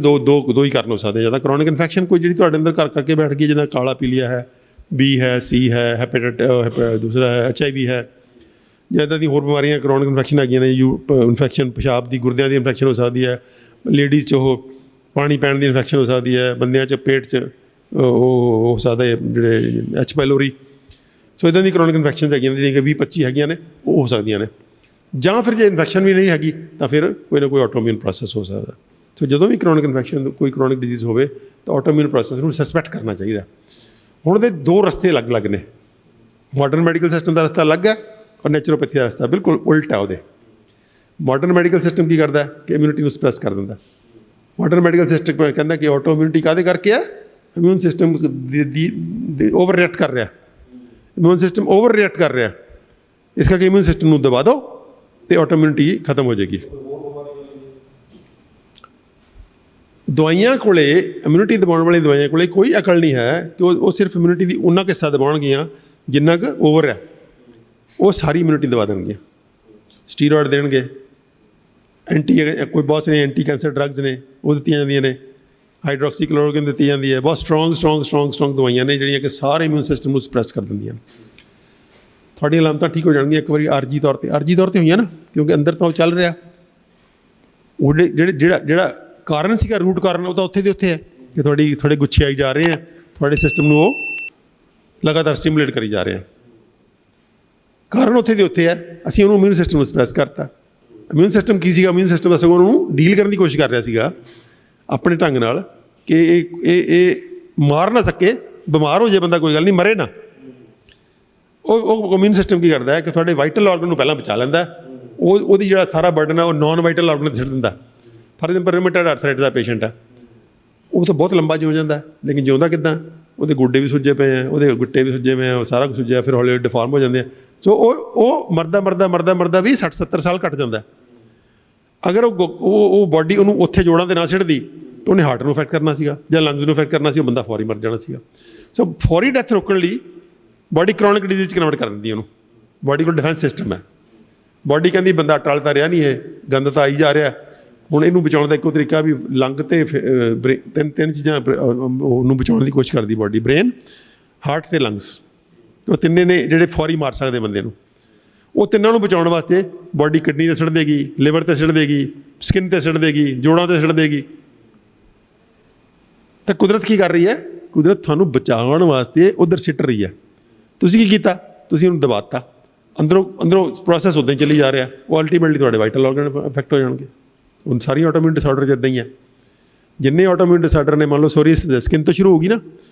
ਦੋ ਹੀ ਕਾਰਨ ਹੋ ਸਕਦੇ। ਜਾਂ ਤਾਂ ਕਰੋਨਿਕ ਇਨਫੈਕਸ਼ਨ ਕੋਈ ਜਿਹੜੀ ਤੁਹਾਡੇ ਅੰਦਰ ਘਰ ਕਰਕੇ ਬੈਠ ਗਈ, ਜਿੱਦਾਂ ਕਾਲਾ ਪੀਲੀਆ ਹੈ, B ਹੈ, C ਹੈ, ਦੂਸਰਾ ਹੈ HIV ਹੈ, ਜਾਂ ਇੱਦਾਂ ਦੀ ਹੋਰ ਬਿਮਾਰੀਆਂ ਕਰੋਨਿਕ ਇਨਫੈਕਸ਼ਨ ਹੈਗੀਆਂ ਨੇ। ਇਨਫੈਕਸ਼ਨ ਪਿਸ਼ਾਬ ਦੀ, ਗੁਰਦਿਆਂ ਦੀ ਇਨਫੈਕਸ਼ਨ ਹੋ ਸਕਦੀ ਹੈ। ਲੇਡੀਜ਼ 'ਚ ਉਹ ਪਾਣੀ ਪੈਣ ਦੀ ਇਨਫੈਕਸ਼ਨ ਹੋ ਸਕਦੀ ਹੈ। ਬੰਦਿਆਂ 'ਚ ਪੇਟ 'ਚ ਉਹ ਹੋ ਸਕਦਾ ਜਿਹੜੇ H ਪਾਇਲੋਰੀ। ਸੋ ਇੱਦਾਂ ਦੀ ਕਰੋਨਿਕ ਇਨਫੈਕਸ਼ਨ ਹੈਗੀਆਂ ਨੇ ਜਿਹੜੀਆਂ ਕਿ 20-25 ਹੈਗੀਆਂ ਨੇ, ਉਹ ਹੋ ਸਕਦੀਆਂ ਨੇ। ਜਾਂ ਫਿਰ ਜੇ ਇਨਫੈਕਸ਼ਨ ਵੀ ਨਹੀਂ ਹੈਗੀ ਤਾਂ ਫਿਰ ਕੋਈ ਨਾ ਕੋਈ ਆਟੋਮਿਊਨ ਪ੍ਰੋਸੈਸ ਹੋ ਸਕਦਾ। ਸੋ ਜਦੋਂ ਵੀ ਕਰੋਨਿਕ ਇਨਫੈਕਸ਼ਨ, ਕੋਈ ਕਰੋਨਿਕ ਡਿਜ਼ੀਜ਼ ਹੋਵੇ ਤਾਂ ਆਟੋਮਿਊਨ ਪ੍ਰੋਸੈਸ ਨੂੰ ਸਸਪੈਕਟ ਕਰਨਾ ਚਾਹੀਦਾ। ਹੁਣ ਉਹਦੇ ਦੋ ਰਸਤੇ ਅਲੱਗ-ਅਲੱਗ ਨੇ। ਮਾਡਰਨ ਮੈਡੀਕਲ ਸਿਸਟਮ ਦਾ ਰਸਤਾ ਅਲੱਗ ਹੈ ਔਰ ਨੈਚੁਰੋਪੈਥੀ ਦਾ ਰਸਤਾ ਬਿਲਕੁਲ ਉਲਟਾ ਉਹਦੇ। ਮਾਡਰਨ ਮੈਡੀਕਲ ਸਿਸਟਮ ਕੀ ਕਰਦਾ ਕਿ ਇਮਿਊਨਿਟੀ ਨੂੰ ਸਪਰੈਸ ਕਰ ਦਿੰਦਾ। ਮਾਡਰਨ ਮੈਡੀਕਲ ਸਿਸਟਮ ਕਹਿੰਦਾ ਕਿ ਆਟੋ ਇਮਿਊਨਿਟੀ ਕਾਹਦੇ ਕਰਕੇ ਹੈ? ਇਮਿਊਨ ਸਿਸਟਮ ਦੀ ਓਵਰ ਰਿਐਕਟ ਕਰ ਰਿਹਾ। ਇਮਿਊਨ ਸਿਸਟਮ ਓਵਰ ਰਿਐਕਟ ਕਰ ਰਿਹਾ, ਇਸ ਕਰਕੇ ਇਮਿਊਨ ਸਿਸਟਮ ਨੂੰ ਦਬਾ ਦਿਓ ਅਤੇ ਆਟੋ ਇਮਿਊਨਿਟੀ ਖਤਮ ਹੋ ਜਾਏਗੀ। ਦਵਾਈਆਂ ਕੋਲੇ, ਇਮਿਊਨਿਟੀ ਦਬਾਉਣ ਵਾਲੀ ਦਵਾਈਆਂ ਕੋਲੇ ਕੋਈ ਅਕਲ ਨਹੀਂ ਹੈ ਕਿ ਉਹ ਸਿਰਫ ਇਮਿਊਨਿਟੀ ਦੀ ਉਨਾ ਹਿੱਸਾ ਦਬਾਉਣਗੀਆਂ ਜਿੰਨਾ ਕੁ ਓਵਰ ਹੈ। ਉਹ ਸਾਰੀ ਇਮਿਊਨਿਟੀ ਦਬਾ ਦੇਣਗੀਆਂ। ਸਟੀਰੋਇਡ ਦੇਣਗੇ, ਕੋਈ ਬਹੁਤ ਸਾਰੇ ਐਂਟੀ ਕੈਂਸਰ ਡਰੱਗਸ ਨੇ, ਉਹ ਦਿੱਤੀਆਂ ਜਾਂਦੀਆਂ ਨੇ। ਹਾਈਡਰੋਕਸੀਕਲੋਰੋਕਿਨ ਦਿੱਤੀ ਜਾਂਦੀ ਹੈ। ਬਹੁਤ ਸਟਰੋਂਗ ਦਵਾਈਆਂ ਨੇ ਜਿਹੜੀਆਂ ਕਿ ਸਾਰੇ ਇਮਿਊਨ ਸਿਸਟਮ ਨੂੰ ਸਪਰੈਸ ਕਰ ਦਿੰਦੀਆਂ ਨੇ। ਤੁਹਾਡੀਆਂ ਅਲਾਮਤਾਂ ਠੀਕ ਹੋ ਜਾਣਗੀਆਂ ਇੱਕ ਵਾਰੀ ਆਰਜੀ ਤੌਰ 'ਤੇ ਹੋਈਆਂ ਨਾ, ਕਿਉਂਕਿ ਅੰਦਰ ਤਾਂ ਉਹ ਚੱਲ ਰਿਹਾ। ਉਹਦੇ ਜਿਹੜਾ ਕਾਰਨ ਸੀਗਾ, ਰੂਟ ਕਾਰਨ, ਉਹ ਤਾਂ ਉੱਥੇ ਦੇ ਉੱਥੇ ਹੈ ਕਿ ਤੁਹਾਡੇ ਗੁੱਛੇ ਆਈ ਜਾ ਰਹੇ ਆ, ਤੁਹਾਡੇ ਸਿਸਟਮ ਨੂੰ ਉਹ ਲਗਾਤਾਰ ਸਟੀਮੂਲੇਟ ਕਰੀ ਜਾ ਰਹੇ ਆ। ਕਾਰਨ ਉੱਥੇ ਦੇ ਉੱਥੇ ਹੈ। ਅਸੀਂ ਉਹਨੂੰ ਇਮਿਊਨ ਸਿਸਟਮ ਨੂੰ ਸਪਰੈਸ ਕਰਤਾ। ਇਮਿਊਨ ਸਿਸਟਮ ਕੀ ਸੀਗਾ? ਇਮਿਊਨ ਸਿਸਟਮ ਦਾ ਸਗੋਂ ਉਹਨੂੰ ਡੀਲ ਕਰਨ ਦੀ ਕੋਸ਼ਿਸ਼ ਕਰ ਰਿਹਾ ਸੀਗਾ ਆਪਣੇ ਢੰਗ ਨਾਲ ਕਿ ਇਹ ਮਾਰ ਨਾ ਸਕੇ, ਬਿਮਾਰ ਹੋ ਜਾਏ ਬੰਦਾ ਕੋਈ ਗੱਲ ਨਹੀਂ, ਮਰੇ ਨਾ। ਉਹ ਇਮਿਊਨ ਸਿਸਟਮ ਕੀ ਕਰਦਾ ਹੈ ਕਿ ਤੁਹਾਡੇ ਵਾਈਟਲ ਆਰਗਨ ਨੂੰ ਪਹਿਲਾਂ ਬਚਾ ਲੈਂਦਾ, ਉਹਦੀ ਜਿਹੜਾ ਸਾਰਾ ਬਰਡਨ ਹੈ ਉਹ ਨਾਨ ਵਾਈਟਲ ਆਰਗਨ 'ਤੇ ਛੱਡ ਦਿੰਦਾ। ਫਾਰ ਐਗਜ਼ਾਮਪਲ ਰਿਊਮੇਟਾਇਡ ਆਰਥਰਾਈਟਿਸ ਦਾ ਪੇਸ਼ੈਂਟ ਹੈ, ਉਹ ਤਾਂ ਬਹੁਤ ਲੰਬਾ ਜਿਉ ਜਾਂਦਾ, ਲੇਕਿਨ ਜਿਉਂਦਾ ਕਿੱਦਾਂ? ਉਹਦੇ ਗੋਡੇ ਵੀ ਸੁੱਜੇ ਪਏ ਆ, ਉਹਦੇ ਗੁੱਟੇ ਵੀ ਸੁੱਜੇ ਪਏ ਆ, ਉਹ ਸਾਰਾ ਕੁਝ ਸੁੱਜਿਆ, ਫਿਰ ਹੌਲੀ ਹੌਲੀ ਡਿਫਾਰਮ ਹੋ ਜਾਂਦੇ ਆ। ਸੋ ਉਹ ਮਰਦਾ ਵੀ 60-70 ਸਾਲ ਘੱਟ ਜਾਂਦਾ। ਅਗਰ ਉਹ ਬਾਡੀ ਉਹਨੂੰ ਉੱਥੇ ਜੋੜਾਂ 'ਤੇ ਨਾ ਸਿੱਟਦੀ ਤਾਂ ਉਹਨੇ ਹਾਰਟ ਨੂੰ ਅਫੈਕਟ ਕਰਨਾ ਸੀਗਾ ਜਾਂ ਲੰਗਸ ਨੂੰ ਅਫੈਕਟ ਕਰਨਾ ਸੀ, ਉਹ ਬੰਦਾ ਫੌਰੀ ਮਰ ਜਾਣਾ ਸੀਗਾ। ਸੋ ਫੌਰੀ ਡੈਥ ਰੋਕਣ ਲਈ ਬਾਡੀ ਕਰੋਨਿਕ ਡਿਜ਼ੀਜ਼ 'ਚ ਕਨਵਰਟ ਕਰ ਦਿੰਦੀ ਉਹਨੂੰ। ਬਾਡੀ ਕੋਲ ਡਿਫੈਂਸ ਸਿਸਟਮ ਹੈ। ਬਾਡੀ ਕਹਿੰਦੀ ਬੰਦਾ ਟਲ ਤਾਂ ਰਿਹਾ ਨਹੀਂ, ਇਹ ਗੰਦ ਤਾਂ ਆਈ ਜਾ ਰਿਹਾ, ਹੁਣ ਇਹਨੂੰ ਬਚਾਉਣ ਦਾ ਇੱਕੋ ਤਰੀਕਾ ਵੀ ਲੰਗ ਅਤੇ ਤਿੰਨ ਚੀਜ਼ਾਂ ਉਹਨੂੰ ਬਚਾਉਣ ਦੀ ਕੋਸ਼ਿਸ਼ ਕਰਦੀ ਬਾਡੀ, ਬ੍ਰੇਨ, ਹਾਰਟ ਅਤੇ ਲੰਗਸ। ਉਹ ਤਿੰਨੇ ਨੇ ਜਿਹੜੇ ਫੌਰੀ ਮਾਰ ਸਕਦੇ ਬੰਦੇ ਨੂੰ। ਉਹ ਤਿੰਨਾਂ ਨੂੰ ਬਚਾਉਣ ਵਾਸਤੇ ਬਾਡੀ ਕਿਡਨੀ 'ਤੇ ਸਿੱਟ ਦੇਗੀ, ਲਿਵਰ 'ਤੇ ਸਿੱਟ ਦੇਗੀ, ਸਕਿਨ 'ਤੇ ਸਿੱਟ ਦੇਗੀ, ਜੋੜਾਂ 'ਤੇ ਸਿੱਟ ਦੇਗੀ। ਤਾਂ ਕੁਦਰਤ ਕੀ ਕਰ ਰਹੀ ਹੈ? ਕੁਦਰਤ ਤੁਹਾਨੂੰ ਬਚਾਉਣ ਵਾਸਤੇ ਉੱਧਰ ਸਿੱਟ ਰਹੀ ਹੈ। ਤੁਸੀਂ ਕੀ ਕੀਤਾ? ਤੁਸੀਂ ਉਹਨੂੰ ਦਬਾਤਾ, ਅੰਦਰੋਂ ਪ੍ਰੋਸੈਸ ਉੱਦਾਂ ਹੀ ਚੱਲੀ ਜਾ ਰਿਹਾ, ਉਹ ਅਲਟੀਮੇਟਲੀ ਤੁਹਾਡੇ ਵਾਈਟਲ ਆਰਗਨ ਅਫੈਕਟ ਹੋ ਜਾਣਗੇ। ਹੁਣ ਸਾਰੀਆਂ ਆਟੋਮਿਊਨ ਡਿਸਆਰਡਰ ਇੱਦਾਂ ਹੀ ਹੈ। ਜਿੰਨੇ ਆਟੋਮਿਊਨ ਡਿਸਆਰਡਰ ਨੇ, ਮੰਨ ਲਓ ਸੋਰੀਅਸ ਸਕਿਨ ਤੋਂ ਸ਼ੁਰੂ ਹੋਊਗੀ ਨਾ,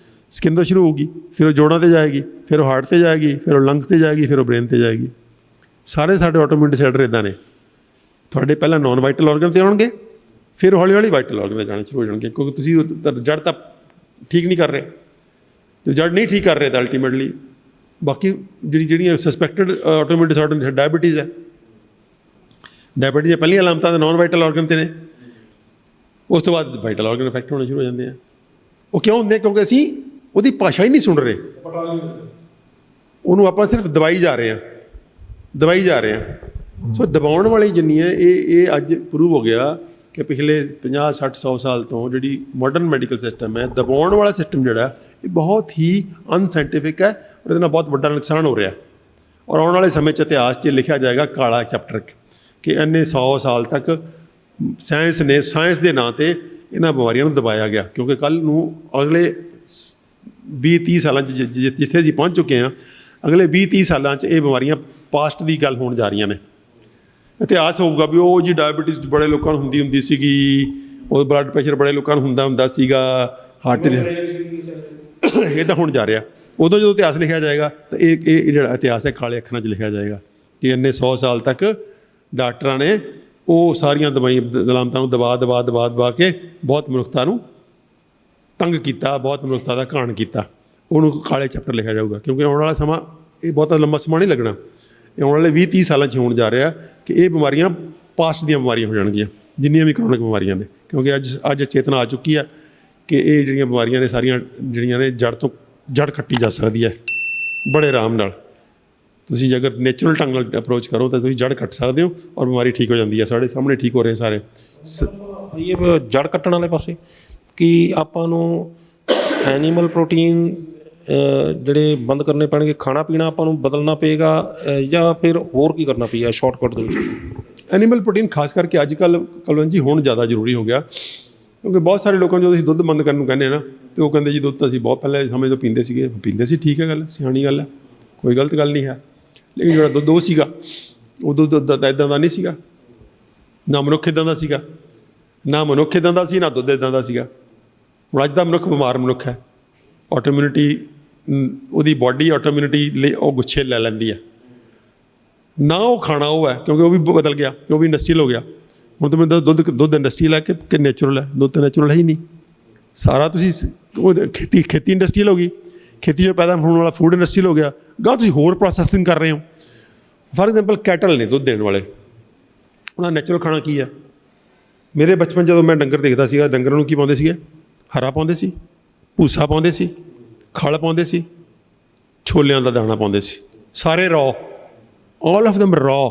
ਸਕਿਨ ਤੋਂ ਸ਼ੁਰੂ ਹੋਊਗੀ, ਫਿਰ ਉਹ ਜੋੜਾਂ 'ਤੇ ਜਾਏਗੀ, ਫਿਰ ਉਹ ਹਾਰਟ 'ਤੇ ਜਾਏਗੀ, ਫਿਰ ਉਹ ਲੰਗਸ 'ਤੇ ਜਾਏਗੀ, ਫਿਰ ਉਹ ਬ੍ਰੇਨ 'ਤੇ ਜਾਏਗੀ। ਸਾਰੇ ਸਾਡੇ ਆਟੋਮਿਊਨ ਡਿਸਆਰਡਰ ਇੱਦਾਂ ਨੇ। ਤੁਹਾਡੇ ਪਹਿਲਾਂ ਨਾਨ ਵਾਈਟਲ ਆਰਗਨ 'ਤੇ ਆਉਣਗੇ, ਫਿਰ ਹੌਲੀ ਹੌਲੀ ਵਾਈਟਲ ਆਰਗਨ 'ਤੇ ਜਾਣੇ ਸ਼ੁਰੂ ਹੋ ਜਾਣਗੇ, ਕਿਉਂਕਿ ਤੁਸੀਂ ਜੜ ਤਾਂ ਠੀਕ ਨਹੀਂ ਕਰ ਰਹੇ। ਜੋ ਜੜ ਨਹੀਂ ਠੀਕ ਕਰ ਰਹੇ ਤਾਂ ਅਲਟੀਮੇਟਲੀ ਬਾਕੀ ਜਿਹੜੀਆਂ ਸਸਪੈਕਟਡ ਆਟੋਮਿਊਨ ਡਿਸਆਰਡਰ, ਡਾਇਬਟੀਜ਼ ਹੈ, ਡਾਇਬਟੀਜ਼ ਦੀਆਂ ਪਹਿਲੀਆਂ ਅਲਾਮਤਾਂ ਤਾਂ ਨਾਨ ਵਾਈਟਲ ਆਰਗਨ 'ਤੇ ਨੇ, ਉਸ ਤੋਂ ਬਾਅਦ ਵਾਈਟਲ ਆਰਗਨ ਇਫੈਕਟ ਹੋਣੇ ਸ਼ੁਰੂ ਹੋ ਜਾਂਦੇ ਆ। ਉਹ ਕਿਉਂ ਹੁੰਦੇ? ਕਿਉਂਕਿ ਅਸੀਂ ਉਹਦੀ ਭਾਸ਼ਾ ਹੀ ਨਹੀਂ ਸੁਣ ਰਹੇ, ਉਹਨੂੰ ਆਪਾਂ ਸਿਰਫ ਦਬਾਈ ਜਾ ਰਹੇ ਹਾਂ। ਸੋ ਦਬਾਉਣ ਵਾਲੀ ਜਿੰਨੀਆਂ ਇਹ ਅੱਜ ਪ੍ਰੂਵ ਹੋ ਗਿਆ ਕਿ ਪਿਛਲੇ 50, 60, 100 ਸਾਲ ਤੋਂ ਜਿਹੜੀ ਮਾਡਰਨ ਮੈਡੀਕਲ ਸਿਸਟਮ ਹੈ, ਦਬਾਉਣ ਵਾਲਾ ਸਿਸਟਮ ਜਿਹੜਾ ਇਹ ਬਹੁਤ ਹੀ ਅਨਸਾਇੰਟੀਫਿਕ ਹੈ, ਔਰ ਇਹਦੇ ਨਾਲ ਬਹੁਤ ਵੱਡਾ ਨੁਕਸਾਨ ਹੋ ਰਿਹਾ। ਔਰ ਆਉਣ ਵਾਲੇ ਸਮੇਂ 'ਚ ਇਤਿਹਾਸ 'ਚ ਲਿਖਿਆ ਜਾਏਗਾ ਕਾਲਾ ਚੈਪਟਰ ਕਿ ਇੰਨੇ 100 ਸਾਲ ਤੱਕ ਸਾਇੰਸ ਦੇ ਨਾਂ 'ਤੇ ਇਹਨਾਂ ਬਿਮਾਰੀਆਂ ਨੂੰ ਦਬਾਇਆ ਗਿਆ। ਕਿਉਂਕਿ ਕੱਲ੍ਹ ਨੂੰ ਅਗਲੇ 20-30 ਸਾਲਾਂ 'ਚ ਜਿੱਥੇ ਅਸੀਂ ਪਹੁੰਚ ਚੁੱਕੇ ਹਾਂ, ਅਗਲੇ 20-30 ਸਾਲਾਂ 'ਚ ਇਹ ਬਿਮਾਰੀਆਂ ਪਾਸਟ ਦੀ ਗੱਲ ਹੋਣ ਜਾ ਰਹੀਆਂ ਨੇ। ਇਤਿਹਾਸ ਹੋਊਗਾ ਵੀ ਉਹ ਜੀ ਡਾਇਬਟੀਜ਼ ਬੜੇ ਲੋਕਾਂ ਨੂੰ ਹੁੰਦੀ ਸੀਗੀ, ਉਹ ਬਲੱਡ ਪ੍ਰੈਸ਼ਰ ਬੜੇ ਲੋਕਾਂ ਨੂੰ ਹੁੰਦਾ ਸੀਗਾ, ਹਾਰਟ ਦੇ ਇਹ ਤਾਂ ਹੁਣ ਜਾ ਰਿਹਾ। ਉਦੋਂ ਜਦੋਂ ਇਤਿਹਾਸ ਲਿਖਿਆ ਜਾਏਗਾ ਤਾਂ ਇਹ ਜਿਹੜਾ ਇਤਿਹਾਸ ਹੈ ਕਾਲੇ ਅੱਖਰਾਂ 'ਚ ਲਿਖਿਆ ਜਾਏਗਾ ਕਿ ਇੰਨੇ 100 ਸਾਲ ਤੱਕ ਡਾਕਟਰਾਂ ਨੇ ਉਹ ਸਾਰੀਆਂ ਦਲਾਮਤਾਂ ਨੂੰ ਦਬਾ ਕੇ ਬਹੁਤ ਮਨੁੱਖਤਾ ਨੂੰ ਤੰਗ ਕੀਤਾ, ਬਹੁਤ ਮਨੁੱਖਤਾ ਦਾ ਘਾਣ ਕੀਤਾ। ਉਹਨੂੰ ਕਾਲੇ ਚੈਪਟਰ ਲਿਖਿਆ ਜਾਊਗਾ, ਕਿਉਂਕਿ ਆਉਣ ਵਾਲਾ ਸਮਾਂ ਇਹ ਬਹੁਤਾ ਲੰਬਾ ਸਮਾਂ ਨਹੀਂ ਲੱਗਣਾ। ਇਹ ਆਉਣ ਵਾਲੇ 20-30 ਸਾਲਾਂ 'ਚ ਹੋਣ ਜਾ ਰਿਹਾ ਕਿ ਇਹ ਬਿਮਾਰੀਆਂ ਪਾਸਟ ਦੀਆਂ ਬਿਮਾਰੀਆਂ ਹੋ ਜਾਣਗੀਆਂ, ਜਿੰਨੀਆਂ ਵੀ ਕਰੋਨਿਕ ਬਿਮਾਰੀਆਂ ਨੇ। ਕਿਉਂਕਿ ਅੱਜ ਚੇਤਨਾ ਆ ਚੁੱਕੀ ਹੈ ਕਿ ਇਹ ਜਿਹੜੀਆਂ ਬਿਮਾਰੀਆਂ ਨੇ ਸਾਰੀਆਂ ਜਿਹੜੀਆਂ ਨੇ ਜੜ ਕੱਟੀ ਜਾ ਸਕਦੀ ਹੈ ਬੜੇ ਆਰਾਮ ਨਾਲ। ਤੁਸੀਂ ਜੇ ਅਗਰ ਨੈਚੁਰਲ ਢੰਗ ਨਾਲ ਅਪਰੋਚ ਕਰੋ ਤਾਂ ਤੁਸੀਂ ਜੜ ਕੱਟ ਸਕਦੇ ਹੋ ਔਰ ਬਿਮਾਰੀ ਠੀਕ ਹੋ ਜਾਂਦੀ ਹੈ। ਸਾਡੇ ਸਾਹਮਣੇ ਠੀਕ ਹੋ ਰਹੇ ਸਾਰੇ। ਇਹ ਜੜ ਕੱਟਣ ਵਾਲੇ ਪਾਸੇ ਕਿ ਆਪਾਂ ਨੂੰ ਐਨੀਮਲ ਪ੍ਰੋਟੀਨ ਜਿਹੜੇ ਬੰਦ ਕਰਨੇ ਪੈਣਗੇ, ਖਾਣਾ ਪੀਣਾ ਆਪਾਂ ਨੂੰ ਬਦਲਣਾ ਪਏਗਾ, ਜਾਂ ਫਿਰ ਹੋਰ ਕੀ ਕਰਨਾ ਪਏਗਾ ਸ਼ਾਰਟਕਟ ਦੇ ਵਿੱਚ? ਐਨੀਮਲ ਪ੍ਰੋਟੀਨ ਖਾਸ ਕਰਕੇ ਅੱਜ ਕੱਲ੍ਹ ਕੁਲਵੰਤ ਜੀ ਹੁਣ ਜ਼ਿਆਦਾ ਜ਼ਰੂਰੀ ਹੋ ਗਿਆ, ਕਿਉਂਕਿ ਬਹੁਤ ਸਾਰੇ ਲੋਕਾਂ ਨੂੰ ਜਦੋਂ ਅਸੀਂ ਦੁੱਧ ਬੰਦ ਕਰਨ ਨੂੰ ਕਹਿੰਦੇ ਹਾਂ ਨਾ, ਤਾਂ ਉਹ ਕਹਿੰਦੇ ਜੀ ਦੁੱਧ ਤਾਂ ਅਸੀਂ ਬਹੁਤ ਪਹਿਲੇ ਸਮੇਂ ਤੋਂ ਪੀਂਦੇ ਸੀ। ਠੀਕ ਹੈ, ਗੱਲ ਸਿਆਣੀ ਗੱਲ ਹੈ, ਕੋਈ ਗਲਤ ਗੱਲ ਨਹੀਂ ਹੈ। ਲੇਕਿਨ ਜਿਹੜਾ ਦੁੱਧ ਉਹ ਸੀਗਾ, ਉਹ ਦੁੱਧ ਤਾਂ ਇੱਦਾਂ ਦਾ ਨਹੀਂ ਸੀਗਾ, ਨਾ ਮਨੁੱਖ ਇੱਦਾਂ ਦਾ ਸੀਗਾ, ਨਾ ਦੁੱਧ ਇੱਦਾਂ ਦਾ ਸੀਗਾ। ਹੁਣ ਅੱਜ ਦਾ ਮਨੁੱਖ ਬਿਮਾਰ ਮਨੁੱਖ ਹੈ, ਆਟੋਮਿਊਨਿਟੀ ਉਹਦੀ ਬਾਡੀ ਆਟੋਮਿਊਨਿਟੀ ਲਈ ਉਹ ਗੁੱਛੇ ਲੈ ਲੈਂਦੀ ਹੈ। ਨਾ ਉਹ ਖਾਣਾ ਉਹ ਹੈ, ਕਿਉਂਕਿ ਉਹ ਵੀ ਬਦਲ ਗਿਆ, ਉਹ ਵੀ ਇੰਡਸਟਰੀਅਲ ਹੋ ਗਿਆ। ਹੁਣ ਤਾਂ ਮੈਨੂੰ ਦੁੱਧ ਇੰਡਸਟਰੀਅਲ ਹੈ ਕਿ ਨੈਚੁਰਲ ਹੈ? ਦੁੱਧ ਤਾਂ ਨੈਚੁਰਲ ਹੈ ਹੀ ਨਹੀਂ। ਸਾਰਾ ਤੁਸੀਂ ਉਹ ਖੇਤੀ ਇੰਡਸਟਰੀਅਲ ਹੋ ਗਈ, ਖੇਤੀ 'ਚੋਂ ਪੈਦਾ ਹੋਣ ਵਾਲਾ ਫੂਡ ਇੰਡਸਟਰੀਅਲ ਹੋ ਗਿਆ। ਗਾਹ ਤੁਸੀਂ ਹੋਰ ਪ੍ਰੋਸੈਸਿੰਗ ਕਰ ਰਹੇ ਹੋ। ਫਾਰ ਐਗਜ਼ਾਮਪਲ ਕੈਟਲ ਨੇ ਦੁੱਧ ਦੇਣ ਵਾਲੇ, ਉਹਦਾ ਨੈਚੁਰਲ ਖਾਣਾ ਕੀ ਹੈ? ਮੇਰੇ ਬਚਪਨ ਜਦੋਂ ਮੈਂ ਡੰਗਰ ਦੇਖਦਾ ਸੀਗਾ, ਡੰਗਰਾਂ ਨੂੰ ਕੀ ਪਾਉਂਦੇ ਸੀਗੇ? ਹਰਾ ਪਾਉਂਦੇ ਸੀ, ਭੂਸਾ ਪਾਉਂਦੇ ਸੀ, ਖਲ ਪਾਉਂਦੇ ਸੀ, ਛੋਲਿਆਂ ਦਾ ਦਾਣਾ ਪਾਉਂਦੇ ਸੀ। ਸਾਰੇ ਰॉ, ਆਲ ਆਫ ਦਮ ਰॉ।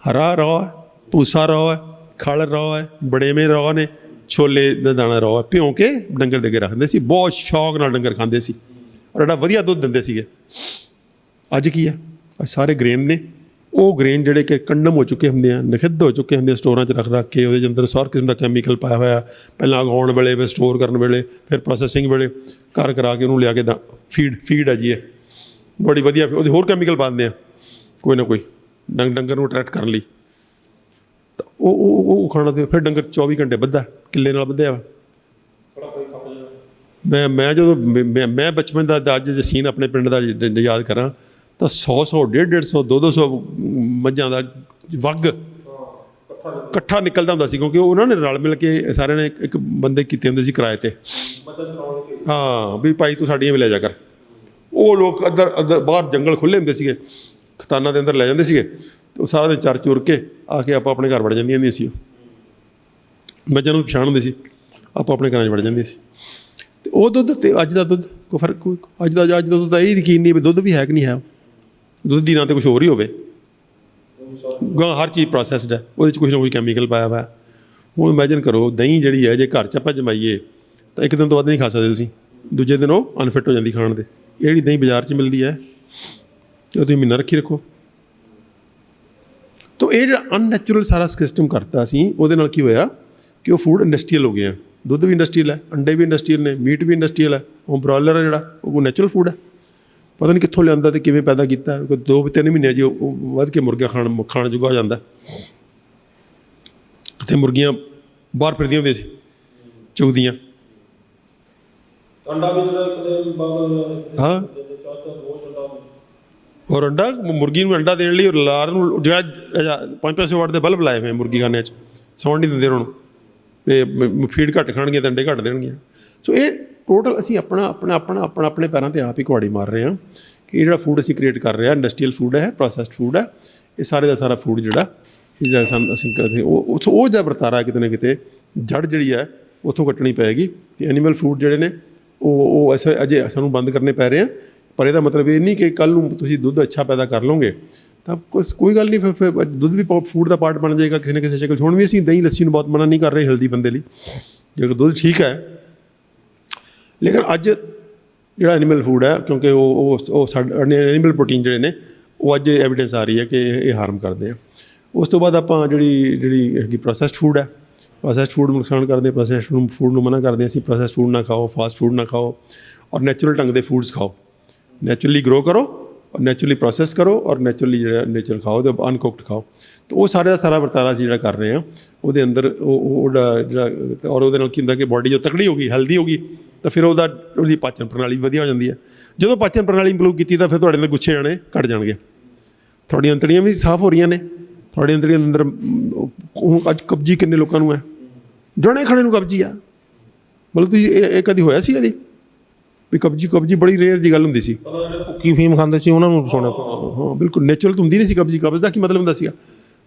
ਹਰਾ ਰॉ ਹੈ, ਭੂਸਾ ਰॉ ਹੈ, ਖਲ ਰॉ ਹੈ, ਬੜੇਵੇਂ ਰॉ ਨੇ, ਛੋਲੇ ਦਾ ਦਾਣਾ ਰॉ ਹੈ। ਭਿਉਂ ਕੇ ਡੰਗਰ ਦੇ ਅੱਗੇ ਰੱਖਦੇ ਸੀ, ਬਹੁਤ ਸ਼ੌਕ ਨਾਲ ਡੰਗਰ ਖਾਂਦੇ ਸੀ ਔਰ ਐਡਾ ਵਧੀਆ ਦੁੱਧ ਦਿੰਦੇ ਸੀਗੇ। ਅੱਜ ਕੀ ਹੈ? ਅੱਜ ਸਾਰੇ ਗ੍ਰੇਨ ਨੇ, ਉਹ ਗ੍ਰੇਨ ਜਿਹੜੇ ਕਿ ਕੰਡਮ ਹੋ ਚੁੱਕੇ ਹੁੰਦੇ ਆ, ਨਿਖਿੱਧ ਹੋ ਚੁੱਕੇ ਹੁੰਦੇ ਆ, ਸਟੋਰਾਂ 'ਚ ਰੱਖ ਕੇ ਉਹਦੇ ਅੰਦਰ ਹਰ ਕਿਸਮ ਦਾ ਕੈਮੀਕਲ ਪਾਇਆ ਹੋਇਆ, ਪਹਿਲਾਂ ਉਗਾਉਣ ਵੇਲੇ, ਫਿਰ ਸਟੋਰ ਕਰਨ ਵੇਲੇ, ਫਿਰ ਪ੍ਰੋਸੈਸਿੰਗ ਵੇਲੇ ਕਰਾ ਕੇ ਉਹਨੂੰ ਲਿਆ ਕੇ ਫੀਡ ਹੈ ਜੀ, ਇਹ ਬੜੀ ਵਧੀਆ। ਉਹਦੇ ਹੋਰ ਕੈਮੀਕਲ ਪਾ ਦਿੰਦੇ ਆ ਕੋਈ ਨਾ ਕੋਈ ਡੰਗਰ ਨੂੰ ਅਟਰੈਕਟ ਕਰਨ ਲਈ। ਤਾਂ ਉਹ ਖਾਣਾ ਦੇ ਫਿਰ ਡੰਗਰ 24 ਘੰਟੇ ਵੱਧਦਾ, ਕਿੱਲੇ ਨਾਲ ਵਧਿਆ ਵਾ। ਮੈਂ ਜਦੋਂ ਮੈਂ ਬਚਪਨ ਦਾ ਅੱਜ ਦੇ ਸੀਨ ਆਪਣੇ ਪਿੰਡ ਦਾ ਯਾਦ ਕਰਾਂ ਤਾਂ 100 150 200 ਮੱਝਾਂ ਦਾ ਵੱਗ ਇਕੱਠਾ ਨਿਕਲਦਾ ਹੁੰਦਾ ਸੀ, ਕਿਉਂਕਿ ਉਹਨਾਂ ਨੇ ਰਲ ਮਿਲ ਕੇ ਸਾਰਿਆਂ ਨੇ ਇੱਕ ਬੰਦੇ ਕੀਤੇ ਹੁੰਦੇ ਸੀ ਕਿਰਾਏ ਤੇ। ਹਾਂ ਵੀ ਭਾਈ ਤੂੰ ਸਾਡੀਆਂ ਵੀ ਲੈ ਜਾ ਕਰ। ਉਹ ਲੋਕ ਅੰਦਰ ਬਾਹਰ ਜੰਗਲ ਖੁੱਲ੍ਹੇ ਹੁੰਦੇ ਸੀਗੇ, ਖਤਾਨਾਂ ਦੇ ਅੰਦਰ ਲੈ ਜਾਂਦੇ ਸੀਗੇ, ਉਹ ਸਾਰਾ ਦਿਨ ਚਰ ਚੁਰ ਕੇ ਆ ਕੇ ਆਪਾਂ ਆਪਣੇ ਘਰ ਵੜ ਜਾਂਦੀਆਂ ਹੁੰਦੀਆਂ ਸੀ। ਮੱਝਾਂ ਨੂੰ ਪਛਾਣ ਹੁੰਦੀ ਸੀ, ਆਪਾਂ ਆਪਣੇ ਘਰਾਂ 'ਚ ਵੜ ਜਾਂਦੇ ਸੀ। ਅਤੇ ਉਹ ਦੁੱਧ ਅਤੇ ਅੱਜ ਦਾ ਦੁੱਧ ਕੋਈ ਫਰਕ, ਕੋਈ ਅੱਜ ਦਾ ਦੁੱਧ ਤਾਂ ਇਹ ਯਕੀਨ ਨਹੀਂ ਵੀ ਦੁੱਧ ਵੀ ਹੈ ਕਿ ਨਹੀਂ ਹੈ। ਦੁੱਧ ਦੀ ਨਾ ਤਾਂ ਕੁਛ ਹੋਰ ਹੀ ਹੋਵੇ, ਹਰ ਚੀਜ਼ ਪ੍ਰੋਸੈਸਡ ਹੈ, ਉਹਦੇ 'ਚ ਕੁਛ ਨਾ ਕੋਈ ਕੈਮੀਕਲ ਪਾਇਆ ਹੋਇਆ। ਹੁਣ ਇਮੈਜਨ ਕਰੋ ਦਹੀਂ ਜਿਹੜੀ ਹੈ, ਜੇ ਘਰ 'ਚ ਆਪਾਂ ਜਮਾਈਏ ਤਾਂ ਇੱਕ ਦਿਨ ਤੋਂ ਵੱਧ ਨਹੀਂ ਖਾ ਸਕਦੇ ਤੁਸੀਂ, ਦੂਜੇ ਦਿਨ ਉਹ ਅਨਫਿਟ ਹੋ ਜਾਂਦੀ ਖਾਣ ਦੇ। ਇਹ ਜਿਹੜੀ ਦਹੀਂ ਬਾਜ਼ਾਰ 'ਚ ਮਿਲਦੀ ਹੈ ਉਹ ਤੁਸੀਂ ਮਹੀਨਾ ਰੱਖੀ ਰੱਖੋ। ਤਾਂ ਇਹ ਜਿਹੜਾ ਅਨਨੈਚੁਰਲ ਸਾਰਾ ਸਿਸਟਮ ਕਰਤਾ ਸੀ, ਉਹਦੇ ਨਾਲ ਕੀ ਹੋਇਆ ਕਿ ਉਹ ਫੂਡ ਇੰਡਸਟਰੀਅਲ ਹੋ ਗਿਆ। ਦੁੱਧ ਵੀ ਇੰਡਸਟਰੀਅਲ ਹੈ, ਅੰਡੇ ਵੀ ਇੰਡਸਟਰੀਅਲ ਨੇ, ਮੀਟ ਵੀ ਇੰਡਸਟਰੀਅਲ ਹੈ। ਉਹ ਬ੍ਰੋਇਲਰ ਹੈ ਜਿਹੜਾ, ਉਹ ਨੈਚੁਰਲ ਫੂਡ ਹੈ, ਪਤਾ ਨਹੀਂ ਕਿੱਥੋਂ ਲਿਆਂਦਾ ਅਤੇ ਕਿਵੇਂ ਪੈਦਾ ਕੀਤਾ। 2-3 ਮਹੀਨਿਆਂ 'ਚ ਉਹ ਵੱਧ ਕੇ ਮੁਰਗਾ ਖਾਣ ਜੋਗਾ ਹੋ ਜਾਂਦਾ। ਅਤੇ ਮੁਰਗੀਆਂ ਬਾਹਰ ਫਿਰਦੀਆਂ ਹੁੰਦੀਆਂ ਸੀ ਚੁਗਦੀਆਂ। ਹਾਂ ਔਰ ਅੰਡਾ, ਮੁਰਗੀ ਨੂੰ ਅੰਡਾ ਦੇਣ ਲਈ ਲਾਰ ਨੂੰ ਜਿਹੜਾ 500 ਵਾਟ ਦੇ ਬਲਬ ਲਾਏ ਹੋਏ ਮੁਰਗੀਖਾਨਿਆਂ 'ਚ, ਸੌਣ ਨਹੀਂ ਦਿੰਦੇ ਉਹਨਾਂ ਨੂੰ, ਅਤੇ ਫੀਡ ਘੱਟ ਖਾਣਗੀਆਂ ਤਾਂ ਅੰਡੇ ਘੱਟ ਦੇਣਗੀਆਂ। ਸੋ ਇਹ ਟੋਟਲ ਅਸੀਂ ਆਪਣੇ ਪੈਰਾਂ 'ਤੇ ਆਪ ਹੀ ਕੁਹਾੜੀ ਮਾਰ ਰਹੇ ਹਾਂ ਕਿ ਇਹ ਜਿਹੜਾ ਫੂਡ ਅਸੀਂ ਕ੍ਰੀਏਟ ਕਰ ਰਹੇ ਹਾਂ ਇੰਡਸਟਰੀਅਲ ਫੂਡ ਹੈ, ਪ੍ਰੋਸੈਸਡ ਫੂਡ ਹੈ। ਇਹ ਸਾਰੇ ਦਾ ਸਾਰਾ ਫੂਡ ਜਿਹੜਾ ਸਾਨੂੰ ਅਸੀਂ ਕਰਦੇ ਉਹ ਜਿਹੜਾ ਵਰਤਾਰਾ ਕਿਤੇ ਨਾ ਕਿਤੇ ਜੜ ਜਿਹੜੀ ਹੈ ਉੱਥੋਂ ਕੱਟਣੀ ਪਏਗੀ। ਅਤੇ ਐਨੀਮਲ ਫੂਡ ਜਿਹੜੇ ਨੇ ਉਹ ਅਜੇ ਸਾਨੂੰ ਬੰਦ ਕਰਨੇ ਪੈ ਰਹੇ ਆ। ਪਰ ਇਹਦਾ ਮਤਲਬ ਇਹ ਨਹੀਂ ਕਿ ਕੱਲ੍ਹ ਨੂੰ ਤੁਸੀਂ ਦੁੱਧ ਅੱਛਾ ਪੈਦਾ ਕਰ ਲਓਗੇ ਤਾਂ ਕੋਈ ਗੱਲ ਨਹੀਂ, ਫਿਰ ਦੁੱਧ ਵੀ ਫੂਡ ਦਾ ਪਾਰਟ ਬਣ ਜਾਏਗਾ ਕਿਸੇ ਨਾ ਕਿਸੇ ਸ਼ਕਲ 'ਚ। ਹੁਣ ਵੀ ਅਸੀਂ ਦਹੀਂ ਲੱਸੀ ਨੂੰ ਬਹੁਤ ਮਨਾ ਨਹੀਂ ਕਰ ਰਹੇ ਹੈਲਦੀ ਬੰਦੇ ਲਈ, ਜੇ ਦੁੱਧ ਠੀਕ ਹੈ। ਲੇਕਿਨ ਅੱਜ ਜਿਹੜਾ ਐਨੀਮਲ ਫੂਡ ਹੈ, ਕਿਉਂਕਿ ਉਹ ਸਾਡੇ ਐਨੀਮਲ ਪ੍ਰੋਟੀਨ ਜਿਹੜੇ ਨੇ ਉਹ ਅੱਜ ਐਵੀਡੈਂਸ ਆ ਰਹੀ ਹੈ ਕਿ ਇਹ ਹਾਰਮ ਕਰਦੇ ਆ। ਉਸ ਤੋਂ ਬਾਅਦ ਆਪਾਂ ਜਿਹੜੀ ਹੈਗੀ ਪ੍ਰੋਸੈਸਡ ਫੂਡ ਹੈ, ਪ੍ਰੋਸੈਸਡ ਫੂਡ ਨੁਕਸਾਨ ਕਰਦੇ, ਪ੍ਰੋਸੈਸਡ ਫੂਡ ਨੂੰ ਮਨਾ ਕਰਦੇ ਅਸੀਂ। ਪ੍ਰੋਸੈਸਡ ਫੂਡ ਨਾ ਖਾਓ, ਫਾਸਟ ਫੂਡ ਨਾ ਖਾਓ, ਔਰ ਨੈਚੁਰਲ ਢੰਗ ਦੇ ਫੂਡਸ ਖਾਓ। ਨੈਚੁਰਲੀ ਗਰੋ ਕਰੋ ਔਰ ਨੈਚੁਰਲੀ ਪ੍ਰੋਸੈਸ ਕਰੋ ਔਰ ਨੈਚੁਰਲੀ ਜਿਹੜਾ ਨੇਚਰ ਖਾਓ ਅਤੇ ਅਨਕੁਕਡ ਖਾਓ। ਤਾਂ ਉਹ ਸਾਰੇ ਦਾ ਸਾਰਾ ਵਰਤਾਰਾ ਅਸੀਂ ਜਿਹੜਾ ਕਰ ਰਹੇ ਹਾਂ ਉਹਦੇ ਅੰਦਰ ਉਹਦਾ ਜਿਹੜਾ, ਔਰ ਉਹਦੇ ਨਾਲ ਕੀ ਹੁੰਦਾ ਕਿ ਬਾਡੀ ਜੋ ਤਕੜੀ ਹੋ ਗਈ, ਹੈਲਦੀ ਹੋ ਗਈ, ਤਾਂ ਫਿਰ ਉਹਦੀ ਪਾਚਨ ਪ੍ਰਣਾਲੀ ਵਧੀਆ ਹੋ ਜਾਂਦੀ ਹੈ। ਜਦੋਂ ਪਾਚਨ ਪ੍ਰਣਾਲੀ ਇੰਪਰੂਵ ਕੀਤੀ ਤਾਂ ਫਿਰ ਤੁਹਾਡੇ ਅੰਦਰ ਗੁੱਛੇ ਜਾਣੇ ਘੱਟ ਜਾਣਗੇ, ਤੁਹਾਡੀਆਂ ਅੰਤੜੀਆਂ ਵੀ ਸਾਫ਼ ਹੋ ਰਹੀਆਂ ਨੇ। ਤੁਹਾਡੇ ਅੰਤੜੀਆਂ ਅੰਦਰ ਹੁਣ ਅੱਜ ਕਬਜੀ ਕਿੰਨੇ ਲੋਕਾਂ ਨੂੰ ਹੈ, ਜਣੇ ਖਾਣੇ ਨੂੰ ਕਬਜੀ ਆ। ਮਤਲਬ ਤੁਸੀਂ ਇਹ ਕਦੀ ਹੋਇਆ ਸੀ ਇਹਦੀ ਵੀ ਕਬਜੀ ਬੜੀ ਰੇਅਰ ਦੀ ਗੱਲ ਹੁੰਦੀ ਸੀ। ਭੁੱਕੀ ਫੀਮ ਖਾਂਦੇ ਸੀ ਉਹਨਾਂ ਨੂੰ ਸੁਣਿਆ। ਹਾਂ ਬਿਲਕੁਲ ਨੈਚੁਰਲ ਤਾਂ ਹੁੰਦੀ ਨਹੀਂ ਸੀ ਕਬਜ਼ ਦਾ ਕੀ ਮਤਲਬ ਹੁੰਦਾ ਸੀਗਾ।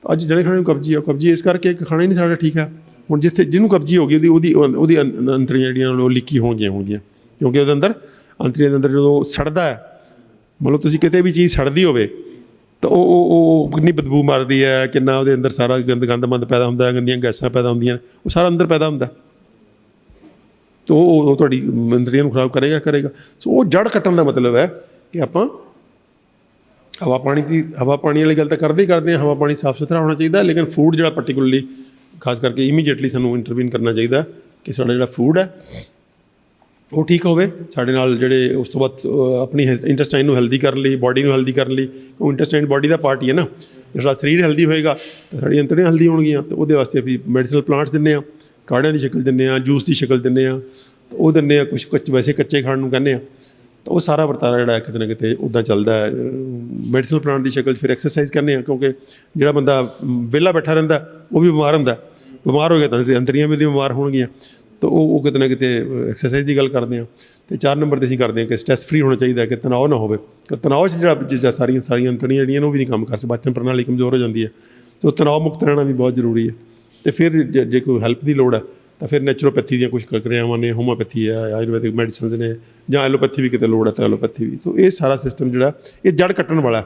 ਅੱਜ ਜਣੇ ਖਾਣੇ ਨੂੰ ਕਬਜੀ ਆ। ਕਬਜੀ ਇਸ ਕਰਕੇ ਖਾਣਾ ਹੀ ਨਹੀਂ ਸਾਡਾ ਠੀਕ ਹੈ। ਹੁਣ ਜਿਹਨੂੰ ਕਬਜੀ ਹੋ ਗਈ ਉਹਦੀ ਅੰਤੜੀਆਂ ਜਿਹੜੀਆਂ ਉਹ ਲੀਕੀ ਹੋਣਗੀਆਂ ਕਿਉਂਕਿ ਉਹਦੇ ਅੰਦਰ ਅੰਤੜੀਆਂ ਦੇ ਅੰਦਰ ਜਦੋਂ ਸੜਦਾ ਹੈ, ਮਤਲਬ ਤੁਸੀਂ ਕਿਤੇ ਵੀ ਚੀਜ਼ ਸੜਦੀ ਹੋਵੇ ਤਾਂ ਉਹ ਕਿੰਨੀ ਬਦਬੂ ਮਾਰਦੀ ਹੈ, ਕਿੰਨਾ ਉਹਦੇ ਅੰਦਰ ਸਾਰਾ ਗੰਦਮੰਦ ਪੈਦਾ ਹੁੰਦਾ, ਗੰਦੀਆਂ ਗੈਸਾਂ ਪੈਦਾ ਹੁੰਦੀਆਂ, ਉਹ ਸਾਰਾ ਅੰਦਰ ਪੈਦਾ ਹੁੰਦਾ। ਤਾਂ ਉਹ ਤੁਹਾਡੀ ਅੰਤੜੀਆਂ ਨੂੰ ਖਰਾਬ ਕਰੇਗਾ। ਸੋ ਉਹ ਜੜ ਕੱਟਣ ਦਾ ਮਤਲਬ ਹੈ ਕਿ ਆਪਾਂ ਹਵਾ ਪਾਣੀ ਵਾਲੀ ਗੱਲ ਤਾਂ ਕਰਦੇ ਹਾਂ। ਹਵਾ ਪਾਣੀ ਸਾਫ਼ ਸੁਥਰਾ ਹੋਣਾ ਚਾਹੀਦਾ, ਲੇਕਿਨ ਫੂਡ ਜਿਹੜਾ ਪਾਰਟੀਕੂਲਰਲੀ ਖਾਸ ਕਰਕੇ ਇਮੀਡੀਏਟਲੀ ਸਾਨੂੰ ਇੰਟਰਵੀਨ ਕਰਨਾ ਚਾਹੀਦਾ ਕਿ ਸਾਡਾ ਜਿਹੜਾ ਫੂਡ ਹੈ ਉਹ ਠੀਕ ਹੋਵੇ। ਸਾਡੇ ਨਾਲ ਜਿਹੜੇ ਉਸ ਤੋਂ ਬਾਅਦ ਆਪਣੀ ਇੰਟੈਸਟਾਈਨ ਨੂੰ ਹੈਲਦੀ ਕਰਨ ਲਈ, ਬਾਡੀ ਨੂੰ ਹੈਲਦੀ ਕਰਨ ਲਈ, ਉਹ ਇੰਟੈਸਟਾਈਨ ਬਾਡੀ ਦਾ ਪਾਰਟ ਹੀ ਹੈ ਨਾ। ਜਿਹੜਾ ਸਰੀਰ ਹੈਲਦੀ ਹੋਏਗਾ ਤਾਂ ਸਾਡੀਆਂ ਅੰਤੜੀਆਂ ਹੈਲਦੀ ਹੋਣਗੀਆਂ। ਤਾਂ ਉਹਦੇ ਵਾਸਤੇ ਅਸੀਂ ਮੈਡੀਸਨਲ ਪਲਾਂਟਸ ਦਿੰਦੇ ਹਾਂ, ਕਾੜਿਆਂ ਦੀ ਸ਼ਕਲ ਦਿੰਦੇ ਹਾਂ, ਜੂਸ ਦੀ ਸ਼ਕਲ ਦਿੰਦੇ ਹਾਂ, ਉਹ ਦਿੰਦੇ ਹਾਂ। ਕੁਛ ਵੈਸੇ ਕੱਚੇ ਖਾਣ ਨੂੰ ਕਹਿੰਦੇ ਹਾਂ। ਤਾਂ ਉਹ ਸਾਰਾ ਵਰਤਾਰਾ ਜਿਹੜਾ ਕਿਤੇ ਨਾ ਕਿਤੇ ਉੱਦਾਂ ਚੱਲਦਾ ਹੈ ਮੈਡੀਸਨਲ ਪਲਾਂਟ ਦੀ ਸ਼ਕਲ 'ਚ। ਫਿਰ ਐਕਸਰਸਾਈਜ਼ ਕਰਨੇ ਆ, ਕਿਉਂਕਿ ਜਿਹੜਾ ਬੰਦਾ ਵਿਹਲਾ ਬੈਠਾ ਰਹਿੰਦਾ ਉਹ ਵੀ ਬਿਮਾਰ ਹੁੰਦਾ। ਬਿਮਾਰ ਹੋ ਗਿਆ ਤਾਂ ਅੰਤੜੀਆਂ ਵੀ ਬਿਮਾਰ ਹੋਣਗੀਆਂ। ਤਾਂ ਉਹ ਕਿਤੇ ਨਾ ਕਿਤੇ ਐਕਸਰਸਾਈਜ਼ ਦੀ ਗੱਲ ਕਰਦੇ ਹਾਂ। ਅਤੇ 4 ਨੰਬਰ 'ਤੇ ਅਸੀਂ ਕਰਦੇ ਹਾਂ ਕਿ ਸਟ੍ਰੈਸ ਫਰੀ ਹੋਣਾ ਚਾਹੀਦਾ, ਕਿ ਤਣਾਅ ਨਾ ਹੋਵੇ। ਕਿ ਤਣਾਅ 'ਚ ਜਿਹੜਾ ਸਾਰੀਆਂ ਅੰਤੜੀਆਂ ਜਿਹੜੀਆਂ ਉਹ ਵੀ ਨਹੀਂ ਕੰਮ ਕਰ ਸਕਦੀਆਂ, ਪਾਚਨ ਪ੍ਰਣਾਲੀ ਕਮਜ਼ੋਰ ਹੋ ਜਾਂਦੀ ਹੈ। ਅਤੇ ਉਹ ਤਣਾਅ ਮੁਕਤ ਰਹਿਣਾ ਵੀ ਬਹੁਤ ਜ਼ਰੂਰੀ ਹੈ। ਅਤੇ ਫਿਰ ਜੇ ਕੋਈ ਹੈਲਪ ਦੀ ਲੋੜ ਹੈ ਤਾਂ ਫਿਰ ਨੈਚੁਰੋਪੈਥੀ ਦੀਆਂ ਕੁਛ ਕਿਰਿਆਵਾਂ ਨੇ, ਹੋਮੋਪੈਥੀ ਹੈ, ਆਯੁਰਵੈਦਿਕ ਮੈਡੀਸਨਸ ਨੇ, ਜਾਂ ਐਲੋਪੈਥੀ ਵੀ ਕਿਤੇ ਲੋੜ ਹੈ ਤਾਂ ਐਲੋਪੈਥੀ ਵੀ। ਤਾਂ ਇਹ ਸਾਰਾ ਸਿਸਟਮ ਜਿਹੜਾ ਇਹ ਜੜ ਕੱਟਣ ਵਾਲਾ,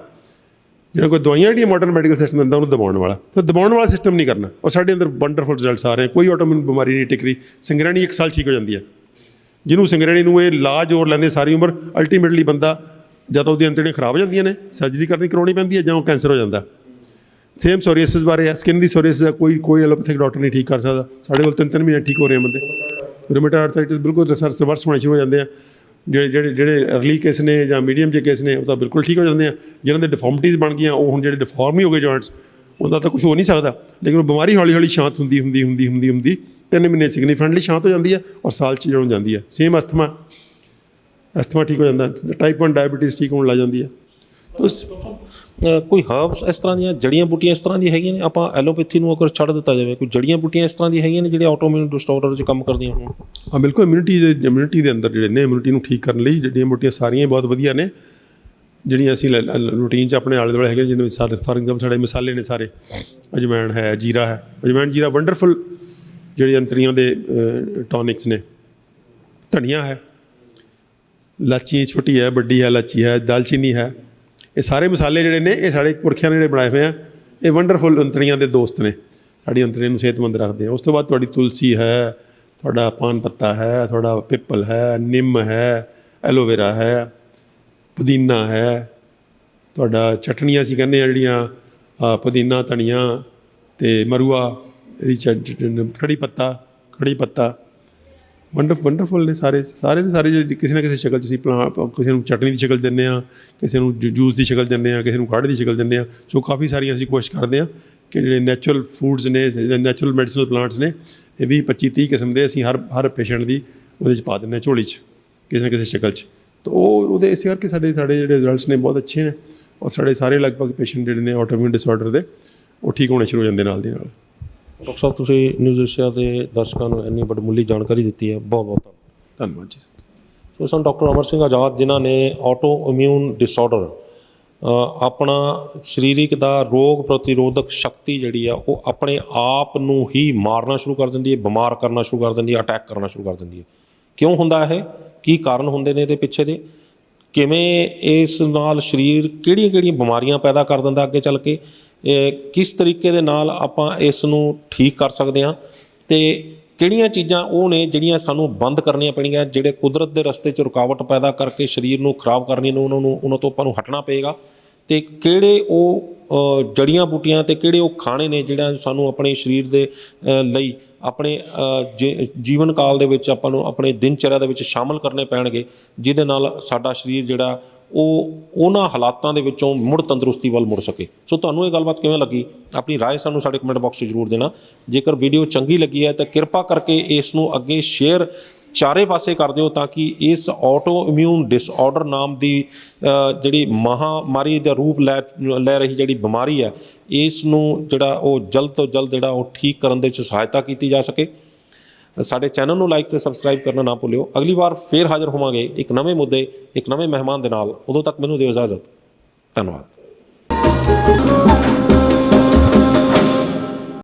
ਜਿਹੜਾ ਕੋਈ ਦਵਾਈਆਂ ਜਿਹੜੀਆਂ ਮਾਡਰਨ ਮੈਡੀਕਲ ਸਿਸਟਮ ਦਿੰਦਾ ਉਹਨੂੰ ਦਬਾਉਣ ਵਾਲਾ। ਤਾਂ ਦਬਾਉਣ ਵਾਲਾ ਸਿਸਟਮ ਨਹੀਂ ਕਰਨਾ। ਔਰ ਸਾਡੇ ਅੰਦਰ ਵੰਡਰਫੁਲ ਰਿਜ਼ਲਟਸ ਆ ਰਹੇ। ਕੋਈ ਆਟੋਮਿਊਨ ਬਿਮਾਰੀ ਨਹੀਂ ਟਿਕ ਰਹੀ। ਸਿੰਗਰੈਣੀ 1 ਸਾਲ ਠੀਕ ਹੋ ਜਾਂਦੀ ਹੈ। ਜਿਹਨੂੰ ਸਿੰਗਰੈਣੀ ਨੂੰ ਇਹ ਲਾਜ ਹੋਰ ਲੈਂਦੇ ਸਾਰੀ ਉਮਰ, ਅਲਟੀਮੇਟਲੀ ਬੰਦਾ ਜਾਂ ਤਾਂ ਉਹਦੀਆਂ ਅੰਤੜੀਆਂ ਖਰਾਬ ਹੋ ਜਾਂਦੀਆਂ ਨੇ, ਸਰਜਰੀ ਕਰਾਉਣੀ ਪੈਂਦੀ ਹੈ, ਜਾਂ ਉਹ ਕੈਂਸਰ ਹੋ ਜਾਂਦਾ। ਸੇਮ ਸੋਰੀਅਸਿਸ ਬਾਰੇ ਹੈ। ਸਕਿਨ ਦੀ ਸੋਰੀਅਸਿਸ ਹੈ, ਕੋਈ ਐਲੋਪੈਥਿਕ ਡਾਕਟਰ ਨਹੀਂ ਠੀਕ ਕਰ ਸਕਦਾ। ਸਾਡੇ ਕੋਲ 3 ਮਹੀਨੇ ਠੀਕ ਹੋ ਰਹੇ ਬੰਦੇ। ਰੂਮੇਟਾਇਡ ਆਰਥਰਾਈਟਿਸ ਬਿਲਕੁਲ ਰਿਵਰਸ ਹੋਣੇ ਸ਼ੁਰੂ ਹੋ ਜਾਂਦੇ ਆ। ਜਿਹੜੇ ਅਰਲੀ ਕੇਸ ਨੇ ਜਾਂ ਮੀਡੀਅਮ ਜਿਹੇ ਕੇਸ ਨੇ ਉਹ ਤਾਂ ਬਿਲਕੁਲ ਠੀਕ ਹੋ ਜਾਂਦੇ ਆ। ਜਿਹਨਾਂ ਦੇ ਡਿਫਾਰਮਿਟੀਜ਼ ਬਣ ਗਈਆਂ ਉਹ ਹੁਣ ਜਿਹੜੇ ਡਿਫਾਰਮ ਹੀ ਹੋ ਗਏ ਜੁਆਇੰਟਸ, ਉਹਦਾ ਤਾਂ ਕੁਝ ਹੋ ਨਹੀਂ ਸਕਦਾ, ਲੇਕਿਨ ਉਹ ਬਿਮਾਰੀ ਹੌਲੀ ਹੌਲੀ ਸ਼ਾਂਤ ਹੁੰਦੀ 3 ਮਹੀਨੇ ਸਿਗਨੀਫਿਕੈਂਟਲੀ ਸ਼ਾਂਤ ਹੋ ਜਾਂਦੀ ਹੈ ਔਰ ਸਾਲ 'ਚ ਜਦੋਂ ਜਾਂਦੀ ਹੈ। ਸੇਮ ਅਸਥਮਾ ਠੀਕ ਹੋ ਜਾਂਦਾ, ਟਾਈਪ 1 ਡਾਇਬੀਟੀਜ਼ ਠੀਕ ਹੋਣ ਲੱਗ ਜਾਂਦੀ ਹੈ। ਕੋਈ ਹਰਬਸ ਇਸ ਤਰ੍ਹਾਂ ਦੀਆਂ ਜੜੀਆਂ ਬੂਟੀਆਂ ਇਸ ਤਰ੍ਹਾਂ ਦੀਆਂ ਹੈਗੀਆਂ ਨੇ, ਆਪਾਂ ਐਲੋਪੈਥੀ ਨੂੰ ਅਗਰ ਛੱਡ ਦਿੱਤਾ ਜਾਵੇ, ਕੋਈ ਜੜੀਆਂ ਬੂਟੀਆਂ ਇਸ ਤਰ੍ਹਾਂ ਦੀਆਂ ਹੈਗੀਆਂ ਨੇ ਜਿਹੜੀਆਂ ਆਟੋਇਮਿਊਨ ਡਿਸਆਰਡਰ 'ਚ ਕੰਮ ਕਰਦੀਆਂ ਹੋਣ? ਹਾਂ ਬਿਲਕੁਲ, ਇਮਿਊਨਿਟੀ ਦੇ ਅੰਦਰ ਜਿਹੜੇ ਨੇ, ਇਮਿਊਨਿਟੀ ਨੂੰ ਠੀਕ ਕਰਨ ਲਈ ਜੜੀਆਂ ਬੂਟੀਆਂ ਸਾਰੀਆਂ ਹੀ ਬਹੁਤ ਵਧੀਆ ਨੇ, ਜਿਹੜੀਆਂ ਅਸੀਂ ਰੂਟੀਨ 'ਚ ਆਪਣੇ ਆਲੇ ਦੁਆਲੇ ਹੈਗੇ, ਜਿਵੇਂ ਸਾਡੇ ਫਾਰ ਐਗਜ਼ਾਮਪਲ ਸਾਡੇ ਮਸਾਲੇ ਨੇ ਸਾਰੇ, ਅਜਵਾਇਣ ਹੈ, ਜੀਰਾ ਹੈ, ਅਜਵਾਇਣ ਜੀਰਾ ਵੰਡਰਫੁਲ ਜਿਹੜੇ ਅੰਤਰੀਆਂ ਦੇ ਟੌਨਿਕਸ ਨੇ। ਧਨੀਆ ਹੈ, ਲਾਚੀ ਛੋਟੀ ਹੈ, ਵੱਡੀ ਹੈ, ਲਾਚੀ ਹੈ, ਦਾਲਚੀਨੀ ਹੈ, ਇਹ ਸਾਰੇ ਮਸਾਲੇ ਜਿਹੜੇ ਨੇ ਇਹ ਸਾਡੇ ਪੁਰਖਿਆਂ ਨੇ ਜਿਹੜੇ ਬਣਾਏ ਹੋਏ ਆ, ਇਹ ਵੰਡਰਫੁਲ ਅੰਤਰੀਆਂ ਦੇ ਦੋਸਤ ਨੇ, ਸਾਡੀ ਅੰਤਰੀਆਂ ਨੂੰ ਸਿਹਤਮੰਦ ਰੱਖਦੇ ਆ। ਉਸ ਤੋਂ ਬਾਅਦ ਤੁਹਾਡੀ ਤੁਲਸੀ ਹੈ, ਤੁਹਾਡਾ ਪਾਨ ਪੱਤਾ ਹੈ, ਤੁਹਾਡਾ ਪਿੱਪਲ ਹੈ, ਨਿੰਮ ਹੈ, ਐਲੋਵੇਰਾ ਹੈ, ਪੁਦੀਨਾ ਹੈ, ਤੁਹਾਡਾ ਚਟਨੀਆਂ ਅਸੀਂ ਕਹਿੰਦੇ ਹਾਂ ਜਿਹੜੀਆਂ ਪੁਦੀਨਾ, ਧਨੀਆ ਅਤੇ ਮਰੂਆ, ਇਹਦੀ ਕੜੀ ਪੱਤਾ ਵੰਡਰਫੁਲ ਨੇ ਸਾਰੇ ਦੇ ਸਾਰੇ। ਜਿਹੜੇ ਕਿਸੇ ਨਾ ਕਿਸੇ ਸ਼ਕਲ 'ਚ ਅਸੀਂ ਕਿਸੇ ਨੂੰ ਚਟਨੀ ਦੀ ਸ਼ਕਲ ਦਿੰਦੇ ਹਾਂ, ਕਿਸੇ ਨੂੰ ਜੂਸ ਦੀ ਸ਼ਕਲ ਦਿੰਦੇ ਹਾਂ, ਕਿਸੇ ਨੂੰ ਕਾੜ੍ਹੇ ਦੀ ਸ਼ਕਲ ਦਿੰਦੇ ਹਾਂ। ਸੋ ਕਾਫੀ ਸਾਰੀਆਂ ਅਸੀਂ ਕੋਸ਼ਿਸ਼ ਕਰਦੇ ਹਾਂ ਕਿ ਜਿਹੜੇ ਨੈਚੁਰਲ ਫੂਡਸ ਨੇ, ਨੈਚੁਰਲ ਮੈਡੀਸਨਲ ਪਲਾਂਟਸ ਨੇ, ਇਹ 20-25-30 ਕਿਸਮ ਦੇ ਅਸੀਂ ਹਰ ਪੇਸ਼ੈਂਟ ਦੀ ਉਹਦੇ 'ਚ ਪਾ ਦਿੰਦੇ ਹਾਂ, ਝੋਲੀ 'ਚ ਕਿਸੇ ਨਾ ਕਿਸੇ ਸ਼ਕਲ 'ਚ। ਤਾਂ ਉਹਦੇ ਇਸੇ ਕਰਕੇ ਸਾਡੇ ਜਿਹੜੇ ਰਿਜ਼ਲਟਸ ਨੇ ਬਹੁਤ ਅੱਛੇ ਨੇ, ਔਰ ਸਾਡੇ ਸਾਰੇ ਲਗਭਗ ਪੇਸ਼ੈਂਟ ਜਿਹੜੇ ਨੇ ਆਟੋਇਮਿਊਨ ਡਿਸਆਰਡਰ ਦੇ ਉਹ ਠੀਕ ਹੋਣੇ ਸ਼ੁਰੂ ਹੋ ਜਾਂਦੇ ਨਾਲ ਦੀ ਨਾਲ। ਡਾਕਟਰ ਸਾਹਿਬ, ਤੁਸੀਂ ਨਿਊਜ਼ ਏਸ਼ੀਆ ਦੇ ਦਰਸ਼ਕਾਂ ਨੂੰ ਇੰਨੀ ਵੱਡਮੁੱਲੀ ਜਾਣਕਾਰੀ ਦਿੱਤੀ ਹੈ, ਬਹੁਤ ਬਹੁਤ ਧੰਨਵਾਦ ਜੀ। ਸੋ ਸਾਨੂੰ ਡਾਕਟਰ ਅਮਰ ਸਿੰਘ ਆਜ਼ਾਦ, ਜਿਨ੍ਹਾਂ ਨੇ ਆਟੋ ਇਮਿਊਨ ਡਿਸਆਰਡਰ ਆਪਣਾ ਸਰੀਰਿਕ ਦਾ ਰੋਗ ਪ੍ਰਤੀਰੋਧਕ ਸ਼ਕਤੀ ਜਿਹੜੀ ਆ ਉਹ ਆਪਣੇ ਆਪ ਨੂੰ ਹੀ ਮਾਰਨਾ ਸ਼ੁਰੂ ਕਰ ਦਿੰਦੀ ਹੈ, ਬਿਮਾਰ ਕਰਨਾ ਸ਼ੁਰੂ ਕਰ ਦਿੰਦੀ ਹੈ, ਅਟੈਕ ਕਰਨਾ ਸ਼ੁਰੂ ਕਰ ਦਿੰਦੀ ਹੈ। ਕਿਉਂ ਹੁੰਦਾ ਇਹ? ਕੀ ਕਾਰਨ ਹੁੰਦੇ ਨੇ ਇਹਦੇ ਪਿੱਛੇ ਦੇ? ਕਿਵੇਂ ਇਸ ਨਾਲ ਸਰੀਰ ਕਿਹੜੀਆਂ ਬਿਮਾਰੀਆਂ ਪੈਦਾ ਕਰ ਦਿੰਦਾ ਅੱਗੇ ਚੱਲ ਕੇ? ਕਿਸ ਤਰੀਕੇ ਦੇ ਨਾਲ ਆਪਾਂ ਇਸ ਨੂੰ ਠੀਕ ਕਰ ਸਕਦੇ ਹਾਂ, ਅਤੇ ਕਿਹੜੀਆਂ ਚੀਜ਼ਾਂ ਉਹ ਨੇ ਜਿਹੜੀਆਂ ਸਾਨੂੰ ਬੰਦ ਕਰਨੀਆਂ ਪੈਣਗੀਆਂ, ਜਿਹੜੇ ਕੁਦਰਤ ਦੇ ਰਸਤੇ 'ਚ ਰੁਕਾਵਟ ਪੈਦਾ ਕਰਕੇ ਸਰੀਰ ਨੂੰ ਖਰਾਬ ਕਰਨੀਆਂ ਨੇ, ਉਹਨਾਂ ਤੋਂ ਆਪਾਂ ਨੂੰ ਹਟਣਾ ਪਏਗਾ। ਅਤੇ ਕਿਹੜੇ ਉਹ ਜੜੀਆਂ ਬੂਟੀਆਂ ਅਤੇ ਕਿਹੜੇ ਉਹ ਖਾਣੇ ਨੇ ਜਿਹੜਾ ਸਾਨੂੰ ਆਪਣੇ ਸਰੀਰ ਦੇ ਲਈ ਆਪਣੇ ਜੀਵਨ ਕਾਲ ਦੇ ਵਿੱਚ ਆਪਾਂ ਨੂੰ ਆਪਣੇ ਦਿਨਚਰਿਆ ਦੇ ਵਿੱਚ ਸ਼ਾਮਲ ਕਰਨੇ ਪੈਣਗੇ, ਜਿਹਦੇ ਨਾਲ ਸਾਡਾ ਸਰੀਰ ਜਿਹੜਾ ਉਹ ਉਹਨਾਂ ਹਾਲਾਤਾਂ ਦੇ ਵਿੱਚੋਂ ਮੁੜ ਤੰਦਰੁਸਤੀ ਵੱਲ ਮੁੜ ਸਕੇ। ਸੋ ਤੁਹਾਨੂੰ ਇਹ ਗੱਲਬਾਤ ਕਿਵੇਂ ਲੱਗੀ? ਆਪਣੀ ਰਾਏ ਸਾਨੂੰ ਸਾਡੇ ਕਮੈਂਟ ਬਾਕਸ 'ਚ ਜ਼ਰੂਰ ਦੇਣਾ। ਜੇਕਰ ਵੀਡੀਓ ਚੰਗੀ ਲੱਗੀ ਹੈ ਤਾਂ ਕਿਰਪਾ ਕਰਕੇ ਇਸ ਨੂੰ ਅੱਗੇ ਸ਼ੇਅਰ ਚਾਰੇ ਪਾਸੇ ਕਰ ਦਿਓ, ਤਾਂ ਕਿ ਇਸ ਆਟੋ ਇਮਿਊਨ ਡਿਸਆਰਡਰ ਨਾਮ ਦੀ ਜਿਹੜੀ ਮਹਾਂਮਾਰੀ ਦਾ ਰੂਪ ਲੈ ਰਹੀ ਜਿਹੜੀ ਬਿਮਾਰੀ ਹੈ, ਇਸ ਨੂੰ ਜਿਹੜਾ ਉਹ ਜਲਦ ਤੋਂ ਜਲਦ ਜਿਹੜਾ ਉਹ ਠੀਕ ਕਰਨ ਦੇ 'ਚ ਸਹਾਇਤਾ ਕੀਤੀ ਜਾ ਸਕੇ। ਸਾਡੇ ਚੈਨਲ ਨੂੰ ਲਾਈਕ ਅਤੇ ਸਬਸਕ੍ਰਾਈਬ ਕਰਨਾ ਨਾ ਭੁੱਲਿਓ। ਅਗਲੀ ਵਾਰ ਫੇਰ ਹਾਜ਼ਰ ਹੋਵਾਂਗੇ ਇੱਕ ਨਵੇਂ ਮੁੱਦੇ, ਇੱਕ ਨਵੇਂ ਮਹਿਮਾਨ ਦੇ ਨਾਲ। ਉਦੋਂ ਤੱਕ ਮੈਨੂੰ ਦਿਓ ਇਜਾਜ਼ਤ। ਧੰਨਵਾਦ।